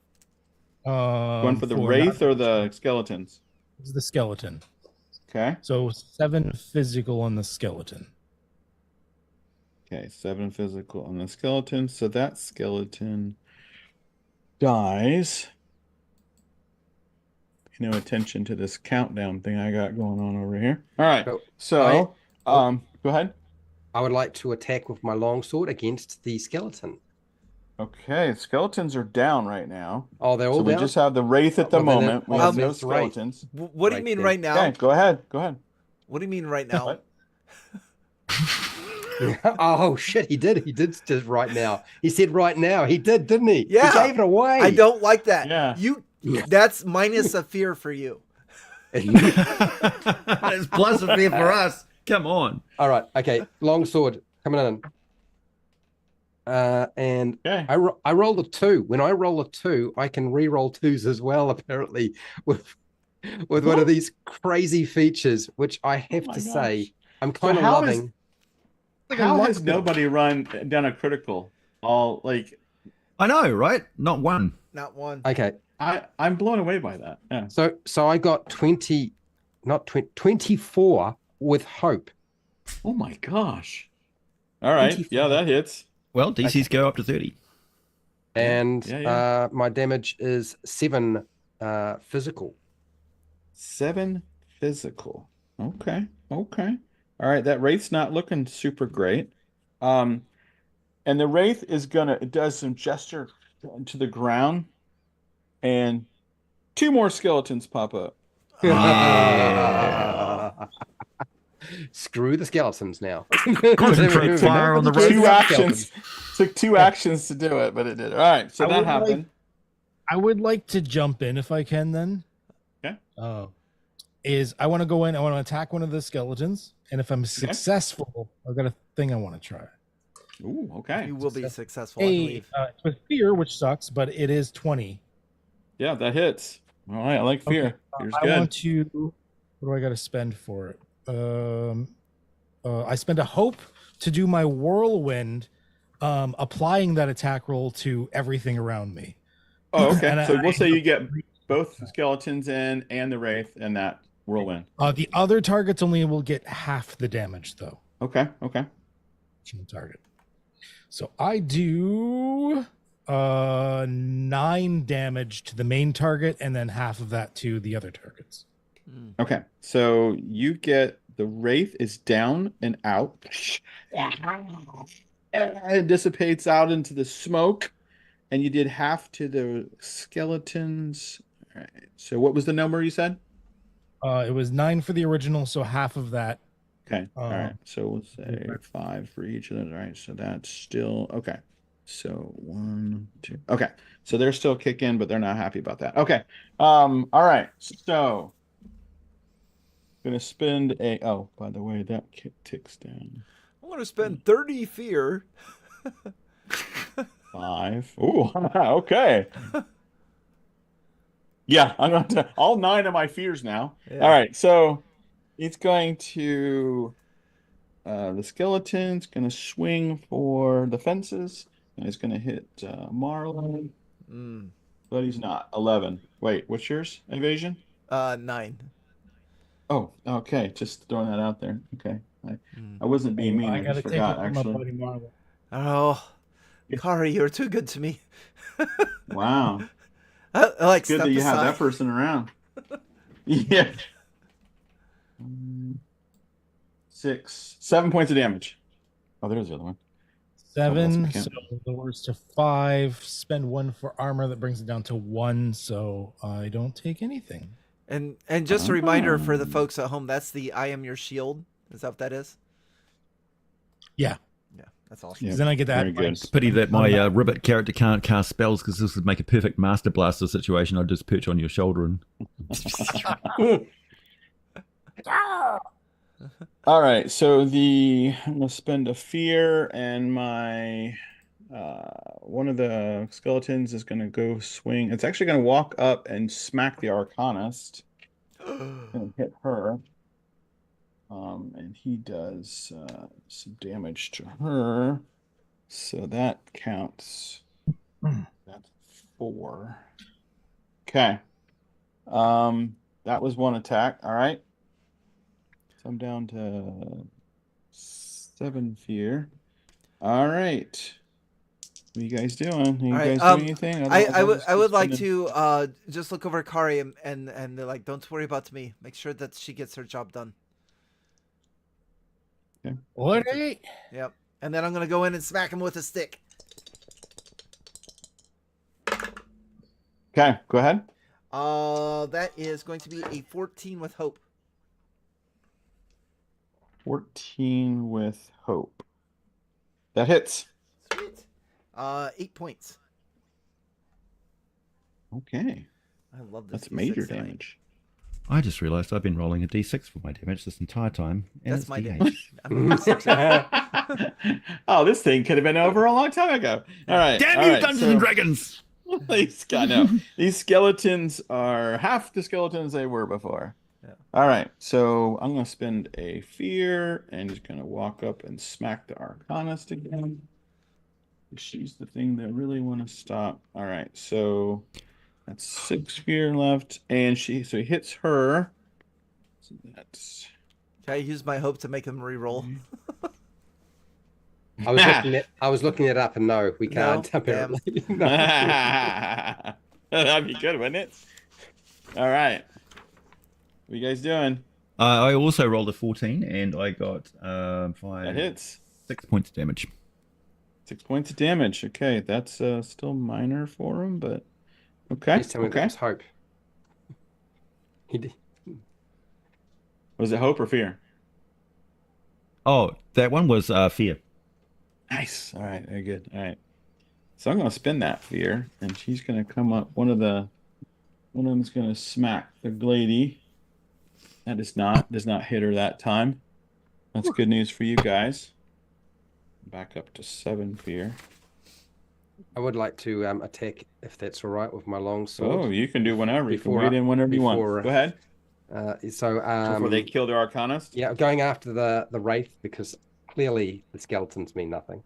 Going for the wraith or the skeletons? It's the skeleton. Okay. So 7 physical on the skeleton. Okay, 7 physical on the skeleton. So that skeleton dies. Pay no attention to this countdown thing I got going on over here. All right. So, go ahead. I would like to attack with my longsword against the skeleton. Okay, skeletons are down right now. Oh, they're all So we down? just have the wraith at the Well, then moment. We it- have no it's the wraith. skeletons. What do you Right mean then. right now? Okay, go ahead. Go ahead. What do you mean right now? What? Oh shit, he did just right now. He said right now. He did, didn't he? Yeah. He gave it away. I don't like that. Yeah. That's minus a fear for you. It's plus a fear for us. Come on. All right. Okay. Longsword coming in. And Okay. I rolled a 2. When I roll a 2, I can re-roll 2s as well, apparently, with one of these crazy features, which I have Oh my to gosh. say I'm kind of how loving. How has nobody done a critical? All like I know, right? Not one. Not one. Okay. I'm blown away by that. Yeah. So I got 24 with hope. Oh my gosh. All right. 24. Yeah, that hits. Well, DCs go up to 30. And Yeah. my damage is 7 physical. 7 physical. Okay. Okay. All right. That wraith's not looking super great. And the wraith it does some gesture to the ground, and 2 more skeletons pop up. Screw the skeletons now. Concentrate fire on the road. 2 actions. Took 2 actions to do it, but it did. All right. So I that would like- happened. I would like to jump in if I can then. Okay. I want to go in, I want to attack one of the skeletons, and if I'm successful, I've got a thing I want to try. Ooh, okay. You will be successful, I believe. It's with fear, which sucks, but it is 20. Yeah, that hits. All right, I like fear. Fear's I good. want to. What do I got to spend for it? I spend a hope to do my whirlwind, applying that attack roll to everything around me. Oh, okay. And So we'll say you get both skeletons in and the wraith and that whirlwind. The other targets only will get half the damage, though. Okay. Okay. From the target. So I do 9 damage to the main target, and then half of that to the other targets. Okay, so you get the wraith is down and out. It dissipates out into the smoke, and you did half to the skeletons. All right. So what was the number you said? It was 9 for the original, so half of that. Okay. All right. Um, So we'll say 5 for each of those. All right. So that's still okay. So 1, 2. Okay. So they're still kicking, but they're not happy about that. Okay. All right. So gonna spend a. Oh, by the way, that ticks down. I want to spend 30 fear. 5. Ooh. Okay. Yeah, I'm going to all 9 of my fears now. Yeah. All right. So it's going to. The skeleton's going to swing for the fences, and it's going to hit Marlon, but he's not. 11. Wait, what's yours? Evasion? 9. Oh, okay. Just throwing that out there. Okay. I wasn't being mean. I gotta just take forgot, it from my actually. buddy Marvel. Oh, Kari, you're too good to me. Wow. I like Good step that you have aside. that person around. Yeah. 6, 7 points of damage. Oh, there's the other one. 7, that's so okay. lowers to 5. Spend 1 for armor, that brings it down to 1. So I don't take anything. And just a reminder for the folks at home, that's the I am your shield. Is that what that is? Yeah. Yeah, that's all. Yeah, Then I get that. very good. Pity that my Ribbit character can't cast spells, because this would make a perfect Master Blaster situation. I'd just perch on your shoulder and. All right, so I'm gonna spend a fear, and my one of the skeletons is gonna go swing. It's actually gonna walk up and smack the Arcanist. Gonna hit her. And he does some damage to her. So that counts. That's 4. Okay. That was 1 attack. All right. So I'm down to 7 fear. All right. What are you guys doing? Are you guys doing anything? I would like to just look over Kari and they're like, don't worry about me. Make sure that she gets her job done. Okay. All right. Yep. And then I'm gonna go in and smack him with a stick. Okay, go ahead. That is going to be a 14 with hope. 14 with hope. That hits. Sweet. 8 points. Okay. I love this. That's major D6 tonight. damage. I just realised I've been rolling a d6 for my damage this entire time. And That's it's my D8. damage. I'm a D6. Oh, this thing could have been over a long time ago. All right. Damn all you, right, Dungeons so and Dragons! these skeletons are half the skeletons they were before. Yeah. All right. So I'm going to spend a fear and just going to walk up and smack the Arcanist again. She's the thing that I really want to stop. All right. So that's 6 fear left. And so he hits her. So that's. Can I use my hope to make him re-roll? I was looking it up, and no, we can't. No? Apparently, That'd be good, wouldn't it? All right. What are you guys doing? I also rolled a 14, and I got That hits. 6 points of damage. 6 points of damage. Okay, that's still minor for him, but okay. Please tell me that was hope. He did. Was it hope or fear? Oh, that one was fear. Nice. All right, very good. All right. So I'm gonna spin that fear, and she's gonna come up. One of them's gonna smack the Glady. That does not hit her that time. That's good news for you guys. Back up to 7 fear. I would like to attack, if that's all right, with my long sword. Oh, you can do whenever. You can Before, wait in whenever you want. before, Go ahead. Before they kill the Arcanist? Yeah, going after the Wraith, because clearly the skeletons mean nothing.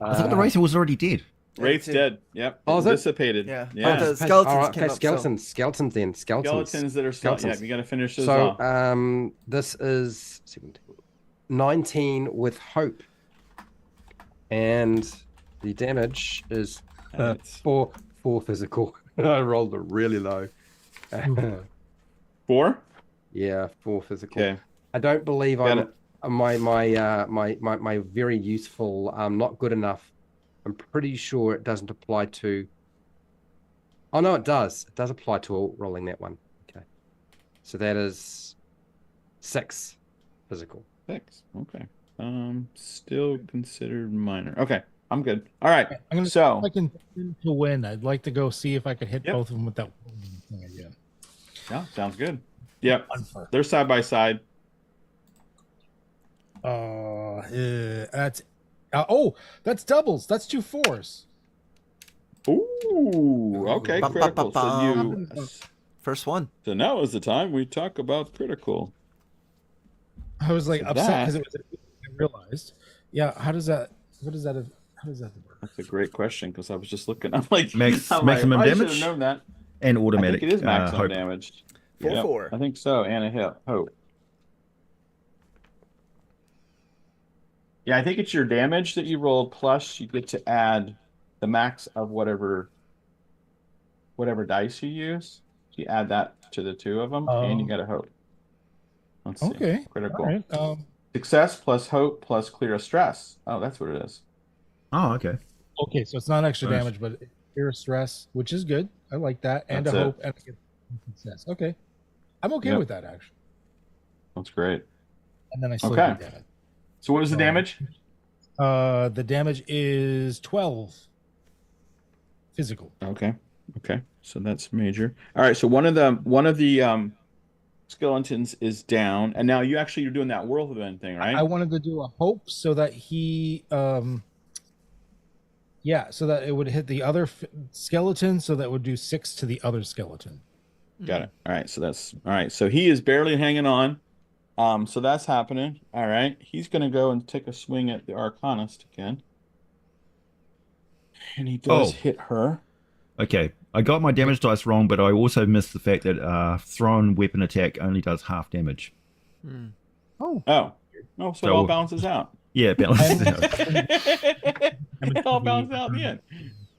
I thought the racer was already dead. Wraith's dead. Yep. Oh, is it? Dissipated. Yeah. Yeah. But the skeletons All right, came okay, up, skeletons. Skeletons then. Skeletons. Skeletons that are still. Skeletons. Yeah, you got to finish those So off. this is 17, 19 with hope, and the damage is four physical. I rolled it really low. 4? Yeah, 4 physical. Okay. I don't believe Got I'm my very useful not good enough. I'm pretty sure it doesn't apply to. Oh no, it does. It does apply to rolling that one. Okay, so that is 6 physical. 6. Okay. Still considered minor. Okay, I'm good. All right. I'm gonna So I can to win. I'd like to go see if I could hit Yep. both of them with that thing again. yeah, sounds good. Yep. Unfair. They're side by side. That's that's doubles. That's 2 4s. Ooh. Okay. Bum, bum, Critical. bum, So bum. you. First one. So now is the time we talk about critical. I was like So upset because that- it was. I realized. Yeah. How does that? What is that? How does that work? That's a great question because I was just looking. I'm like, Maximum I should damage? have known that. And I automatic. think it is maximum hope. damage. 4/4. I think so. And a hit. Hope. Yeah, I think it's your damage that you rolled plus you get to add the max of whatever dice you use. You add that to the 2 of them, and you Oh. get a hope. Let's see. Okay. Critical. All right. Success plus hope plus clear of stress. Oh, that's what it is. Oh, okay. Okay. So it's not extra Nice. damage, but clear stress, which is good. I like that, and That's a it. hope and a success. Okay. I'm okay Yep. with that actually. That's great. And then I still Okay. do damage. So what was the damage? The damage is 12 physical. Okay. Okay. So that's major. All right. So one of the skeletons is down, and now you're doing that whirlwind thing, right? I wanted to do a hope so that he so that it would hit the other skeleton, so that would do 6 to the other skeleton. Got it. All right. So that's all right. So he is barely hanging on. So that's happening. All right. He's going to go and take a swing at the Arcanist again. And he does hit her. Okay. I got my damage dice wrong, but I also missed the fact that thrown weapon attack only does half damage. Oh, Oh. No, so it all balances out. Yeah, balance. It all balances out in the end.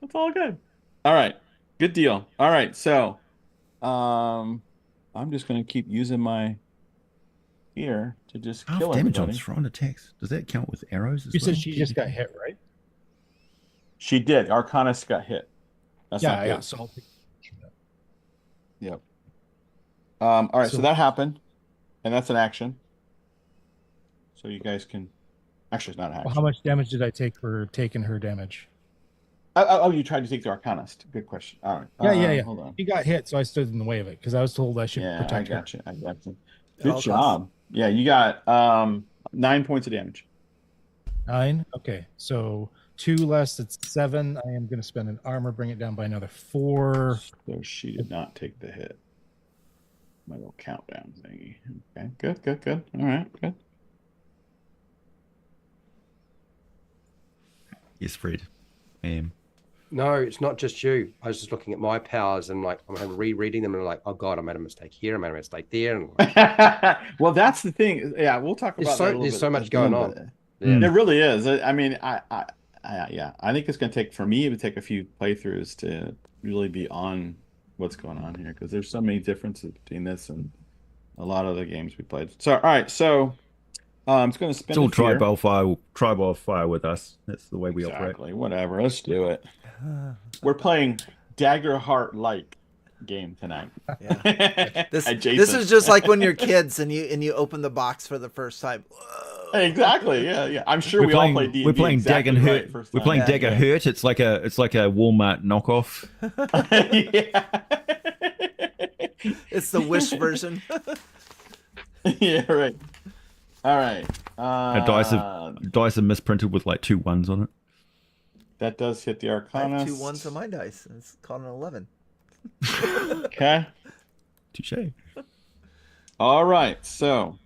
That's all good. All right. Good deal. All right. So, I'm just going to keep using my ear to just half kill damage on everybody. thrown attacks. Does that count with arrows as you well? said she just got hit, right? She did. Arcanist got hit. That's not Yeah. good. So I'll take Yep. All right, so So- that happened, and that's an action. So you guys can. Actually, it's not an action. Well, how much damage did I take for taking her damage? Oh, you tried to take the Arcanist. Good question. All right. Yeah. Hold on. He got hit, so I stood in the way of it because I was told I should Yeah, I protect her. got you. I got you. At Good all job. Yeah, you got 9 points of damage. 9. Okay, so 2 less. That's 7. I am going to spend an armor, bring it down by another 4. So she did not take the hit. My little countdown thingy. Okay, good. All right, good. Yes, Fred. No, it's not just you. I was just looking at my powers and like I'm rereading them and like, oh god, I made a mistake here, I made a mistake there, and Well, that's the thing. Yeah, we'll talk about that a little there's bit so at much the going end, on. but- Yeah. There really is. I mean, I think it's going to take, for me, it would take a few playthroughs to really be on what's going on here, because there's so many differences between this and a lot of the games we played. So, all right, so it's going to spin. It's all a fear. tribal fire with us. That's the way we operate. Exactly. Whatever. Let's do it. We're playing Daggerheart like game tonight. Yeah. This Adjacent. is just like when you're kids and you open the box for the first time. Whoa. Exactly. Yeah. I'm sure we all play D&D. We're playing exactly Daggerheart. right first We're time. playing Yeah. Daggerheart. It's like a Walmart knockoff. Yeah. It's the Wish version. Yeah, right. All right. Dice are misprinted with like 2 1s on it. That does hit the I have Arcanist. 2 1s on my dice. It's called an 11. Okay. Touche. All right. So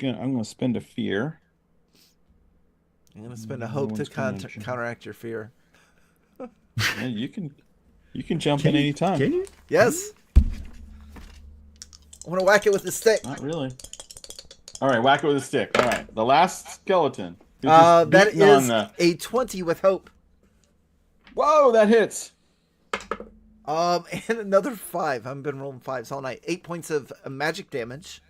I'm gonna spend a fear. I'm gonna spend a hope to Everyone's gonna jump. counteract your fear. Yeah, you can jump in anytime. Can you? Yes. I want to whack it with the stick. Not really. All right, whack it with a stick. All right, the last skeleton. who's That just beating on is the- a 20 with hope. Whoa, that hits. And another 5. I've been rolling 5s all night. 8 points of magic damage.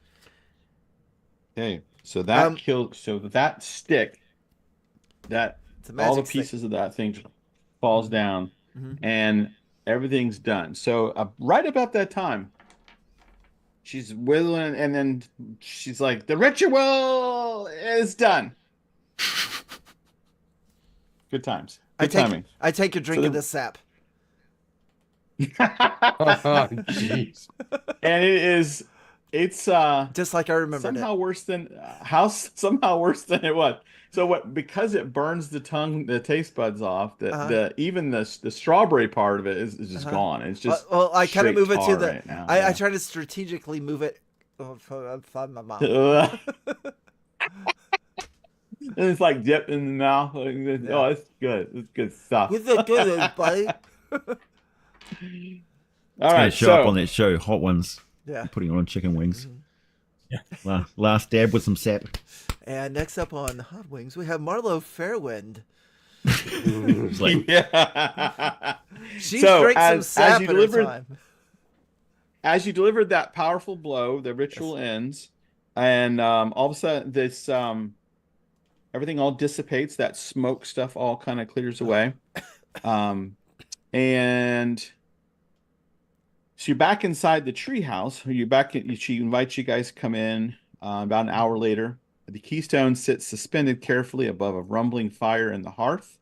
Okay, so that Um, killed. So that stick, that It's a all the magic stick. pieces of that thing falls down, Mhm. and everything's done. So right about that time, she's whittling, and then she's like, "The ritual is done." Good times. Good timing. I take a drink So of the- this sap. Oh, jeez. And it's Just like I remembered somehow worse than somehow worse than it was. So what, because it burns the taste buds off, the even the strawberry part of it is just gone. It's it. just Well, I kind of straight move it to tar the. right now. I try to strategically move it outside my mouth. Ugh. And it's like dipped in the mouth. Like, oh, it's good. It's good stuff. What's that good, buddy? All Gonna right, show up so on that show, Hot Ones. Yeah. Putting it on chicken wings. Yeah. Last dab with some sap. And next up on Hot Wings, we have Marlo Fairwind. It's like, yeah. She So, drank some as sap you at her delivered- time. As you delivered that powerful blow, the ritual ends, and all of a sudden this everything all dissipates. That smoke stuff all kind of clears away, and so you're back inside the treehouse. She invites you guys to come in. About an hour later, the keystone sits suspended carefully above a rumbling fire in the hearth.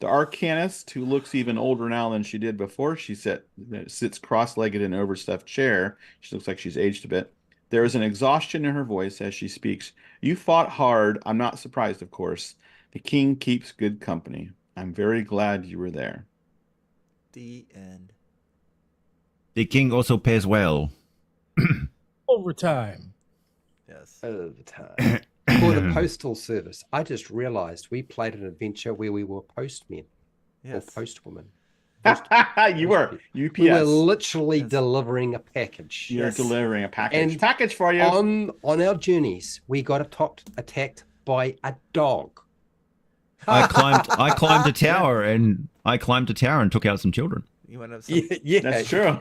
The arcanist, who looks even older now than she did before, sits cross-legged in an overstuffed chair. She looks like she's aged a bit. There is an exhaustion in her voice as she speaks. You fought hard. I'm not surprised, of course. The king keeps good company. I'm very glad you were there. The end. the king also pays well. Overtime. Yes. Overtime. For the postal service, I just realized we played an adventure where we were postmen or Yes. postwomen. You were UPS. We were literally Yes. delivering a package. You're Yes. delivering a package. And Package for you. On our journeys, we got attacked by a dog. I climbed a tower and took out some children. You want to have some... Yeah, That's true.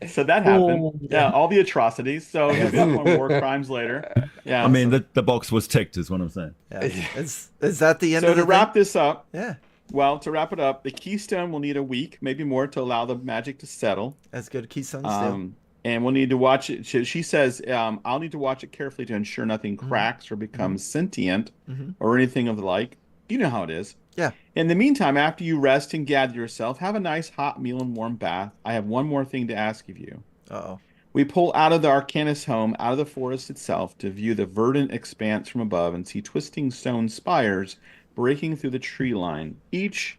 So that happened. Oh, Yeah, all the atrocities. So you'll get more war crimes later. Yeah. I mean, the box was ticked, is what I'm saying. Yeah. Is that the end So of the to wrap this up, Yeah. well, to wrap it up, the keystone will need a week, maybe more, to allow the magic to settle. As good Keystones do. And we'll need to watch it. She says, I'll need to watch it carefully to ensure nothing Mm-hmm. cracks or becomes sentient or anything of the like. You know how it is. Yeah. In the meantime, after you rest and gather yourself, have a nice hot meal and warm bath. I have one more thing to ask of you. Uh-oh. We pull out of the Arcanist home, out of the forest itself, to view the verdant expanse from above and see twisting stone spires breaking through the tree line, each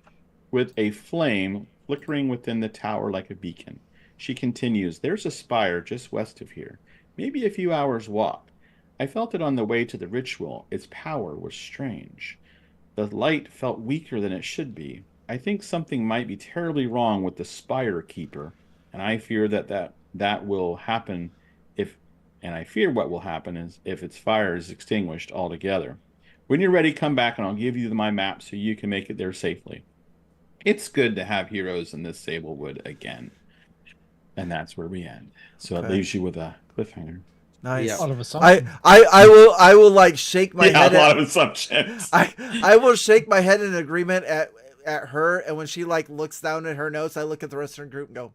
with a flame flickering within the tower like a beacon. She continues, there's a spire just west of here, maybe a few hours' walk. I felt it on the way to the ritual. Its power was strange. The light felt weaker than it should be. I think something might be terribly wrong with the spire keeper, and I fear that will happen I fear what will happen is if its fire is extinguished altogether. When you're ready, come back and I'll give you my map so you can make it there safely. It's good to have heroes in this Sablewood again. And that's where we end. So Okay. it leaves you with a cliffhanger. Nice. Yeah. All of a sudden. I will like shake my Yeah, head a lot at, of assumptions. I will shake my head in agreement at her, and when she like looks down at her notes, I look at the rest of her group and go,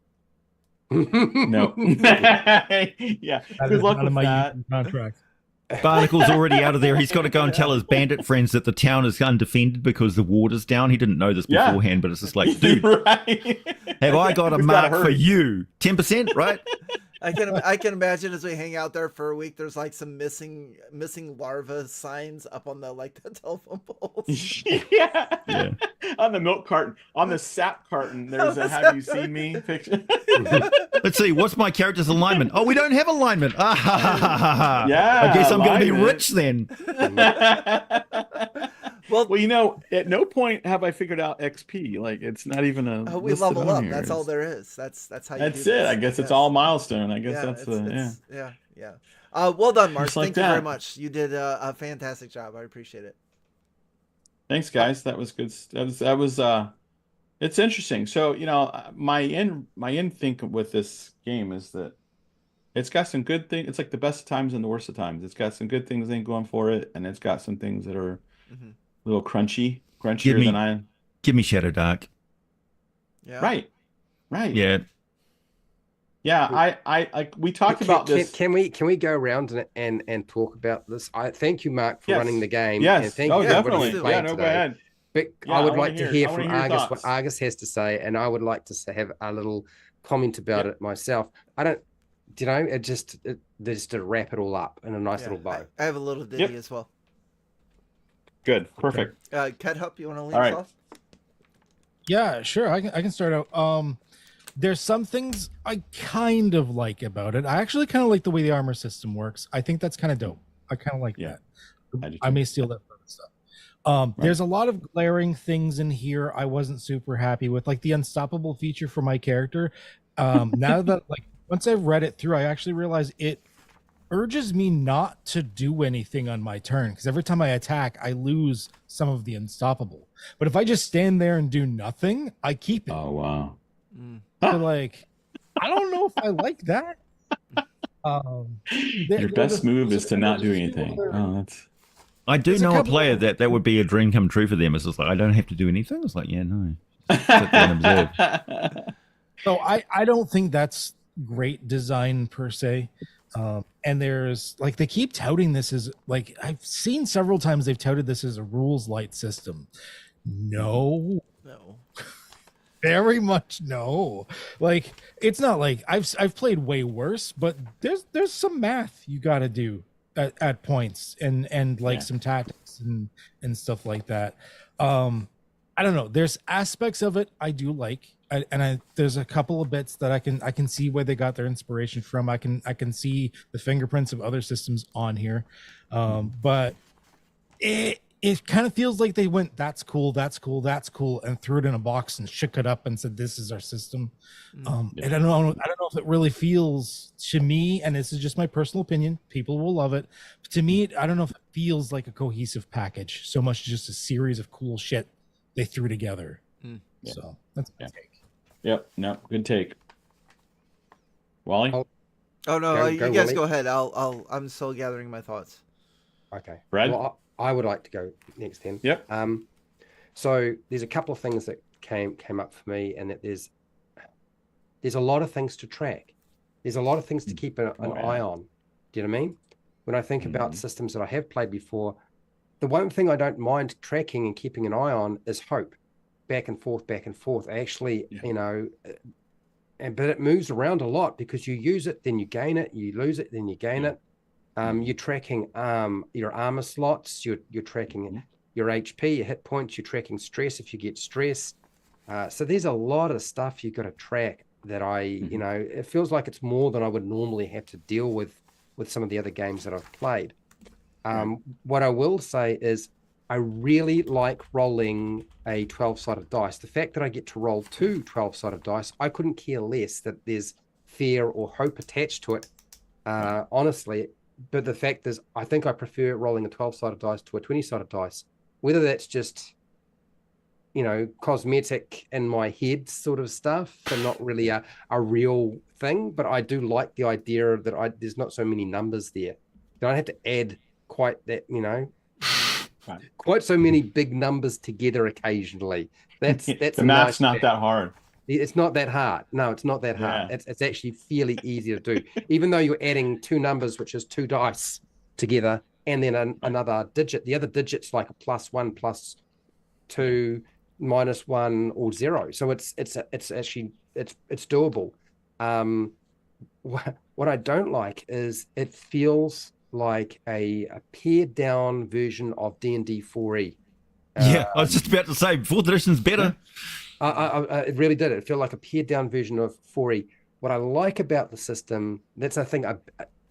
No. Yeah. That Good is luck out of with my that. union contract. Barnacle's already out of there. He's got to go and tell his bandit friends that the town is undefended because the water's down. He didn't know this Yeah. beforehand, but it's just like, dude, Right. have I got a We've gotta mark for hurry. you? 10%, right? I can imagine as we hang out there for a week, there's like some missing larva signs up on the like the telephone poles. Yeah. Yeah. On the milk carton, on the sap carton, there's a "Have you seen me?" picture. Let's see. What's my character's alignment? Oh, we don't have alignment. Ah, ha, ha, ha, ha, ha. Yeah, I guess I'm going to be alignment. rich then. Well, at no point have I figured out XP. Like, it's not even a. We listed level on up. here. That's all It's- there is. That's how you That's do it. this. I guess it's Yes. all milestone. I guess Yeah, that's yeah. Well done, Mark. Just like Thank you very that. much. You did a fantastic job. I appreciate it. Thanks, guys. That was good. That was It's interesting. So, my end think with this game is that it's got some good things. It's like the best of times and the worst of times. It's got some good things going for it, and it's got some things that are a Hmm. little Give crunchier than me I. give me Shadow Dark. Yeah. Right, right. Yeah. Yeah, we talked about this. Can we go around and talk about this? I thank you, Mark, for Yes. running the game, and Yes. thank Oh, you Yeah, everybody let's definitely. who do it. Yeah, played no, go today. ahead. But Yeah, I would I wanna like to hear- hear I wanna from hear your Argus what thoughts. Argus has to say, and I would like to have a little comment about Yep. it myself. I don't, it just to wrap it all up in a nice Yeah, little bow. I have a little ditty Yep. as well. Good. Perfect. Cat Hup, you want to lead All us right. off? Yeah, sure. I can start out. There's some things I kind of like about it. I actually kind of like the way the armor system works. I think that's kind of dope. I kind of like Yeah, that. I do I too. may steal that from stuff. Right. There's a lot of glaring things in here I wasn't super happy with, like the unstoppable feature for my character. Now that once I've read it through, I actually realize it urges me not to do anything on my turn because every time I attack, I lose some of the unstoppable. But if I just stand there and do nothing, I keep it. Oh, wow. Mm. So, like, I don't know if I like that. Your best move is to not do anything. Oh, that's. I do There's a know a couple player of- that would be a dream come true for them. It's just like I don't have to do anything. It's like, yeah, no. Sit there and observe. So I don't think that's great design per se. And there's like they keep touting this as like I've seen several times they've touted this as a rules light system. No, No. very much no. Like it's not like I've played way worse, but there's some math you got to do at points and like Yeah. some tactics and stuff like that. I don't know. There's aspects of it I do like, there's a couple of bits that I can see where they got their inspiration from. I can see the fingerprints of other systems on here, but it kind of feels like they went that's cool, and threw it in a box and shook it up and said this is our system. And I don't know if it really feels to me, and this is just my personal opinion. People will love it. But to me, I don't know if it feels like a cohesive package so much just a series of cool shit they threw together. Mm. Yeah. So that's my Yeah. take. Yep. No. Good take. Wally. Oh, Oh no, Go- you go, guys Willie. go ahead. I'm still gathering my thoughts. Okay. Brad? Well, I would like to go next then. Yep. So there's a couple of things that came up for me, and that there's a lot of things to track. There's a lot of things to keep an Oh, yeah. eye on. Do you know what I mean? When I think about Mhm. systems that I have played before, the one thing I don't mind tracking and keeping an eye on is hope. Back and forth, back and forth. Actually, Yeah. but it moves around a lot because you use it, then you gain it, you lose it, then you gain it. You're tracking your armor slots, you're tracking your HP, your hit points, you're tracking stress if you get stressed. So there's a lot of stuff you got to track that it feels like it's more than I would normally have to deal with some of the other games that I've played. What I will say is I really like rolling a 12-sided dice. The fact that I get to roll 2 12-sided dice, I couldn't care less that there's fear or hope attached to it, honestly. But the fact is, I think I prefer rolling a 12-sided dice to a 20-sided dice. Whether that's just, cosmetic in my head sort of stuff and not really a real thing, but I do like the idea that there's not so many numbers there. I don't have to add quite that, quite so many big numbers together occasionally. That's The math's not that hard. It's not that hard. No, it's not that hard. Yeah. It's actually fairly easy to do. Even though you're adding 2 numbers, which is 2 dice together, and then another digit. The other digit's like a +1, +2, -1, or 0. So it's actually it's doable. What I don't like is it feels like a pared down version of D&D 4E. Yeah, I was just about to say, 4th edition's better. It really did. It felt like a pared down version of 4E. What I like about the system, that's a thing.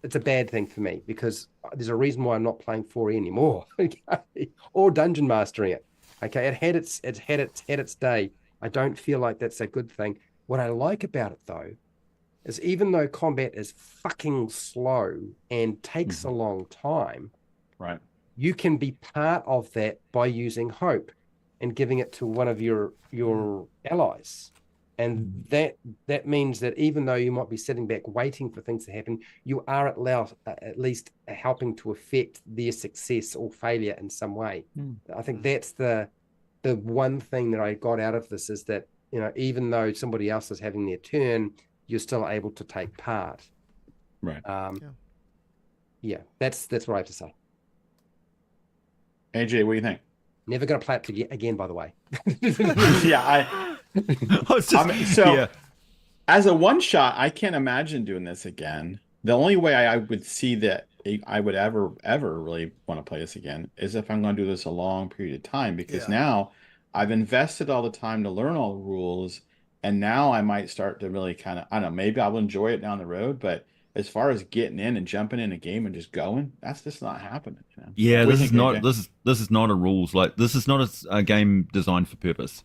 It's a bad thing for me because there's a reason why I'm not playing 4E anymore, okay? Or dungeon mastering it. Okay, it had its day. I don't feel like that's a good thing. What I like about it though is even though combat is fucking slow and takes a long time, Right. you can be part of that by using hope. and giving it to one of your allies. And that means that even though you might be sitting back waiting for things to happen, you are at least helping to affect their success or failure in some way. I think that's the one thing that I got out of this, is that, you know, even though somebody else is having their turn, you're still able to take part. Right. Yeah, that's what I have to say. AJ, what do you think? Never going to play it again, by the way. Yeah, Yeah. as a one shot, I can't imagine doing this again. The only way I would see that I would ever really want to play this again is if I'm going to do this a long period of time, because now I've invested all the time to learn all the rules, and now I might start to really kind of, I don't know, maybe I'll enjoy it down the road, but as far as getting in and jumping in a game and just going, that's just not happening. You know? Yeah, What do this you is think, not AJ? this is not a rules, like this is not a game designed for purpose.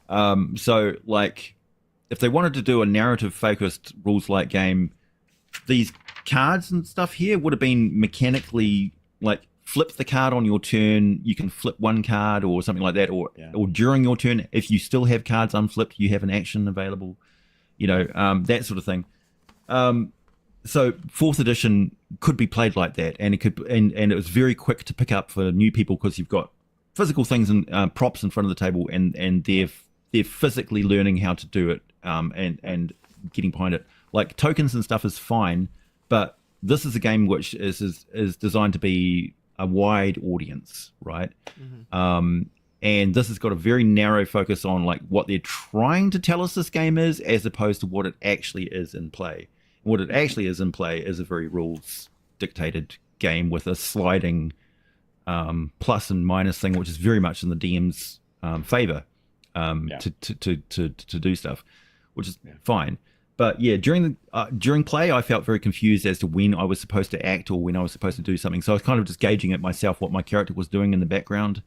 So like if they wanted to do a narrative focused rules like game, these cards and stuff here would have been mechanically like flip the card on your turn. You can flip one card or something like that, or during your turn, if you still have cards unflipped, you have an action available. You know, that sort of thing. So fourth edition could be played like that, and it was very quick to pick up for new people because you've got physical things and props in front of the table, and they're physically learning how to do it, and getting behind it. Like tokens and stuff is fine, but this is a game which is designed to be a wide audience, right? And this has got a very narrow focus on like what they're trying to tell us this game is, as opposed to what it actually is in play. What it actually is in play is a very rules dictated game with a sliding plus and minus thing, which is very much in the DM's favor to do stuff, which is fine. But yeah, during play, I felt very confused as to when I was supposed to act or when I was supposed to do something. So I was kind of just gauging it myself, what my character was doing in the background.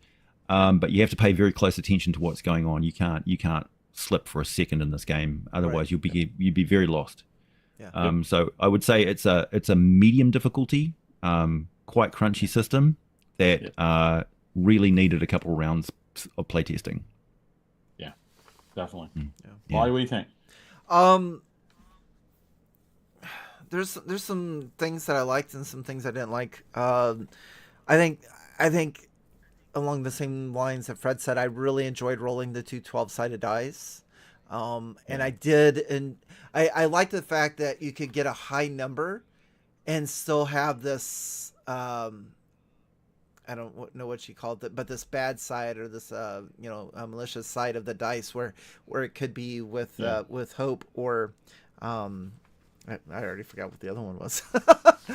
But you have to pay very close attention to what's going on. You can't slip for a second in this game, otherwise you'd be very lost. Yeah. So I would say it's a medium difficulty, quite crunchy system that really needed a couple of rounds of playtesting. Yeah, definitely. Yeah. Wally, what do you think? There's some things that I liked and some things I didn't like. I think along the same lines that Fred said, I really enjoyed rolling the two 12-sided dice. And I did, and I like the fact that you could get a high number and still have this, I don't know what she called it, but this bad side or this, malicious side of the dice where it could be with hope or, I already forgot what the other one was.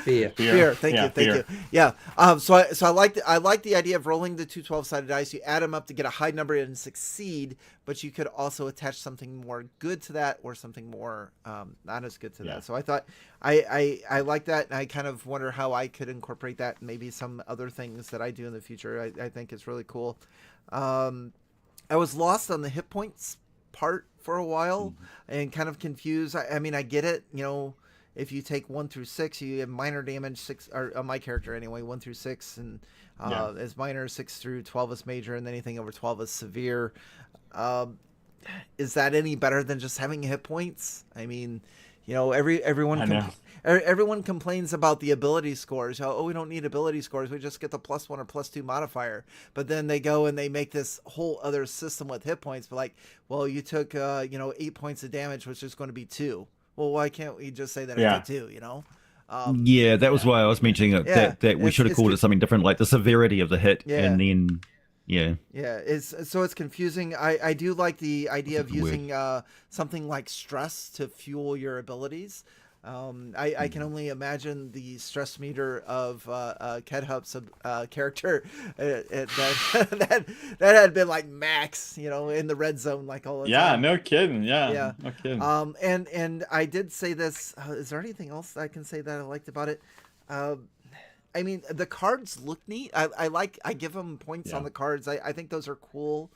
Fear. Thank you. Yeah. So I like the idea of rolling the two 12-sided dice. You add them up to get a high number and succeed, but you could also attach something more good to that or something more not as good to that. So I thought I like that, and I kind of wonder how I could incorporate that in maybe some other things that I do in the future. I think it's really cool. I was lost on the hit points part for a while and kind of confused. I mean, I get it. You know, if you take 1 through 6, you have minor damage. 6, or my character anyway, 1 through 6, and is minor. 6 through 12 is major, and anything over 12 is severe. Is that any better than just having hit points? I mean, you know, everyone complains about the ability scores. Oh, we don't need ability scores. We just get the +1 or +2 modifier. But then they go and they make this whole other system with hit points. But like, well, you took 8 points of damage, which is going to be 2. Well, why can't we just say that it's a 2? You know? That was why I was mentioning it, that we should have called it something different, like the severity of the hit, and then it's confusing. I do like the idea of using something like stress to fuel your abilities. I can only imagine the stress meter of Kedhup's character that had been like max, you know, in the red zone like all the time. No kidding. No kidding. And I did say this. Is there anything else I can say that I liked about it? I mean, the cards look neat. I give them points on the cards. I think those are cool.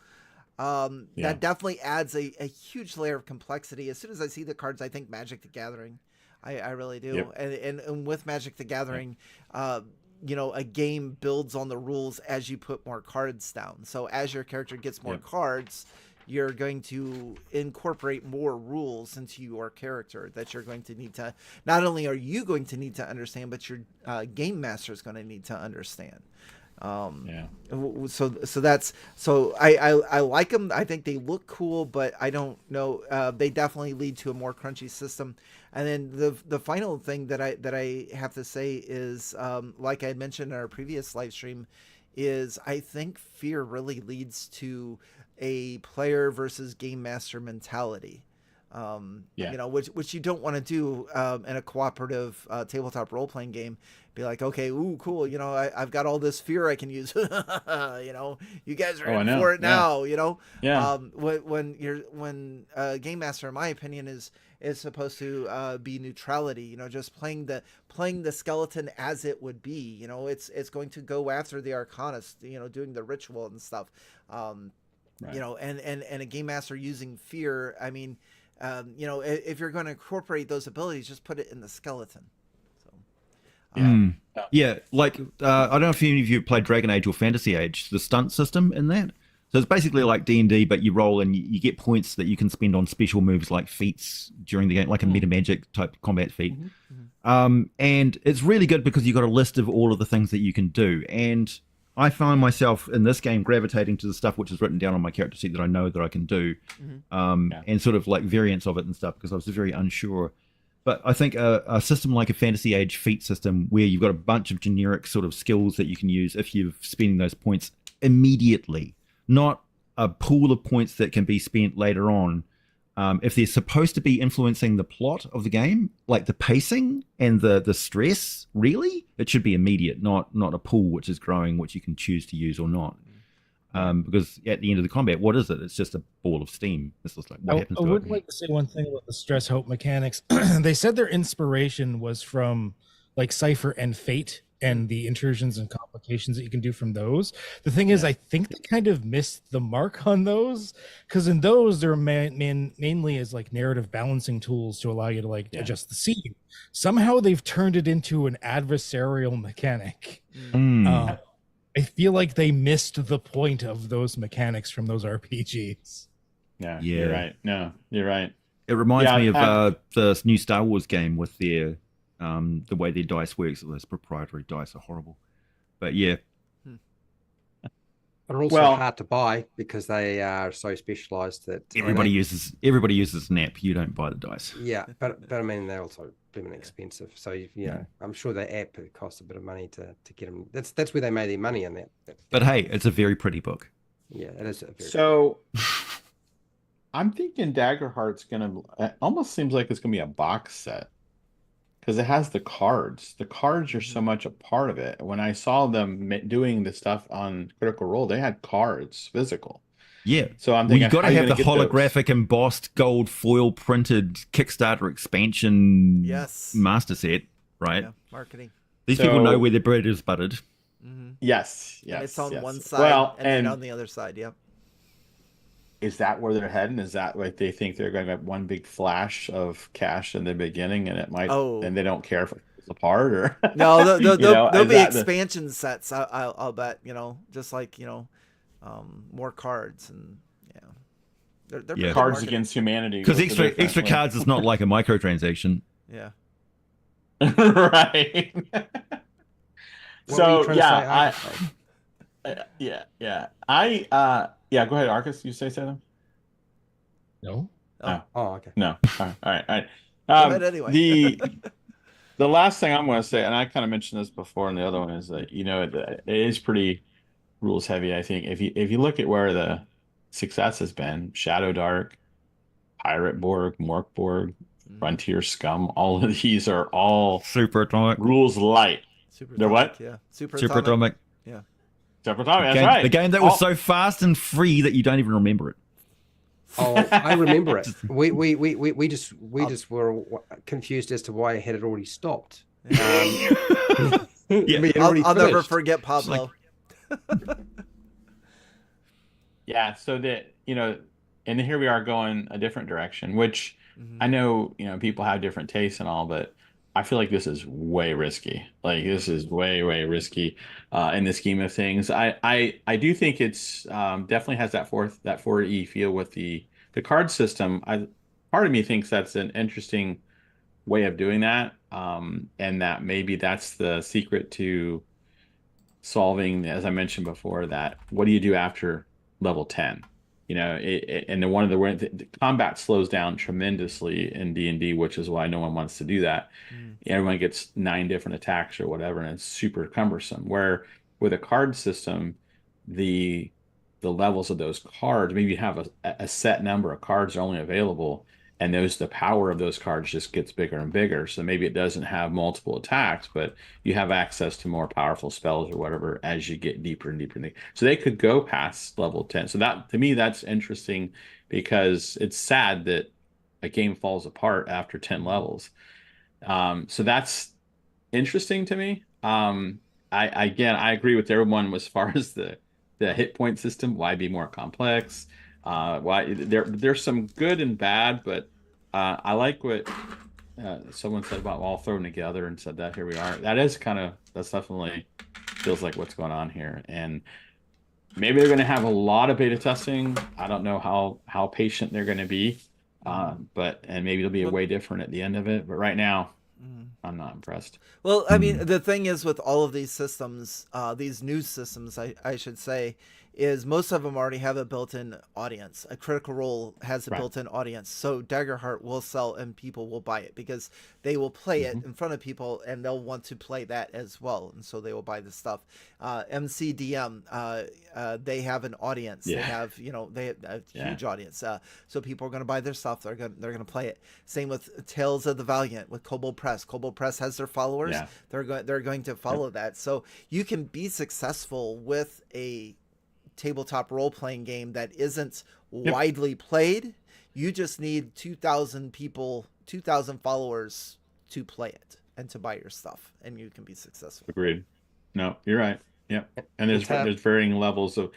That definitely adds a huge layer of complexity. As soon as I see the cards, I think Magic the Gathering. I really do. And with Magic the Gathering, a game builds on the rules as you put more cards down. So as your character gets more cards, you're going to incorporate more rules into your character that you're going to need to, not only are you going to need to understand, but your game master is going to need to understand. So I like them. I think they look cool, but I don't know. They definitely lead to a more crunchy system. And then the final thing that I have to say is, like I mentioned in our previous live stream, is I think fear really leads to a player versus game master mentality. Which you don't want to do in a cooperative tabletop role playing game. Be like, okay, ooh, cool. I've got all this fear I can use. You guys are in for it now. When game master, in my opinion, is supposed to be neutrality. Just playing the skeleton as it would be. It's going to go after the arcanist. Doing the ritual and stuff. And a game master using fear. I mean. If you're going to incorporate those abilities, just put it in the skeleton. Like I don't know if any of you played Dragon Age or Fantasy Age, the stunt system in that. So it's basically like D&D, but you roll and you get points that you can spend on special moves like feats during the game, like a meta magic type combat feat. And it's really good because you've got a list of all of the things that you can do. And I find myself in this game gravitating to the stuff which is written down on my character sheet that I know that I can do, and sort of like variants of it and stuff, because I was very unsure. But I think a system like a Fantasy Age feat system, where you've got a bunch of generic sort of skills that you can use if you're spending those points immediately, not a pool of points that can be spent later on. If they're supposed to be influencing the plot of the game, like the pacing and the stress, really, it should be immediate, not a pool which is growing, which you can choose to use or not. Because at the end of the combat, what is it? It's just a ball of steam. It's just like, what happens to it? I would like to say one thing about the stress hope mechanics. They said their inspiration was from like Cypher and Fate and the intrusions and complications that you can do from those. The thing is, I think they kind of missed the mark on those, because in those they're mainly as like narrative balancing tools to allow you to like adjust the scene. Somehow they've turned it into an adversarial mechanic. I feel like they missed the point of those mechanics from those RPGs. Yeah, you're right. No, you're right. It reminds me of the new Star Wars game with their the way their dice works. Those proprietary dice are horrible, but They're also hard to buy because they are so specialized that everybody uses an app. You don't buy the dice. Yeah, but I mean they're also blooming expensive. So I'm sure the app costs a bit of money to get them. That's where they made their money in that. But hey, it's a very pretty book. Yeah, it is. I'm thinking Daggerheart's it almost seems like it's gonna be a box set, because it has the cards. The cards are so much a part of it. When I saw them doing the stuff on Critical Role, they had cards, physical. Yeah. So I'm thinking, you've got to have the holographic embossed gold foil printed Kickstarter expansion master set, right? Yeah, marketing. These people know where their bread is buttered. Yes. And it's on one side and then on the other side. Yep. Is that where they're heading? Is that like they think they're going to have one big flash of cash in the beginning, and it might, and they don't care if it falls apart, or no? There'll be expansion sets. I'll bet. Just like more cards and they're cards against humanity. Because extra cards is not like a microtransaction. Yeah. Right. So go ahead, Arcus. You say something? No. Oh, okay. No. All right. But anyway, the last thing I'm going to say, and I kind of mentioned this before, and the other one is that it is pretty rules heavy. I think if you look at where the success has been, Shadow Dark, Pirate Borg, Morkborg, Frontier Scum, all of these are all super atomic rules light. They're what? Yeah, super atomic. Yeah. Super atomic. That's right. The game that was so fast and free that you don't even remember it. Oh, I remember it. We just were confused as to why it had already stopped. I'll never forget Pablo. Yeah. So that and here we are going a different direction, which I know people have different tastes and all, but I feel like this is way risky. Like this is way, way risky in the scheme of things. I do think it's definitely has that 4E feel with the card system. Part of me thinks that's an interesting way of doing that, and that maybe that's the secret to solving, as I mentioned before, that what do you do after level 10? And then one of the combat slows down tremendously in D&D, which is why no one wants to do that. Everyone gets 9 different attacks or whatever, and it's super cumbersome. Where with a card system, the levels of those cards, maybe you have a set number of cards are only available, and the power of those cards just gets bigger and bigger. So maybe it doesn't have multiple attacks, but you have access to more powerful spells or whatever as you get deeper and deeper. So they could go past level 10. So that, to me, that's interesting, because it's sad that a game falls apart after 10 levels. So that's interesting to me. I agree with everyone as far as the hit point system. Why be more complex? Why there's some good and bad, but I like what someone said about all thrown together, and said that here we are. That's definitely feels like what's going on here. And maybe they're going to have a lot of beta testing. I don't know how patient they're going to be, and maybe it'll be way different at the end of it. But right now, I'm not impressed. Well, I mean, the thing is with all of these systems, these new systems, I should say, is most of them already have a built-in audience. A Critical Role has a built-in audience. So Daggerheart will sell and people will buy it because they will play it in front of people and they'll want to play that as well. And so they will buy the stuff. MCDM, they have an audience. They have, they have a huge audience. So people are going to buy their stuff. They're going to play it. Same with Tales of the Valiant with Kobold Press. Kobold Press has their followers. They're going to follow that. So you can be successful with a tabletop role-playing game that isn't widely played. You just need 2,000 people, 2,000 followers to play it and to buy your stuff, and you can be successful. Agreed. No, you're right. And there's varying levels of.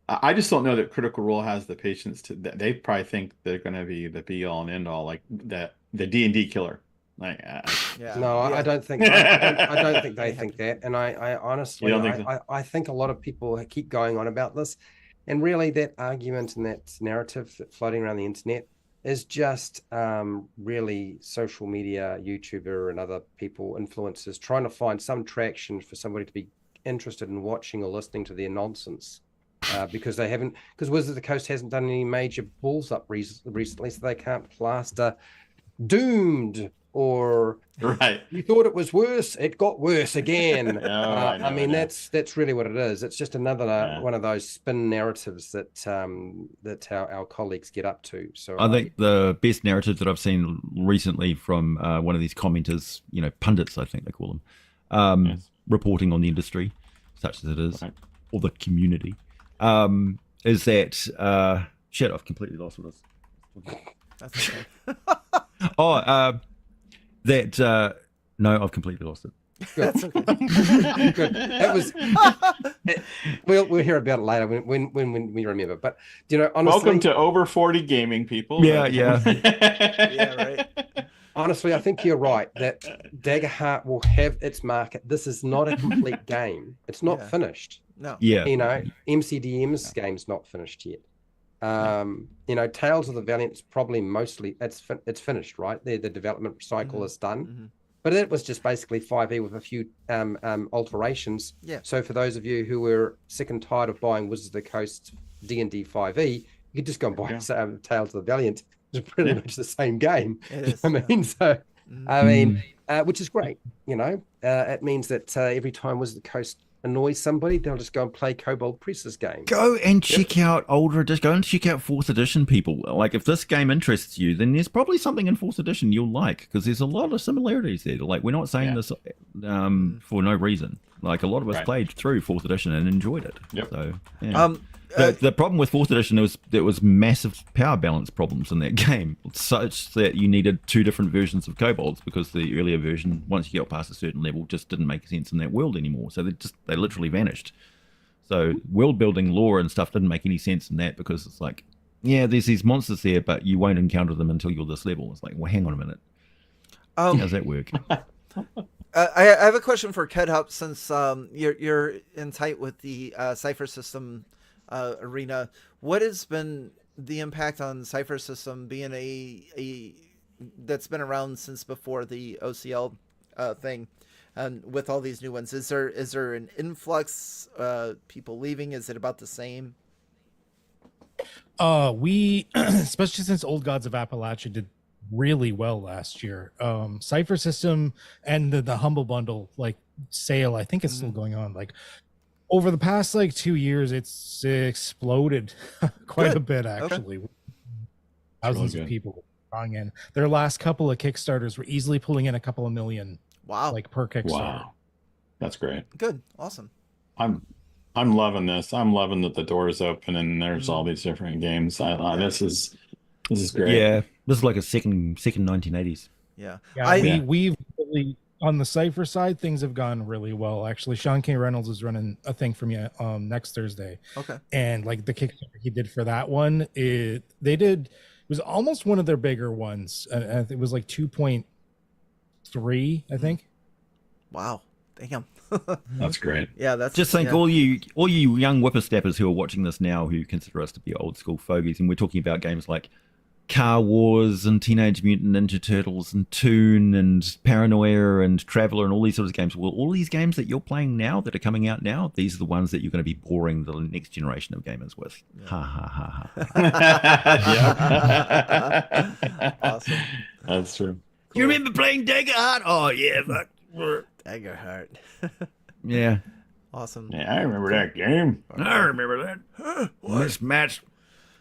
I just don't know that Critical Role has the patience to. They probably think they're going to be the be all and end all, like the D&D killer. Like, I don't think. I don't think they think that, and I honestly, I think a lot of people keep going on about this, and really that argument and that narrative floating around the internet is just really social media, YouTuber, and other people, influencers, trying to find some traction for somebody to be interested in watching or listening to their nonsense. Because Wizards of the Coast hasn't done any major balls up recently, so they can't plaster Doomed. Or you thought it was worse, it got worse again. I mean, that's really what it is. It's just another one of those spin narratives that our colleagues get up to. So I think the best narrative that I've seen recently from one of these commenters, pundits, I think they call them, reporting on the industry, such as it is, or the community, is that shit. I've completely lost what it is. That's okay. No, I've completely lost it. Good. That's okay. Good. That was. We'll hear about it later when we remember. But honestly, welcome to Over 40 Gaming, people. Yeah. Yeah, right. Honestly, I think you're right that Daggerheart will have its market. This is not a complete game. It's not finished. No. Yeah. MCDM's game's not finished yet. Tales of the Valiant is probably mostly it's finished, right? The development cycle is done, but it was just basically 5e with a few alterations. So for those of you who were sick and tired of buying Wizards of the Coast D&D 5e, you could just go and buy Tales of the Valiant. It's pretty much the same game. It is, which is great. It means that every time Wizards of the Coast annoys somebody, they'll just go and play Kobold Press's game. Go and check out older edition. Go and check out 4th edition, people. Like, if this game interests you, then there's probably something in 4th edition you'll like, because there's a lot of similarities there. Like, we're not saying this for no reason. Like, a lot of us played through 4th edition and enjoyed it. So, the problem with 4th edition was there was massive power balance problems in that game, such that you needed 2 different versions of kobolds, because the earlier version, once you got past a certain level, just didn't make sense in that world anymore. So they literally vanished. So world building, lore and stuff didn't make any sense in that, because it's like, there's these monsters there, but you won't encounter them until you're this level. It's like, well, hang on a minute. How does that work? I have a question for KedHup, since you're in tight with the Cipher System arena. What has been the impact on Cipher System being a that's been around since before the OCL thing, and with all these new ones? Is there an influx? People leaving? Is it about the same? We especially since Old Gods of Appalachia did really well last year. Cipher System and the Humble Bundle like sale, I think it's still going on. Like over the past like 2 years, it's exploded quite Good. a bit actually. Thousands of people buying in. Their last couple of Kickstarters were easily pulling in a couple of million. Wow. Like per Kickstarter. Wow, that's great. Good. Awesome. I'm loving this. I'm loving that the door is open and there's all these different games. This is great. Yeah, this is like a second 1980s. Yeah. Yeah, we've really, on the Cipher side, things have gone really well. Actually, Sean K. Reynolds is running a thing for me next Thursday. Okay. And like the Kickstarter he did for that one, it was almost one of their bigger ones. It was like 2.3, I think. Wow. Damn. That's great. Yeah, that's Just think, all you young whippersnappers who are watching this now, who consider us to be old school fogies, and we're talking about games like Car Wars and Teenage Mutant Ninja Turtles and Toon and Paranoia and Traveller and all these sorts of games. Well, all these games that you're playing now, that are coming out now, these are the ones that you're going to be boring the next generation of gamers with. Yeah. Ha ha ha ha. Awesome. That's true. You remember playing Daggerheart? Oh yeah, fuck. Daggerheart. Yeah. Awesome. Yeah, I remember that game. I remember that. Mismatched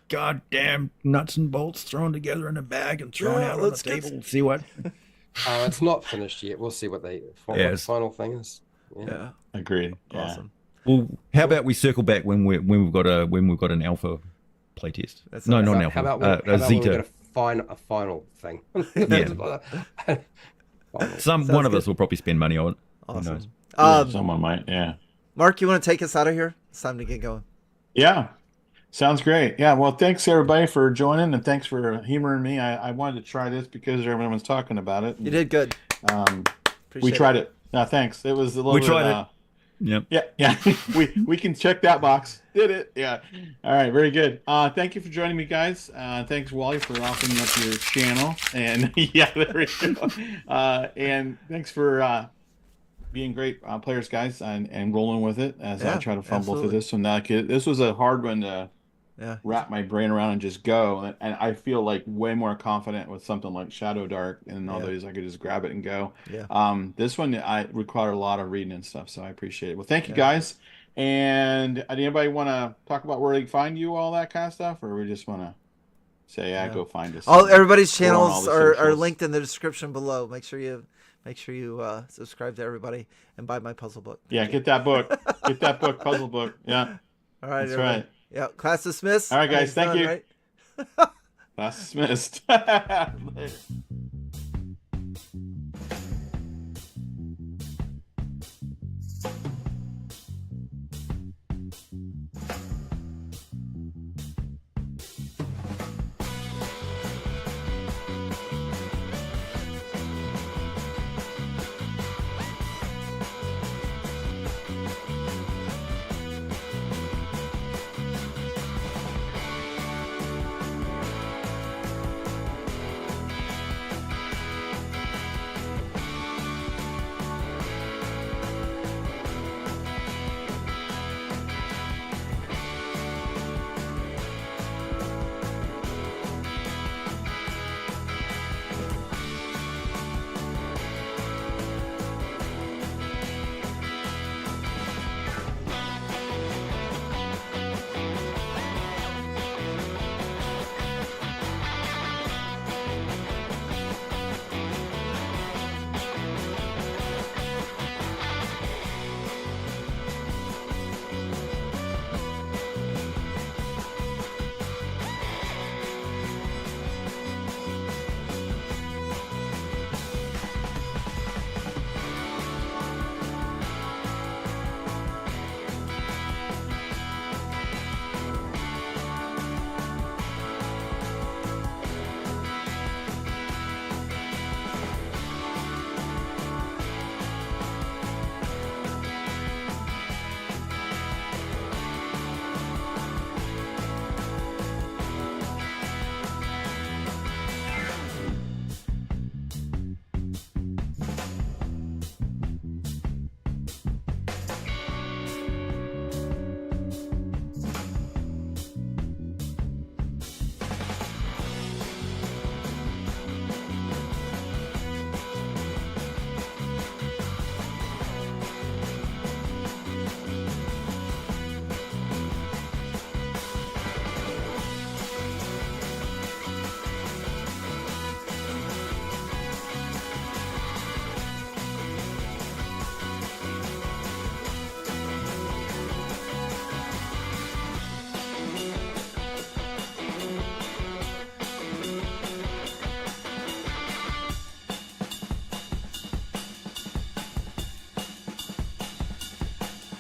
goddamn nuts and bolts thrown together in a bag and thrown out on the table. See what? It's not finished yet. We'll see what the final thing is. Yeah. Agreed. Yeah. Awesome. Well, how about we circle back when we've got an alpha playtest? That's No, awesome. not an How alpha. about when we Zeta. get a final thing? Yeah. Sounds One of good. us will probably spend money on it. Who knows? Awesome. Someone might. Yeah. Mark, you want to take us out of here? It's time to get going. Yeah. Sounds great. Yeah. Well, thanks everybody for joining, and thanks for humoring me. I wanted to try this because everyone was talking about it. You did good. We tried it. No, thanks. It was a little We bit, tried it. Yep. Yeah. we can check that box. Did it. Yeah. All right. Very good. Thank you for joining me, guys. Thanks, Wally, for opening up your channel. And yeah, there we go. And thanks for being great players, guys, and rolling with it as I try to fumble through this one. This was a hard one to wrap my brain around and just go. And I feel like way more confident with something like Shadow Dark and all those. I could just grab it and go. Yeah. This one I required a lot of reading and stuff, so I appreciate it. Well, thank you guys. And anybody want to talk about where they can find you, all that kind of stuff, or we just want to say, go find us? Everybody's We're on all channels the are socials. linked in the description below. Make sure you subscribe to everybody and buy my puzzle book. Yeah, get that book. Get that book, puzzle book. Yeah. All right. That's everybody. right. Yeah. Class dismissed. All right, guys. Thanks, Thank done, you. right? Class dismissed. Later.